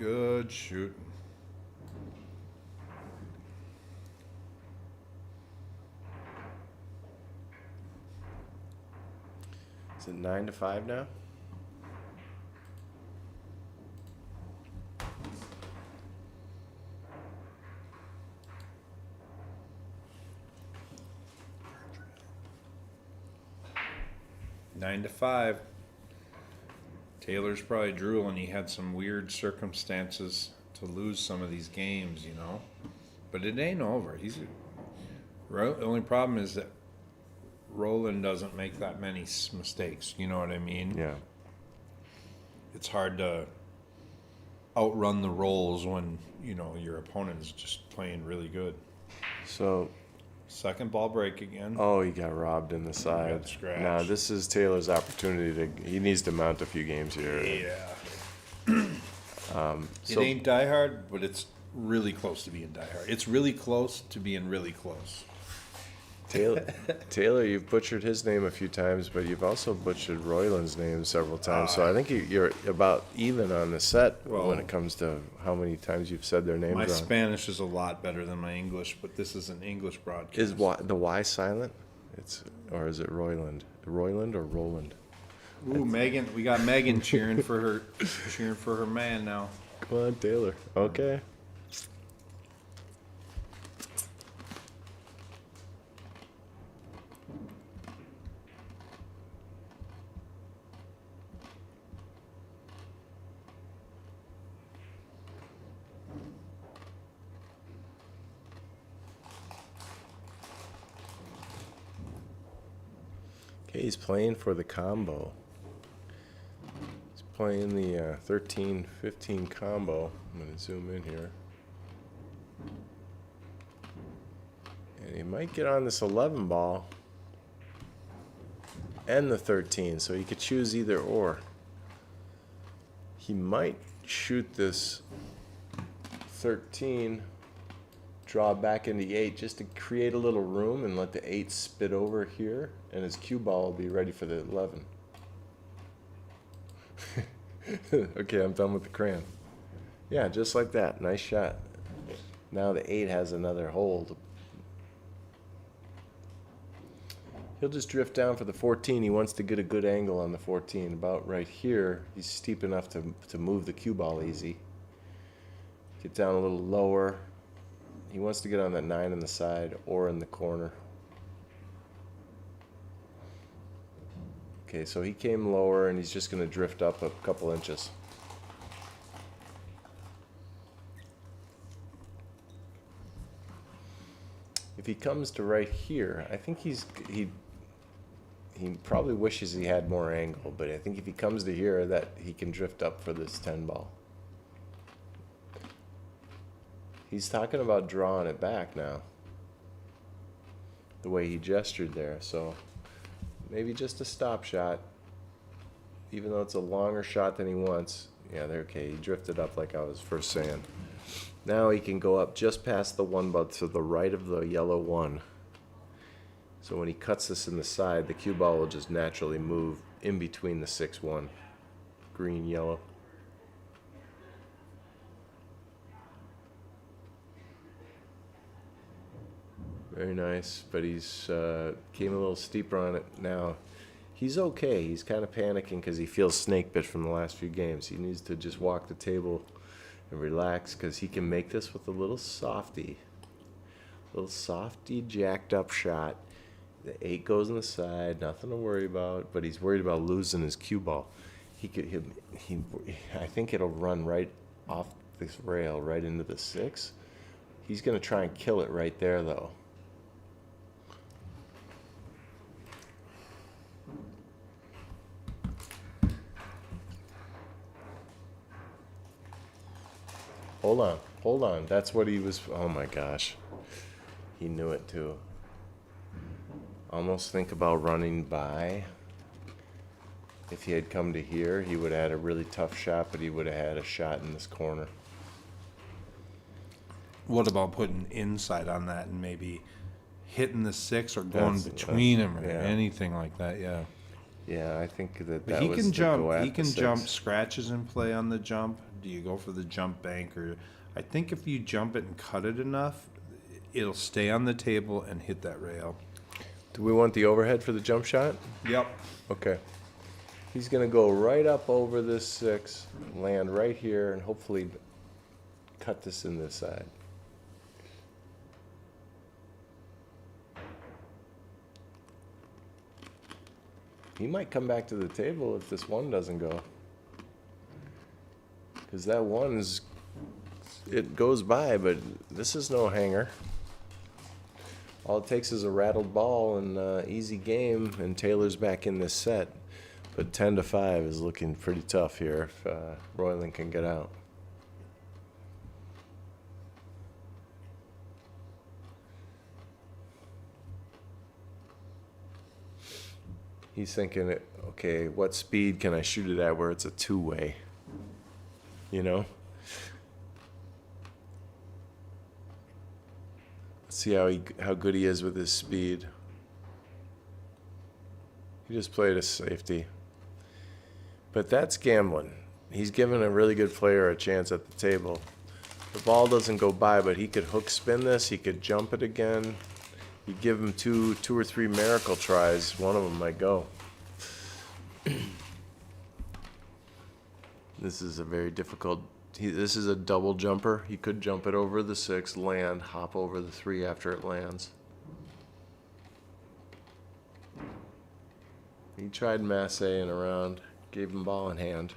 Good shooting. Is it 9-5 now? Nine to 5. Taylor's probably drooling. He had some weird circumstances to lose some of these games, you know. But it ain't over. The only problem is that Roland doesn't make that many mistakes. You know what I mean? Yeah. It's hard to outrun the rolls when, you know, your opponent is just playing really good. So, Second ball break again. oh, he got robbed in the side. got scratched. Now, this is Taylor's opportunity he needs to mount a few games here. Yeah. So, It ain't Die Hard, but it's really close to being Die Hard. It's really close to being really close. Taylor, you've butchered his name a few times, but you've also butchered Royland's name several times. So I think you're about even on the set when Well, it comes to how many times you've said their names My wrong. Spanish is a lot better than my English, but this is an English broadcast. Is the Y silent? Or is it Royland? Royland or Roland? Ooh, Megan, we got Megan cheering for her man now. Come on, Taylor. Okay. Okay, he's playing for the combo. He's playing the 13-15 combo. I'm going to zoom in here. And he might get on this 11 ball and the 13, so he could choose either or. He might shoot this 13, draw back into 8 just to create a little room and let the 8 spit over here, and his cue ball will be ready for the 11. Okay, I'm done with the crayon. Yeah, just like that. Nice shot. Now the 8 has another hold. He'll just drift down for the 14. He wants to get a good angle on the 14. About right here, he's steep enough to move the cue ball easy. Get down a little lower. He wants to get on that 9 on the side or in the corner. Okay, so he came lower and he's just going to drift up a couple inches. If he comes to right here, I think he probably wishes he had more angle, but I think if he comes to here, that he can drift up for this 10 ball. He's talking about drawing it back now, the way he gestured there. So maybe just a stop shot, even though it's a longer shot than he wants. Yeah, there. Okay, he drifted up like I was first saying. Now he can go up just past the 1 ball to the right of the yellow 1. So when he cuts this in the side, the cue ball will just naturally move in between the 6-1, green, yellow. Very nice, but he's came a little steeper on it now. He's okay. He's kind of panicking because he feels snake bit from the last few games. He needs to just walk the table and relax because he can make this with a little softy jacked up shot. The 8 goes on the side, nothing to worry about, but he's worried about losing his cue ball. I think it'll run right off this rail right into the 6. He's going to try and kill it right there, though. Hold on. That's what he was. Oh my gosh. He knew it too. Almost think about running by. If he had come to here, he would have had a really tough shot, but he would have had a shot in this corner. What about putting inside on that and maybe hitting the 6 or going That's- between them or yeah. anything like that? Yeah. Yeah, I think that But that he was can the jump. go at He the can 6. jump scratches and play on the jump. do you go for the jump bank? Or I think if you jump it and cut it enough, it'll stay on the table and hit that rail. Do we want the overhead for the jump shot? Yep. Okay. He's going to go right up over this 6, land right here, and hopefully cut this in this side. He might come back to the table if this 1 doesn't go. Because that 1 is, it goes by, but this is no hanger. All it takes is a rattled ball and easy game, and Taylor's back in this set. But 10-5 is looking pretty tough here if Royland can get out. He's thinking, okay, what speed can I shoot it at where it's a 2-way? You know? See how good he is with his speed. He just played a safety. But that's gambling. He's giving a really good player a chance at the table. The ball doesn't go by, but he could hook spin this. He could jump it again. You give him two or three miracle tries. One of them might go. This is a very difficult. This is a double jumper. He could jump it over the 6, land, hop over the 3 after it lands. He tried massing around, gave him ball in hand.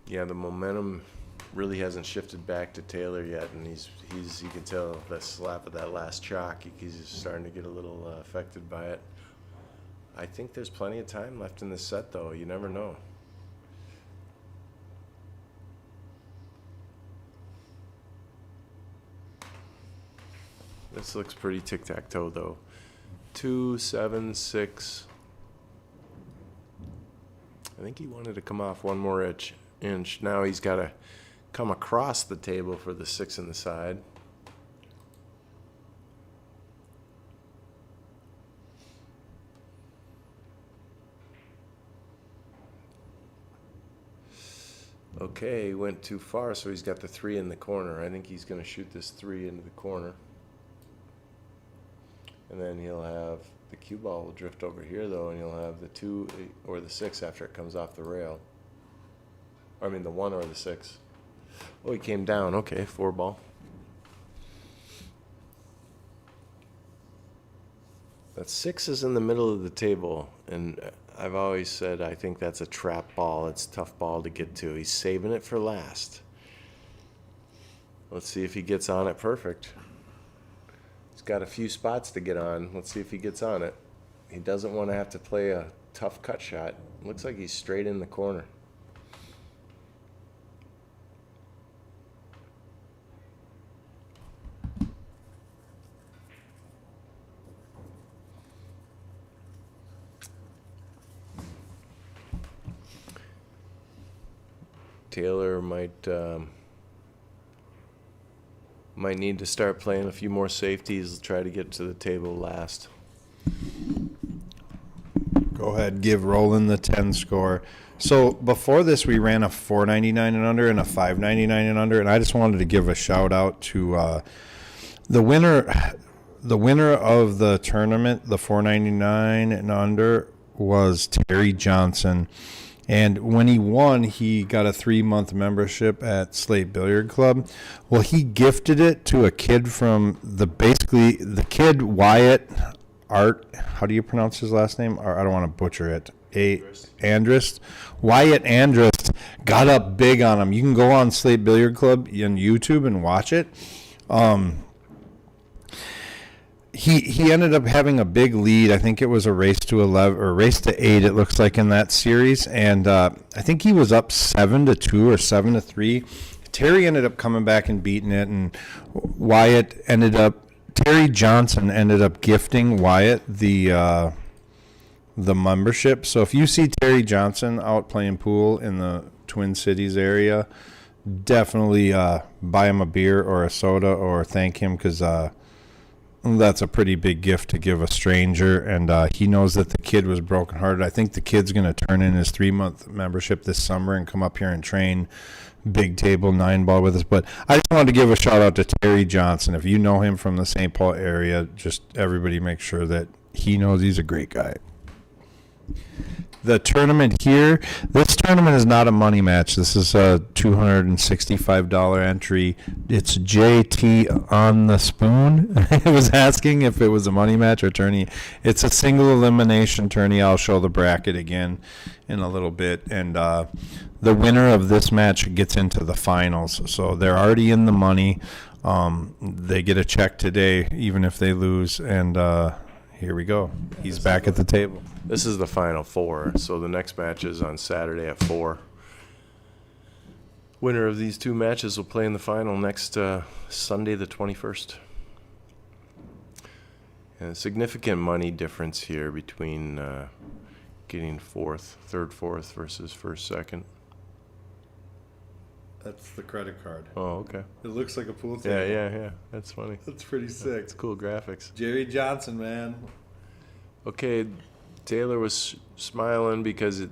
Yeah, the momentum really hasn't shifted back to Tayler yet, and he's you can tell the slap of that last chalk, he's starting to get a little affected by it. I think there's plenty of time left in this set, though. You never know. This looks pretty tic-tac-toe, though. 2, 7, 6. I think he wanted to come off one more inch. Now he's got to come across the table for the 6 in the side. Okay, he went too far, so he's got the 3 in the corner. I think he's going to shoot this 3 into the corner. And then he'll have the cue ball will drift over here, though, and he'll have the 2 or the 6 after it comes off the rail. I mean, the 1 or the 6. Oh, he came down. Okay, 4 ball. That 6 is in the middle of the table, and I've always said I think that's a trap ball. It's a tough ball to get to. He's saving it for last. Let's see if he gets on it perfect. He's got a few spots to get on. Let's see if he gets on it. He doesn't want to have to play a tough cut shot. Looks like he's straight in the corner. Tayler might need to start playing a few more safeties, try to get to the table last. Go ahead, give Roland the 10 score. So before this, we ran a 499 and under and a 599 and under, and I just wanted to give a shout out to the winner. The winner of the tournament, the 499 and under, was Terry Johnson. And when he won, he got a 3-month membership at Slate Billiard Club. Well, he gifted it to a kid from the kid Wyatt Art. How do you pronounce his last name? I don't want to butcher it. Andrist. Wyatt Andrist got up big on him. You can go on Slate Billiard Club on YouTube and watch it. He ended up having a big lead. I think it was a race to 11 or race to 8. It looks like in that series, and I think he was up 7-2 or 7-3. Terry ended up coming back and beating it, and Terry Johnson ended up gifting Wyatt the membership. So if you see Terry Johnson out playing pool in the Twin Cities area, definitely buy him a beer or a soda or thank him, because that's a pretty big gift to give a stranger. And he knows that the kid was brokenhearted. I think the kid's going to turn in his 3-month membership this summer and come up here and train big table 9-ball with us. But I just wanted to give a shout out to Terry Johnson. If you know him from the St. Paul area, just everybody make sure that he knows he's a great guy. The tournament here, this tournament is not a money match. This is a $265 entry. It's JT on the spoon. I was asking if it was a money match or tourney. It's a single elimination tourney. I'll show the bracket again in a little bit. And the winner of this match gets into the finals. So they're already in the money. They get a check today, even if they lose. And here we go. He's back at the table. This is the final four, so the next match is on Saturday at 4. Winner of these two matches will play in the final next Sunday, the 21st. And a significant money difference here between getting third, fourth versus first, second. That's the credit card. Oh, okay. It looks like a pool table. Yeah. That's funny. That's pretty sick. It's cool graphics. Jerry Johnson, man. Okay, Tayler was smiling because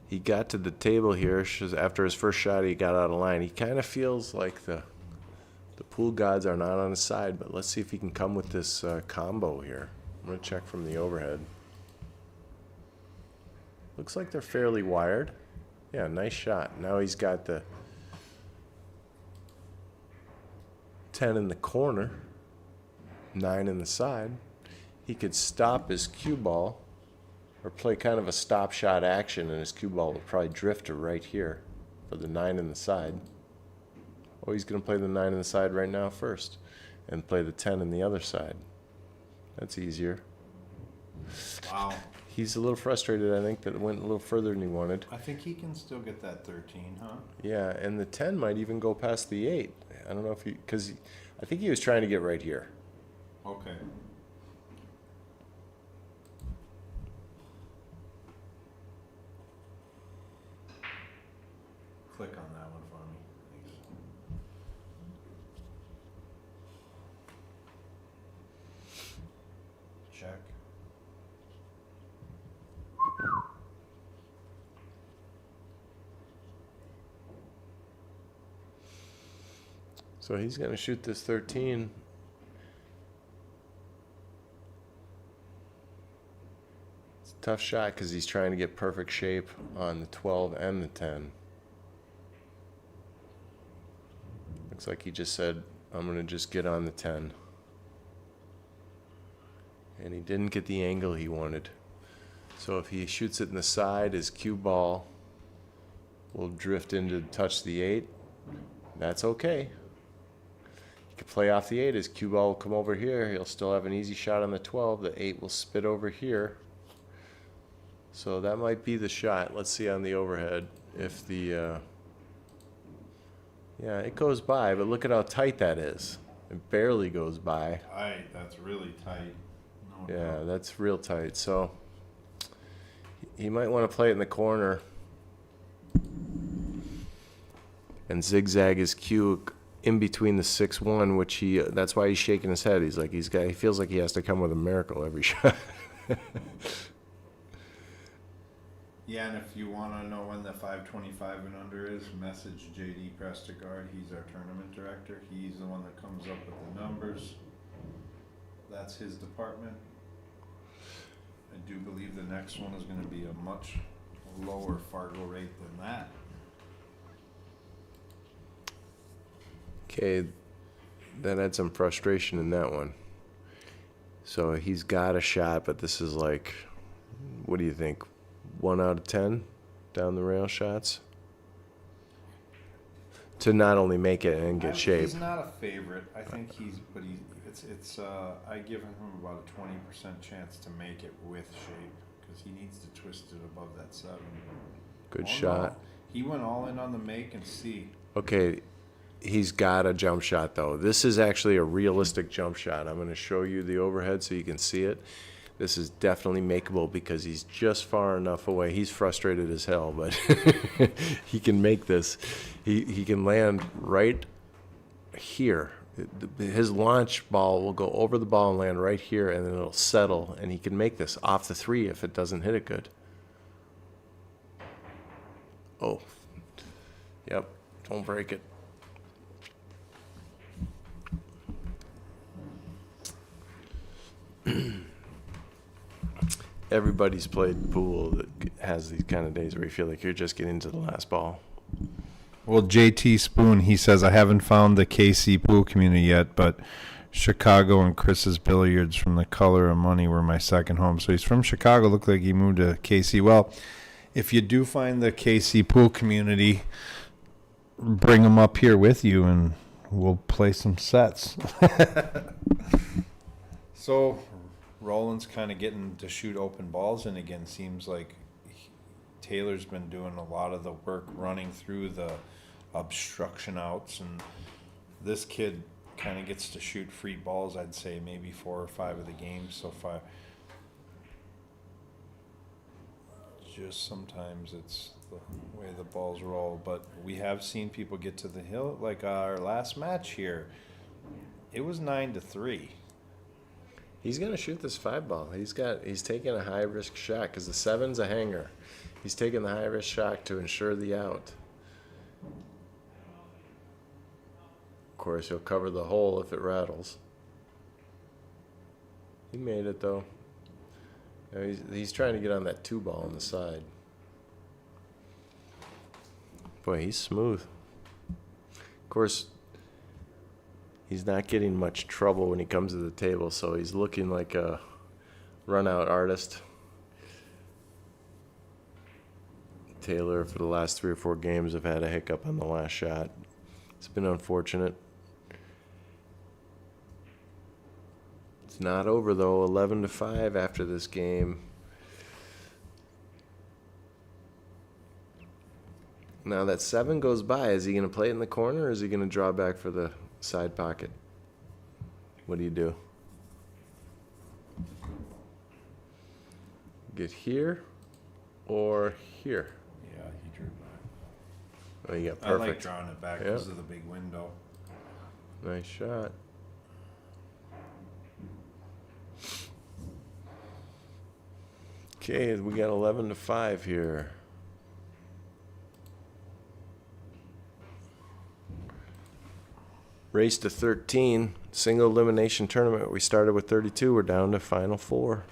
he got to the table here. After his first shot, he got out of line. He kind of feels like the pool gods are not on his side, but let's see if he can come with this combo here. I'm going to check from the overhead. Looks like they're fairly wired. Yeah, nice shot. Now he's got the 10 in the corner, 9 in the side. He could stop his cue ball or play kind of a stop shot action, and his cue ball will probably drift to right here for the 9 in the side. Oh, he's going to play the 9 in the side right now first and play the 10 in the other side. That's easier. Wow. He's a little frustrated, I think, that it went a little further than he wanted. I think he can still get that 13, huh? Yeah, and the 10 might even go past the 8. I don't know if because I think he was trying to get right here. Okay. Click on that one for me. Thanks. Check. So he's going to shoot this 13. It's a tough shot because he's trying to get perfect shape on the 12 and the 10. Looks like he just said, I'm going to just get on the 10. And he didn't get the angle he wanted. So if he shoots it in the side, his cue ball will drift into touch the 8. That's okay. He can play off the 8. His cue ball will come over here. He'll still have an easy shot on the 12. The 8 will spit over here. So that might be the shot. Let's see on the overhead if the... yeah, it goes by, but look at how tight that is. It barely goes by. Tight. That's really tight. No Yeah, doubt. that's real tight. So he might want to play it in the corner and zigzag his cue in between the 6-1, which that's why he's shaking his head. He's like, he feels like he has to come with a miracle every shot. Yeah, and if you want to know when the 525 and under is, message JD Prestegard. He's our tournament director. He's the one that comes up with the numbers. That's his department. I do believe the next one is going to be a much lower Fargo rate than that. Okay, that had some frustration in that one. So he's got a shot, but this is like, what do you think? 1 out of 10 down the rail shots to not only make it and get shape. He's not a favorite. I think I give him about a 20% chance to make it with shape because he needs to twist it above that 7. Good shot. No. He went all in on the make and see. Okay, he's got a jump shot though. This is actually a realistic jump shot. I'm going to show you the overhead so you can see it. This is definitely makeable because he's just far enough away. He's frustrated as hell, but he can make this. He can land right here. His launch ball will go over the ball and land right here, and then it'll settle, and he can make this off the 3 if it doesn't hit it good. Oh, yep, don't break it. Everybody's played pool that has these kind of days where you feel like you're just getting to the last ball. Well, JT Spoon, he says, I haven't found the KC pool community yet, but Chicago and Chris's Billiards from the Color of Money were my second home. So he's from Chicago. Looked like he moved to KC. Well, if you do find the KC pool community, bring them up here with you and we'll play some sets. So Roland's kind of getting to shoot open balls, and again, seems like Taylor's been doing a lot of the work running through the obstruction outs, and this kid kind of gets to shoot free balls. I'd say maybe 4 or 5 of the games so far. Just sometimes it's the way the balls roll, but we have seen people get to the hill. Like our last match here, it was 9-3. He's gonna shoot this 5 ball. He's taking a high risk shot because the 7's a hanger. He's taking the high risk shot to ensure the out. Of course, he'll cover the hole if it rattles. He made it though. Now he's trying to get on that 2 ball on the side. Boy, he's smooth. Of course, he's not getting much trouble when he comes to the table, so he's looking like a run-out artist. Tayler, for the last 3 or 4 games, have had a hiccup on the last shot. It's been unfortunate. It's not over, though. 11-5 after this game. Now that 7 goes by, is he going to play it in the corner, or is he going to draw back for the side pocket? What do you do? Get here or here? Yeah, he drew back. Oh, you got I like perfect. drawing it back Yeah. because of the big window. Nice shot. Okay, we got 11-5 here. Race to 13, single elimination tournament. We started with 32. We're down to final 4.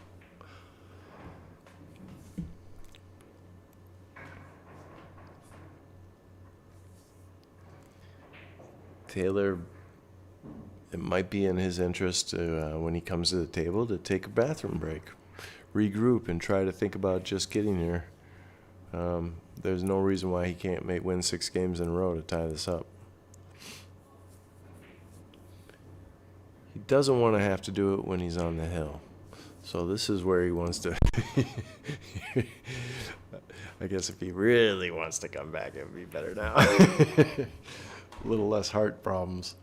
Tayler, it might be in his interest to, when he comes to the table, to take a bathroom break, regroup, and try to think about just getting here. There's no reason why he can't win 6 games in a row to tie this up. He doesn't want to have to do it when he's on the hill. So this is where he wants to... I guess if he really wants to come back, it would be better now. A little less heart problems.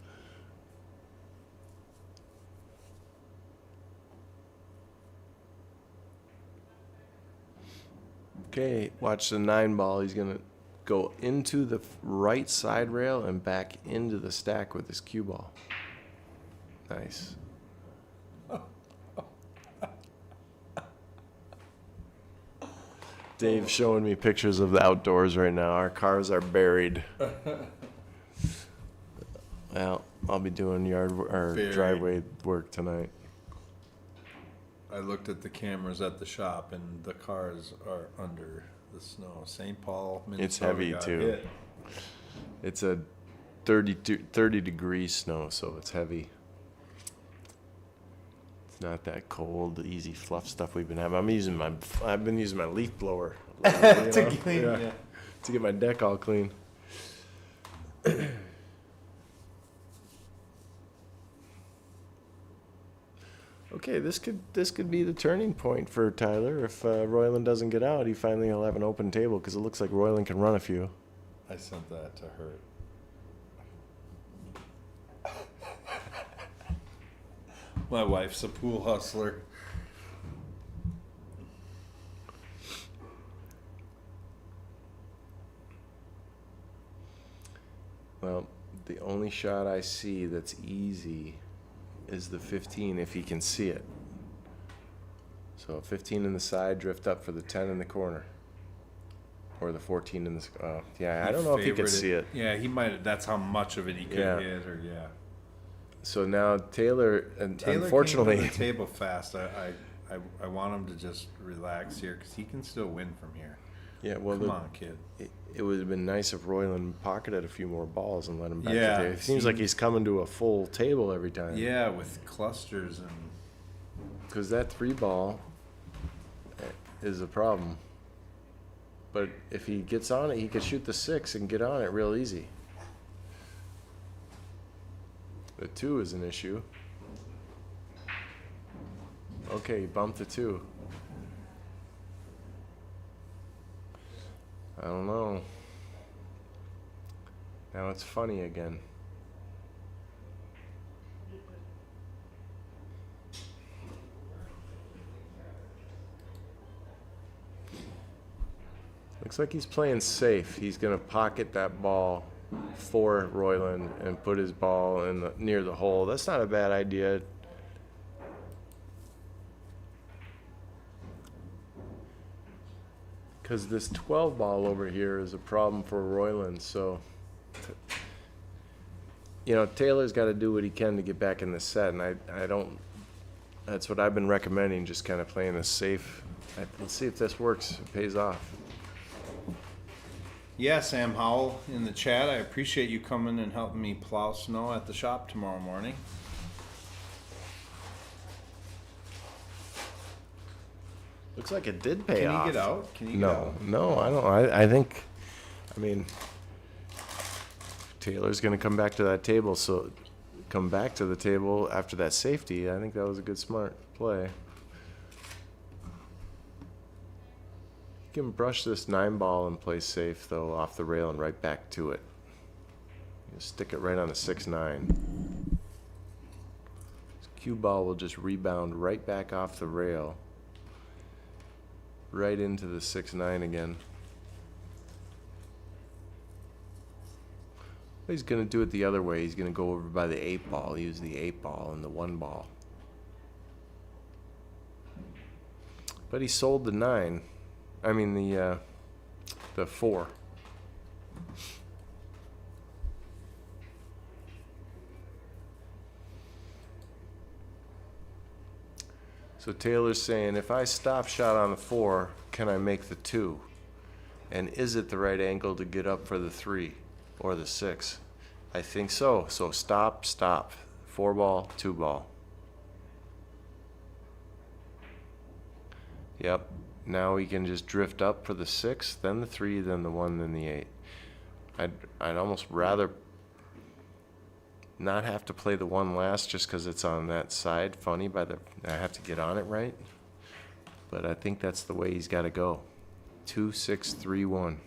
Okay, watch the 9 ball. He's going to go into the right side rail and back into the stack with his cue ball. Nice. Dave's showing me pictures of the outdoors right now. Our cars are buried. Well, I'll be doing driveway work tonight. I looked at the cameras at the shop, and the cars are under the snow. St. Paul, Minnesota. It's heavy got too. hit. It's a 30 degree snow, so it's heavy. It's not that cold, easy fluff stuff we've been having. I've been using my leaf blower To clean, yeah. to get my deck all clean. Okay, this could be the turning point for Tayler. If Royland doesn't get out, he finally will have an open table because it looks like Royland can run a few. I sent that to her. My wife's a pool hustler. only shot I see that's easy is the 15 if he can see it. So 15 in the side, drift up for the 10 in the corner. Or the 14 in the... yeah, I don't know if he could see it. Yeah, he might. That's how much of it he could Yeah. hit, or yeah. So now Tayler, Taylor unfortunately... came to the table fast. I want him to just relax here because he can still win from here. Yeah, well, Come on, kid. It would have been nice if Royland pocketed a few more balls and let him back Yeah, to the table. It seems like he's coming to a full table every time. Yeah, with clusters and... Because that 3 ball is a problem. But if he gets on it, he could shoot the 6 and get on it real easy. The 2 is an issue. Okay, he bumped the 2. I don't know. Now it's funny again. Looks like he's playing safe. He's going to pocket that ball for Royland and put his ball in near the hole. That's not a bad idea. Because this 12 ball over here is a problem for Royland. So, you know, Taylor's got to do what he can to get back in the set. And I don't, that's what I've been recommending, just kind of playing this safe. Let's see if this works, it pays off. Yeah, Sam Howell in the chat. I appreciate you coming and helping me plow snow at the shop tomorrow morning. Looks like it did pay off. Can he get out? Can he get out? No, I don't. I think, I mean, Taylor's going to come back to that table. So, come back to the table after that safety. I think that was a good, smart play. You can brush this 9 ball and play safe though off the rail and right back to it. You stick it right on the 6-9. This cue ball will just rebound right back off the rail, right into the 6-9 again. He's going to do it the other way. He's going to go over by the 8 ball, use the 8 ball and the 1 ball. But he sold the 9. I mean the 4. So Taylor's saying, if I stop shot on the 4, can I make the 2? And is it the right angle to get up for the 3 or the 6? I think so. So stop, stop. 4 ball, 2 ball. Yep. Now we can just drift up for the 6, then the 3, then the 1, then the 8. I'd almost rather not have to play the 1 last just because it's on that side. Funny, I have to get on it right. But I think that's the way he's got to go. 2, 6, 3, 1.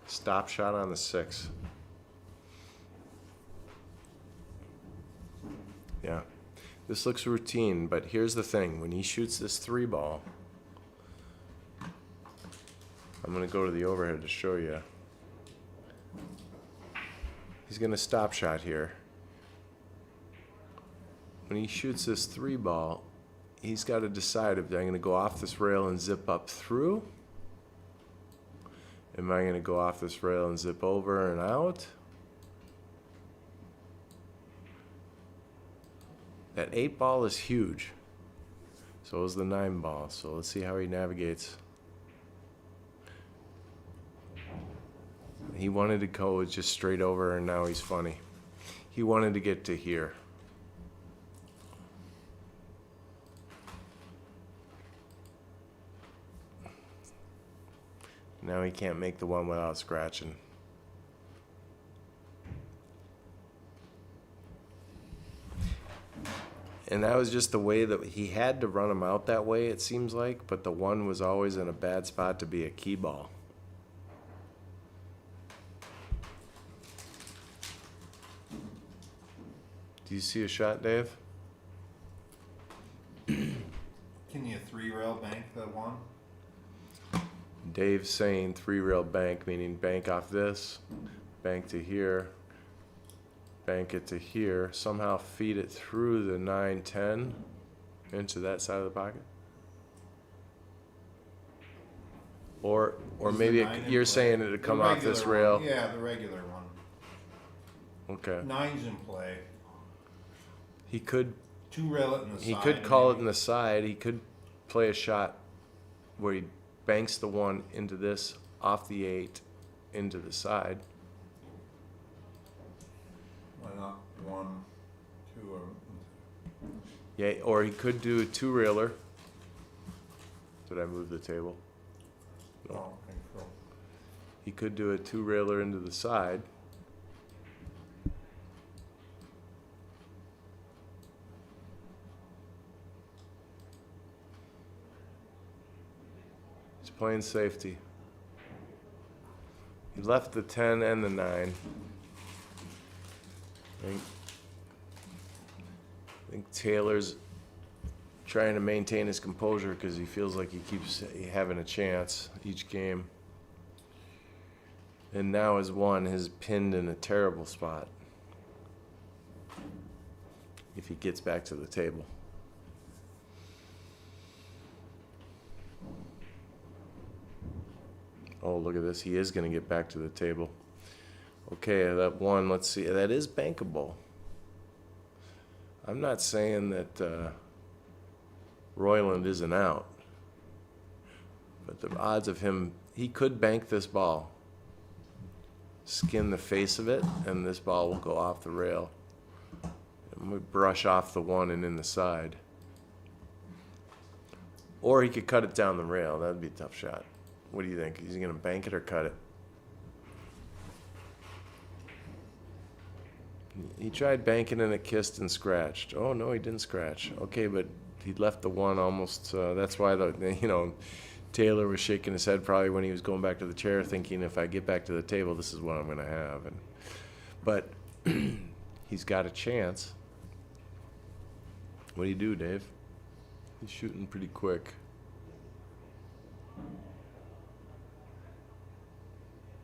Stop shot on the 6. Yeah. This looks routine, but here's the thing. When he shoots this 3 ball, I'm going to go to the overhead to show you. He's going to stop shot here. When he shoots this 3 ball, he's got to decide if I'm going to go off this rail and zip up through. Am I going to go off this rail and zip over and out? That 8 ball is huge. So is the 9 ball. So let's see how he navigates. He wanted to go just straight over, and now he's funny. He wanted to get to here. Now he can't make the 1 without scratching. And that was just the way that he had to run him out that way, it seems like, but the 1 was always in a bad spot to be a key ball. Do you see a shot, Dave? Can you 3-rail bank that 1? Dave's saying 3-rail bank, meaning bank off this, bank to here, bank it to here, somehow feed it through the 9-10 into that side of the pocket. Or Is the maybe 9 in you're play? saying it'd The come off this regular rail. one. Yeah, the regular one. Okay. 9's in play. He could 2 rail it in the side. He could call it maybe. in the side. He could play a shot where he banks the 1 into this, off the 8, into the side. Why not 1, 2, or Yeah, or he could do a 2-railer. Did I move the table? no? I think so. He could do a 2-railer into the side. He's playing safety. He left the 10 and the 9. I think Taylor's trying to maintain his composure because he feels like he keeps having a chance each game. And now his 1 is pinned in a terrible spot if he gets back to the table. Oh, look at this. He is going to get back to the table. Okay, that 1, let's see. That is bankable. I'm not saying that Royland isn't out. But the odds of him, he could bank this ball, skin the face of it, and this ball will go off the rail. And we brush off the 1 and in the side. Or he could cut it down the rail. That would be a tough shot. What do you think? Is he going to bank it or cut it? He tried banking and it kissed and scratched. Oh, no, he didn't scratch. Okay, but he left the 1 almost. That's why, Tayler was shaking his head probably when he was going back to the chair thinking, if I get back to the table, this is what I'm going to have. But he's got a chance. What do you do, Dave? He's shooting pretty quick.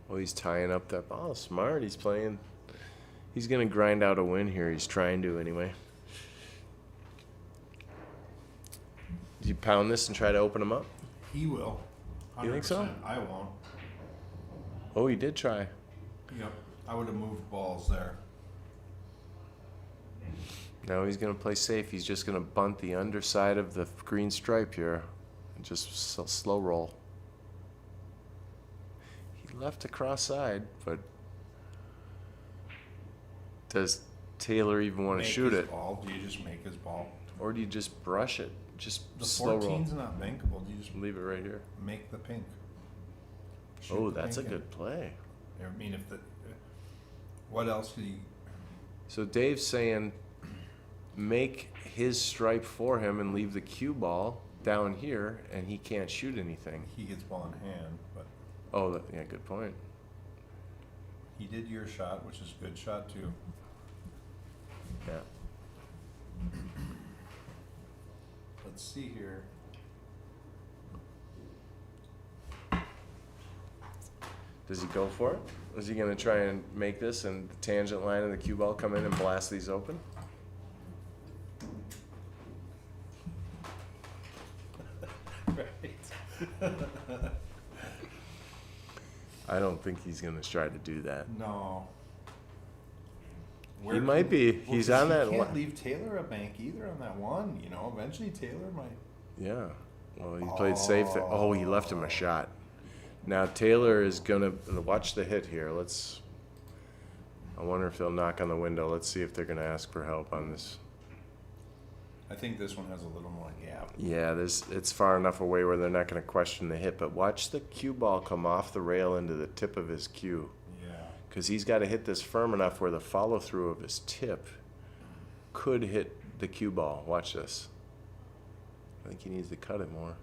Oh, he's tying up that ball. Smart. He's playing. He's going to grind out a win here. He's trying to anyway. Do you pound this and try to open him up? He will. You think so? 100%. I won't. Oh, he did try. Yep. I would have moved balls there. Now he's going to play safe. He's just going to bunt the underside of the green stripe here and just slow roll. He left a cross side, but does Tayler even want to Make shoot his it? Ball. Do you just make his ball? Or do you just brush it? Just The slow roll. 14's not bankable. Do you just Leave it right here. make the pink? Shoot Oh, the that's a pink in. good play. I mean, if the what else could he? So Dave's saying make his stripe for him and leave the cue ball down here, and he can't shoot anything. He gets ball in hand, but Oh, yeah, good point. he did your shot, which is a good shot too. Yeah. Let's see here. Does he go for it? Is he going to try and make this and the tangent line and the cue ball come in and blast these open? Right. I don't think he's going to try to do that. No. He might be. Well, He's 'cause on that You can't one. leave Tayler a bank either on that 1. You know, eventually Tayler might. Yeah. Well, he played safe. Oh, he left him a shot. Now Tayler is going to watch the hit here. I wonder if they'll knock on the window. Let's see if they're going to ask for help on this. I think this one has a little more gap. Yeah, it's far enough away where they're not going to question the hit. But watch the cue ball come off the rail into the tip of his cue. Yeah. Because he's got to hit this firm enough where the follow-through of his tip could hit the cue ball. Watch this. I think he needs to cut it more.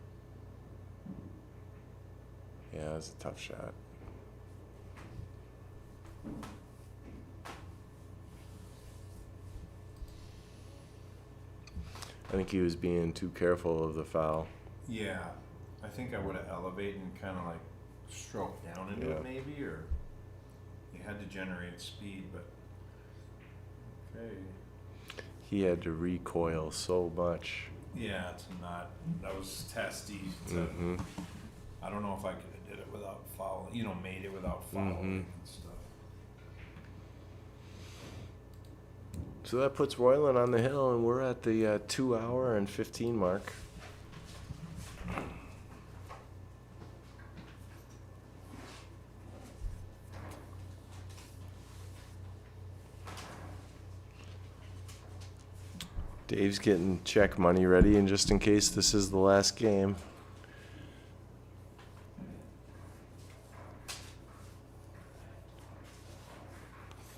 Yeah, that's a tough shot. I think he was being too careful of the foul. Yeah. I think I would have elevated and kind of like stroke down into Yeah. it maybe, or you had to generate speed, but okay. He had to recoil so much. Yeah, to not, that was testy to, Mm-hmm. I don't know if I could have did it without fouling, you know, made it without fouling Mhm. and stuff. So that puts Royland on the hill, and we're at the 2 hour and 15 mark. Dave's getting check money ready, and just in case this is the last game.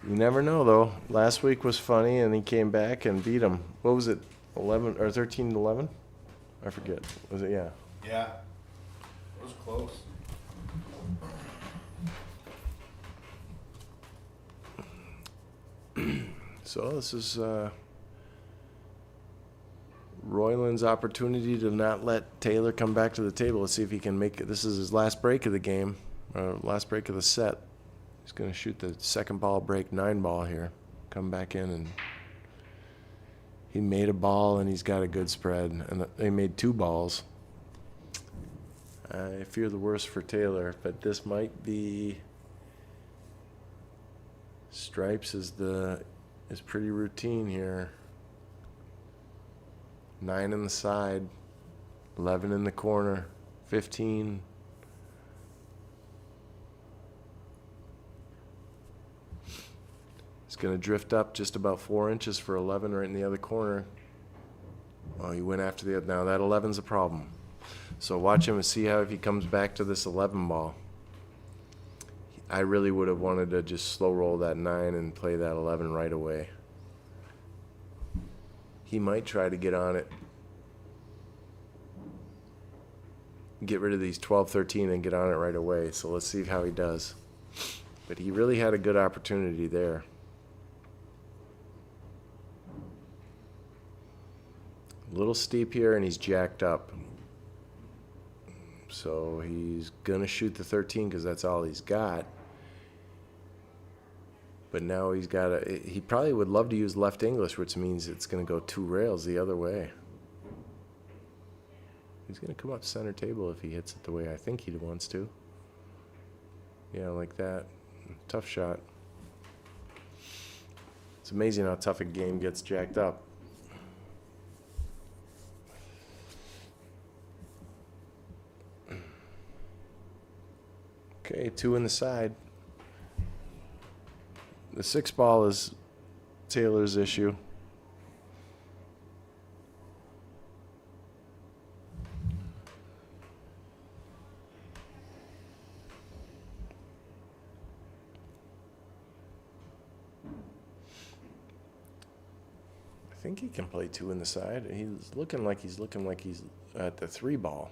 You never know, though. Last week was funny, and he came back and beat him. What was it, 11 or 13-11? I forget. Was it? Yeah. Yeah, it was close. So this is Royland's opportunity to not let Tayler come back to the table. Let's see if he can make it. This is his last break of the game, last break of the set. He's going to shoot the second ball break 9 ball here. Come back in, and he made a ball, and he's got a good spread. And they made 2 balls. I fear the worst for Tayler, but this might be stripes is pretty routine here. 9 in the side, 11 in the corner, 15. It's going to drift up just about 4 inches for 11 right in the other corner. Oh, he went after the other. Now that 11's a problem. So watch him and see how if he comes back to this 11 ball. I really would have wanted to just slow roll that 9 and play that 11 right away. He might try to get on it. Get rid of these 12, 13 and get on it right away. So let's see how he does. But he really had a good opportunity there. A little steep here, and he's jacked up. So he's going to shoot the 13 because that's all he's got. But now he's got he probably would love to use left English, which means it's going to go 2 rails the other way. He's going to come up center table if he hits it the way I think he wants to. Yeah, like that. Tough shot. It's amazing how tough a game gets jacked up. Okay, 2 in the side. The 6 ball is Taylor's issue. I think he can play 2 in the side. He's looking like he's at the 3 ball.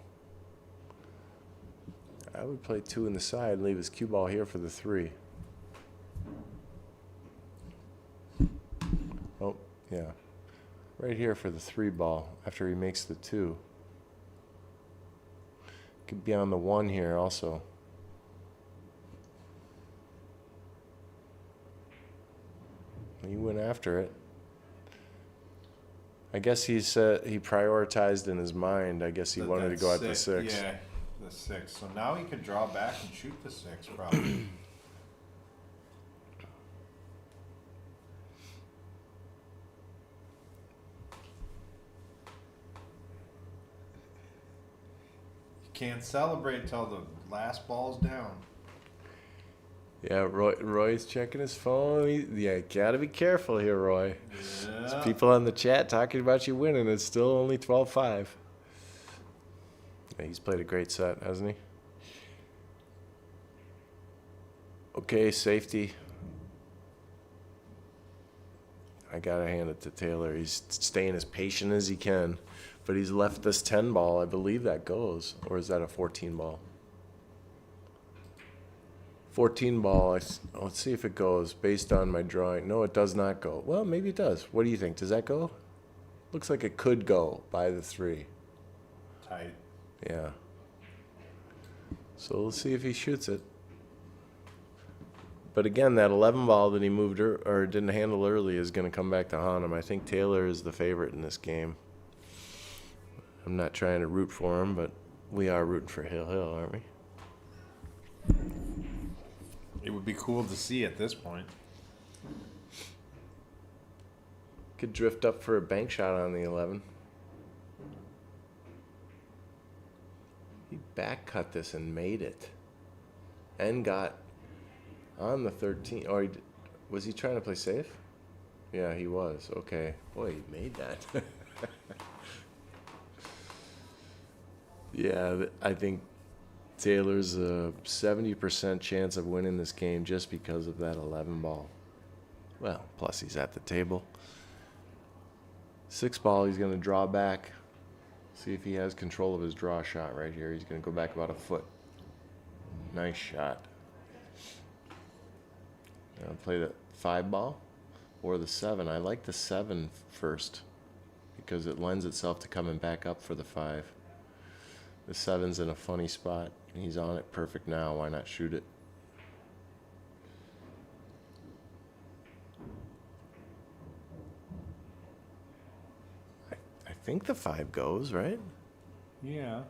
I would play 2 in the side and leave his cue ball here for the 3. Oh, yeah. Right here for the 3 ball after he makes the 2. Could be on the 1 here also. He went after it. I guess he prioritized in his mind. I guess he wanted to go at the 6. Yeah, the 6. So now he could draw back and shoot the 6 probably. Can't celebrate till the last ball's down. Yeah, Roy's checking his phone. Yeah, gotta be careful here, Roy. Yeah. There's people on the chat talking about you winning. It's still only 12-5. Yeah, he's played a great set, hasn't he? Okay, safety. I gotta hand it to Tayler. He's staying as patient as he can. But he's left this 10 ball. I believe that goes. Or is that a 14 ball? 14 ball. Let's see if it goes based on my drawing. No, it does not go. Well, maybe it does. What do you think? Does that go? Looks like it could go by the 3. Tight. Yeah. So we'll see if he shoots it. But again, that 11 ball that he moved or didn't handle early is going to come back to haunt him. I think Tayler is the favorite in this game. I'm not trying to root for him, but we are rooting for Hill, aren't we? It would be cool to see at this point. Could drift up for a bank shot on the 11. He back cut this and made it. And got on the 13. Or was he trying to play safe? Yeah, he was. Okay. Boy, he made that. Yeah, I think Taylor's a 70% chance of winning this game just because of that 11 ball. Well, plus he's at the table. 6 ball, he's going to draw back. See if he has control of his draw shot right here. He's going to go back about a foot. Nice shot. I'll play the 5 ball or the 7. I like the 7 first because it lends itself to coming back up for the 5. The 7's in a funny spot. He's on it perfect now. Why not shoot it? I think the 5 goes, right? Yeah.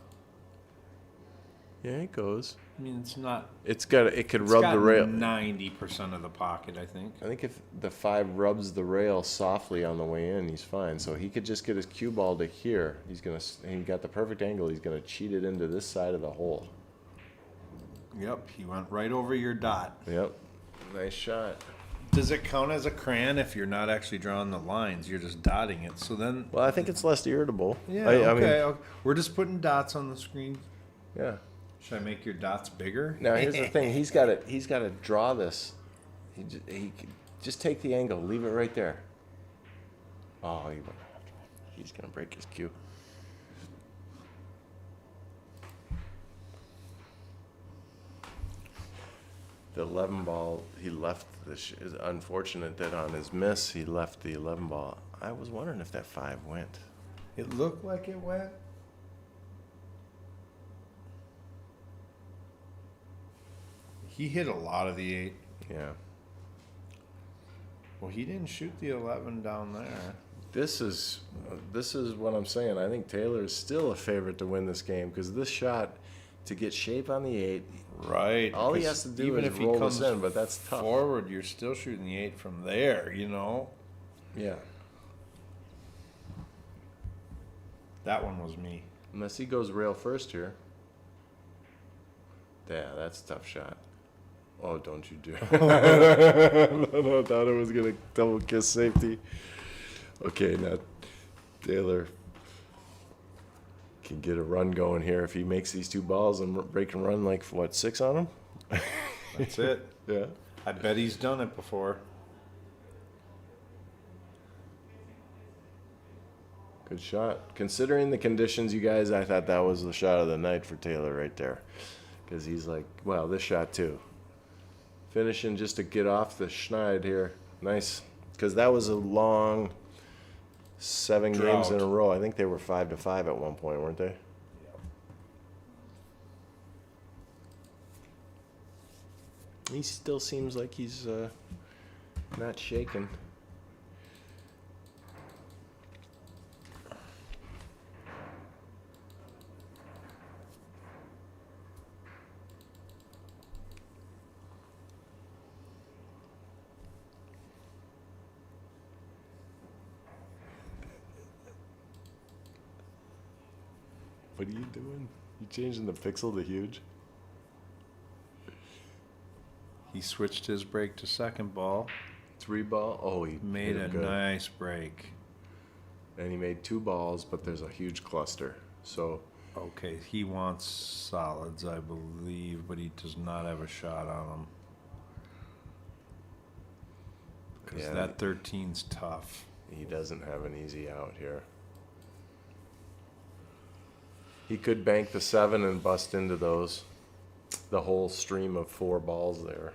Yeah, it goes. I mean, it's not. It could It's rub got the rail. 90% of the pocket, I think. I think if the 5 rubs the rail softly on the way in, he's fine. So he could just get his cue ball to here. He got the perfect angle. He's gonna cheat it into this side of the hole. Yep, he went right over your dot. Yep, nice shot. Does it count as a crayon if you're not actually drawing the lines? You're just dotting it. So then, Well, I think it's less irritable. yeah, I okay, mean, okay. We're just putting dots on the screen. yeah. Should I make your dots bigger? Now here's the thing. He's got to draw this. He could just take the angle. Leave it right there. Oh, he's gonna break his cue. The 11 ball, he left this. It's unfortunate that on his miss he left the 11 ball. I was wondering if that 5 went. It looked like it went. He hit a lot of the 8. Yeah. Well, he didn't shoot the 11 down there. This is what I'm saying. I think Tayler is still a favorite to win this game because this shot to get shape on the 8. Right. All he 'cause has to do even is if he roll comes this in, but that's tough. forward, you're still shooting the 8 from there, you know? Yeah. That one was me. Unless he goes rail first here. Yeah, that's a tough shot. Oh, don't you dare. No, I thought it was going to double kiss safety. Okay, now Tayler can get a run going here if he makes these 2 balls and break and run like, what, 6 on him? That's it. Yeah. I bet he's done it before. Good shot. Considering the conditions, you guys, I thought that was the shot of the night for Tayler right there. Because he's like, well, this shot too. Finishing just to get off the schneid here. Nice. Because that was a long 7 games in a Drought. row. I think they were 5-5 at one point, weren't they? He still seems like he's not shaking. What are you doing? You changing the pixel to huge? He switched his break to second ball. 3 ball. Oh, he Made hit a it good. nice break. And he made 2 balls, but there's a huge cluster. So Okay, he wants solids, I believe, but he does not have a shot on him. Because Yeah. that 13's tough. he doesn't have an easy out here. He could bank the 7 and bust into those. The whole stream of 4 balls there.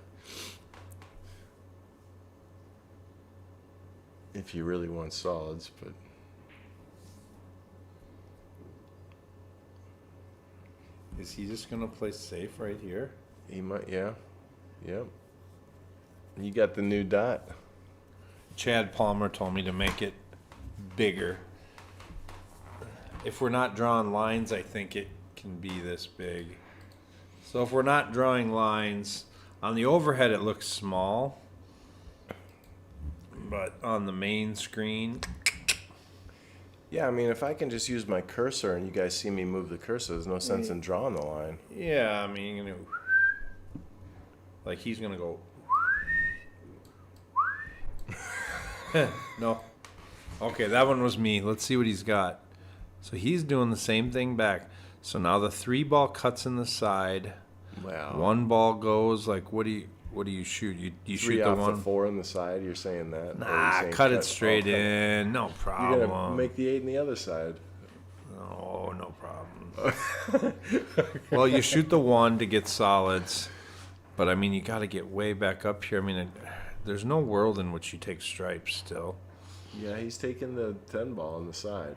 If he really wants solids, but Is he just gonna play safe right here? He might, yeah. Yep. You got the new dot. Chad Palmer told me to make it bigger. If we're not drawing lines, I think it can be this big. So if we're not drawing lines, on the overhead it looks small, but on the main screen, Yeah, I mean, if I can just use my cursor and you guys see me move the cursor, there's no sense in drawing the line. yeah, I mean, you know, like he's gonna go. No. Okay, that one was me. Let's see what he's got. So he's doing the same thing back. So now the 3 ball cuts in the side. Wow. 1 ball goes like, what do you shoot? You shoot 3 the off one. the 4 on the side. You're saying that? Or you're Nah, saying cut it straight cut- in. No You're problem. gonna make the 8 on the other side. No, no problem. Well, you shoot the 1 to get solids, but I mean, you got to get way back up here. I mean, there's no world in which you take stripes still. Yeah, he's taking the 10 ball on the side.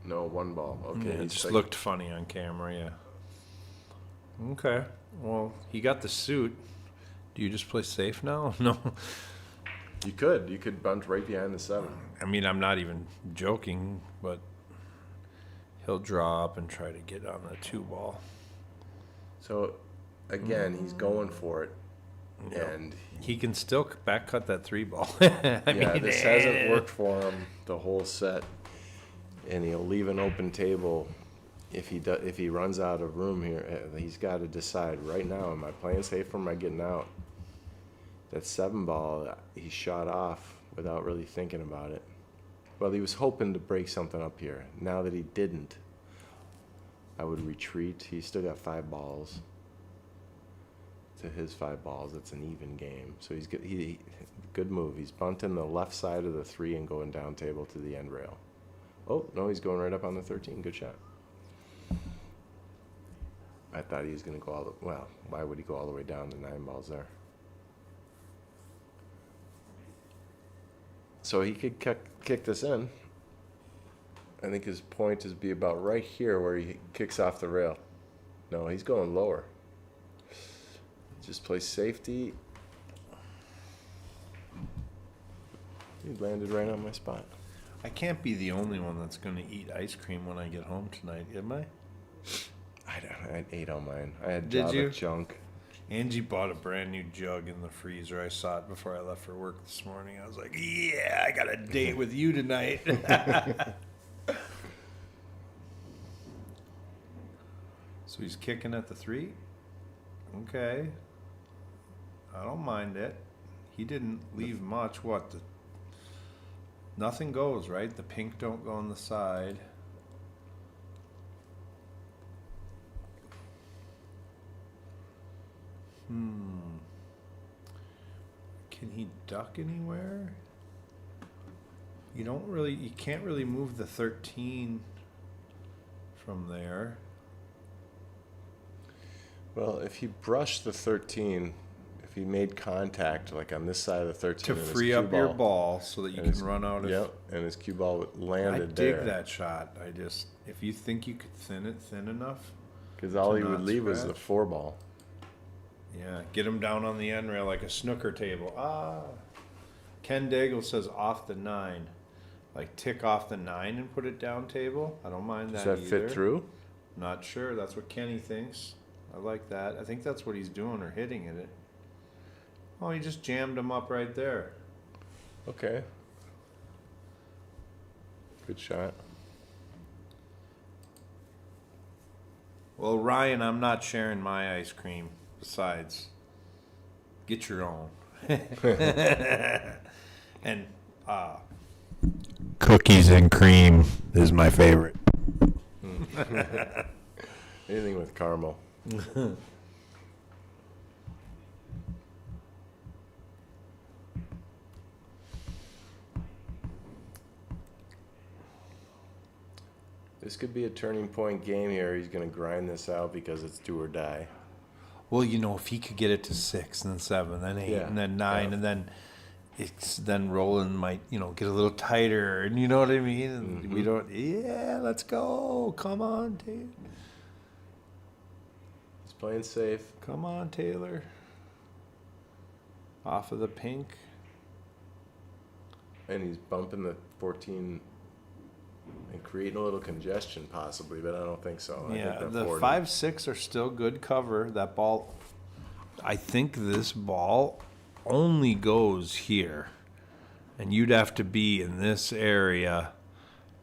No, 1 ball. Okay, Yeah, it he's just like- looked funny on camera, yeah. Okay, well, he got the suit. Do you just play safe now? No. You could bunt right behind the 7. I mean, I'm not even joking, but he'll draw up and try to get on the 2 ball. So, again, he's going for it, Yep. and He can still back cut that 3 ball. I mean, this hasn't worked for him the whole set, and he'll leave an open table if he runs out of room here. He's got to decide right now: am I playing safe or am I getting out? That 7 ball he shot off without really thinking about it. Well, he was hoping to break something up here. Now that he didn't, I would retreat. He's still got 5 balls. To his 5 balls, it's an even game. So he's good. Good move. He's bunting the left side of the 3 and going down table to the end rail. Oh no, he's going right up on the 13. Good shot. I thought he was going to go all the well. Why would he go all the way down to 9 balls there? So he could kick this in. I think his point is be about right here where he kicks off the rail. No, he's going lower. Just play safety. He landed right on my spot. I can't be the only one that's going to eat ice cream when I get home tonight, am I? I ate all mine. I had Did Java you? junk. Angie bought a brand new jug in the freezer. I saw it before I left for work this morning. I was like, yeah, I got a date with you tonight. So he's kicking at the 3? Okay. I don't mind it. He didn't leave much. What? Nothing goes, right? The pink don't go on the side. Can he duck anywhere? You can't really move the 13 from there. Well, if he brushed the 13, if he made contact like on this side of the 13 To and his free cue up your ball, ball so that you and can his- run out of. Yep, and his cue ball I landed dig there. that shot. If you think you could thin it thin enough, Because all to he would not leave was the scratch. 4 ball. yeah, get him down on the end rail like a snooker table. Ken Daigle says off the 9. Like tick off the 9 and put it down table. I don't mind Does that that either. fit through? Not sure. That's what Kenny thinks. I like that. I think that's what he's doing or hitting at it. Oh, he just jammed him up right there. Okay. Good shot. Well, Ryan, I'm not sharing my ice cream. Besides, get your own. And cookies and cream is my favorite. Anything with caramel. This could be a turning point game here. He's going to grind this out because it's do or die. Well, if he could get it to 6 and then 7, then 8 Yeah, and then 9 yeah. and then Roland might, get a little tighter, and you know what I mean? And we don't. Yeah, let's go. Come on, dude. playing safe. Come on, Tayler. Off of the pink. And he's bumping the 14 and creating a little congestion possibly, but I don't think so. I Yeah, think the 40. 5-6 are still good cover. That ball, I think this ball only goes here. And you'd have to be in this area,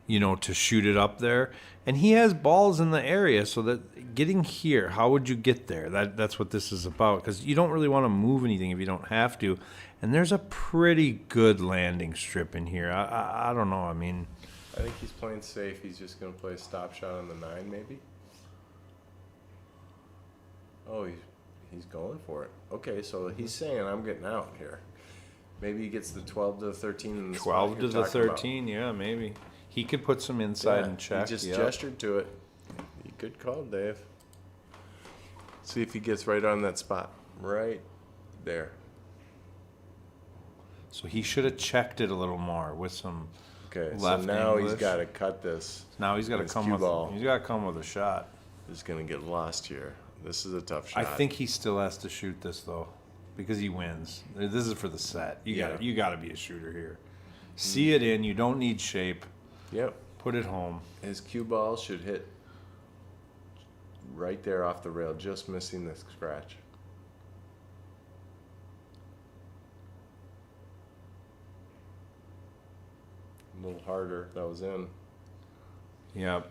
you know, to shoot it up there. And he has balls in the area, so that getting here, how would you get there? That's what this is about, because you don't really want to move anything if you don't have to. And there's a pretty good landing strip in here. I don't know. I mean, I think he's playing safe. He's just going to play a stop shot on the 9 maybe. Oh, he's going for it. Okay, so he's saying I'm getting out here. Maybe he gets the 12 to the 13 in the 12 to the 13, yeah, maybe. He could put some inside and check. He just yep. gestured to it. Good call, Dave. See if he gets right on that spot. Right there. So he should have checked it a little more with some Okay, left so now he's English. got to cut this. Now he's got to His come cue with. ball. He's got to come with a shot. Is going to get lost here. This is a tough shot. I think he still has to shoot this though, because he wins. This is for the set. You got to be a shooter here. See it in. You don't need shape. Yep. Put it home. His cue ball should hit right there off the rail, just missing the scratch. A little harder. That was in. Yep.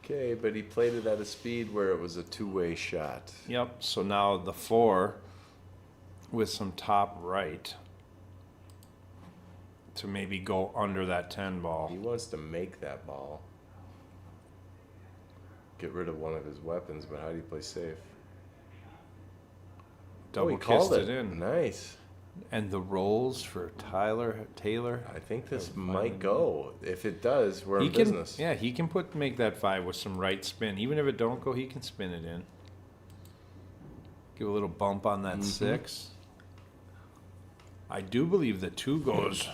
Okay, but he played it at a speed where it was a two-way shot. Yep. So now the 4 with some top right to maybe go under that 10 ball. He wants to make that ball. Get rid of one of his weapons, but how do you play safe? Double he called kissed it in. Nice. And the rolls for Tayler. I think this That might might go. If it does, we're He in can, business. yeah, he can make that 5 with some right spin. Even if it don't go, he can spin it in. Give a little bump on that 6. I do believe the 2 goes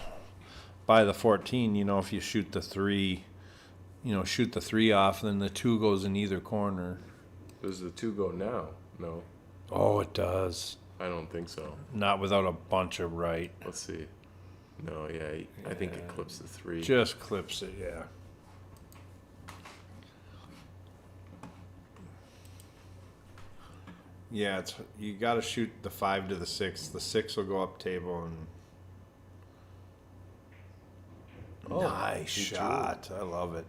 by the 14. You know, if you shoot the 3, shoot the 3 off, then the 2 goes in either corner. Does the 2 go now? No, Oh, it does. I don't think so. Not without a bunch of right. Let's see. No, yeah, I think it clips the 3. Just clips it, yeah. Yeah, you got to shoot the 5 to the 6. The 6 will go up table and. Nice he drew. shot. I love it.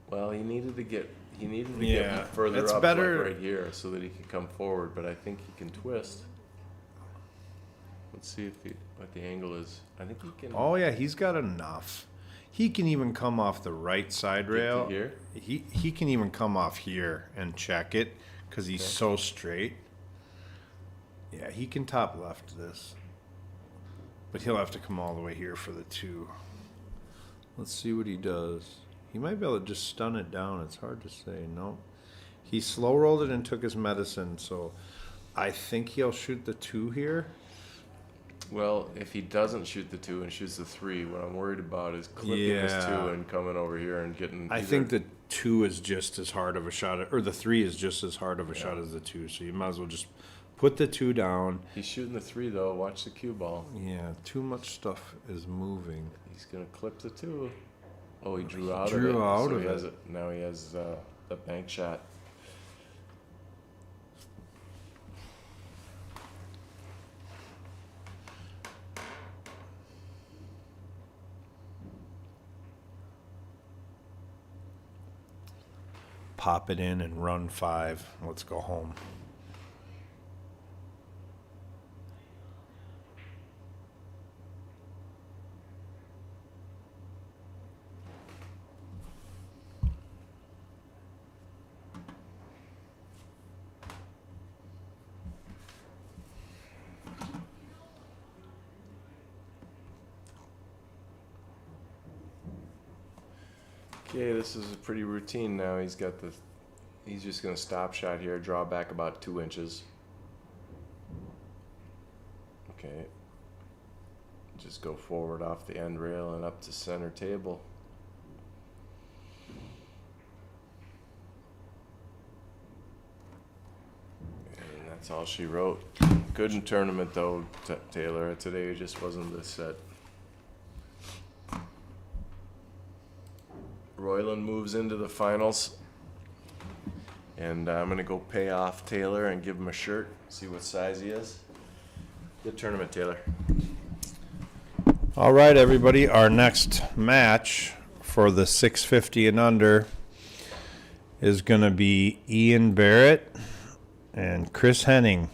Well, he needed to get Yeah, further it's up, better- like right here, so that he can come forward. But I think he can twist. Let's see what the angle is. I think he can. Oh yeah, he's got enough. He can even come off the right side rail. here? He can even come off here and check it because he's so straight. Yeah, he can top left this, but he'll have to come all the way here for the 2. Let's see what he does. He might be able to just stun it down. It's hard to say. No, he slow rolled it and took his medicine. So I think he'll shoot the 2 here. Well, if he doesn't shoot the 2 and shoots the 3, what I'm worried about is clipping this 2 Yeah. and coming over here and getting. I think the 2 is just as hard of a shot, or the 3 is just as hard of a shot as the 2. So you might as well just put the 2 down. He's shooting the 3 though. Watch the cue ball. Yeah, too much stuff is moving. He's gonna clip the 2. Oh, he drew out drew of it. out so of he has it. Now he has the bank shot. Pop it in and run 5. Let's go home. Okay, this is a pretty routine now. He's just gonna stop shot here, draw back about 2 inches. Okay. Just go forward off the end rail and up to center table. That's all she wrote. Good in tournament though, Taylor. Today just wasn't this set. Royland moves into the finals. And I'm going to go pay off Taylor and give him a shirt, see what size he is. Good tournament, Taylor. All right, everybody. Our next match for the 650 and under is going to be Ian Barrett and Chris Henning.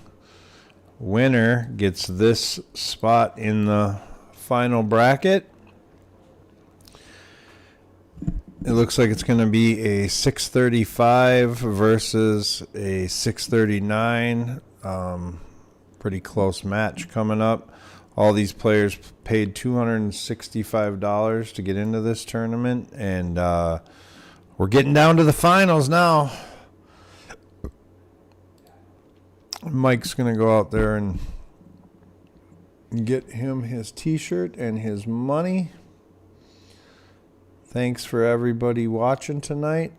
Winner gets this spot in the final bracket. It looks like it's going to be a 635 versus a 639. Pretty close match coming up. All these players paid $265 to get into this tournament, and we're getting down to the finals now. Mike's going to go out there and get him his t-shirt and his money. Thanks for everybody watching tonight.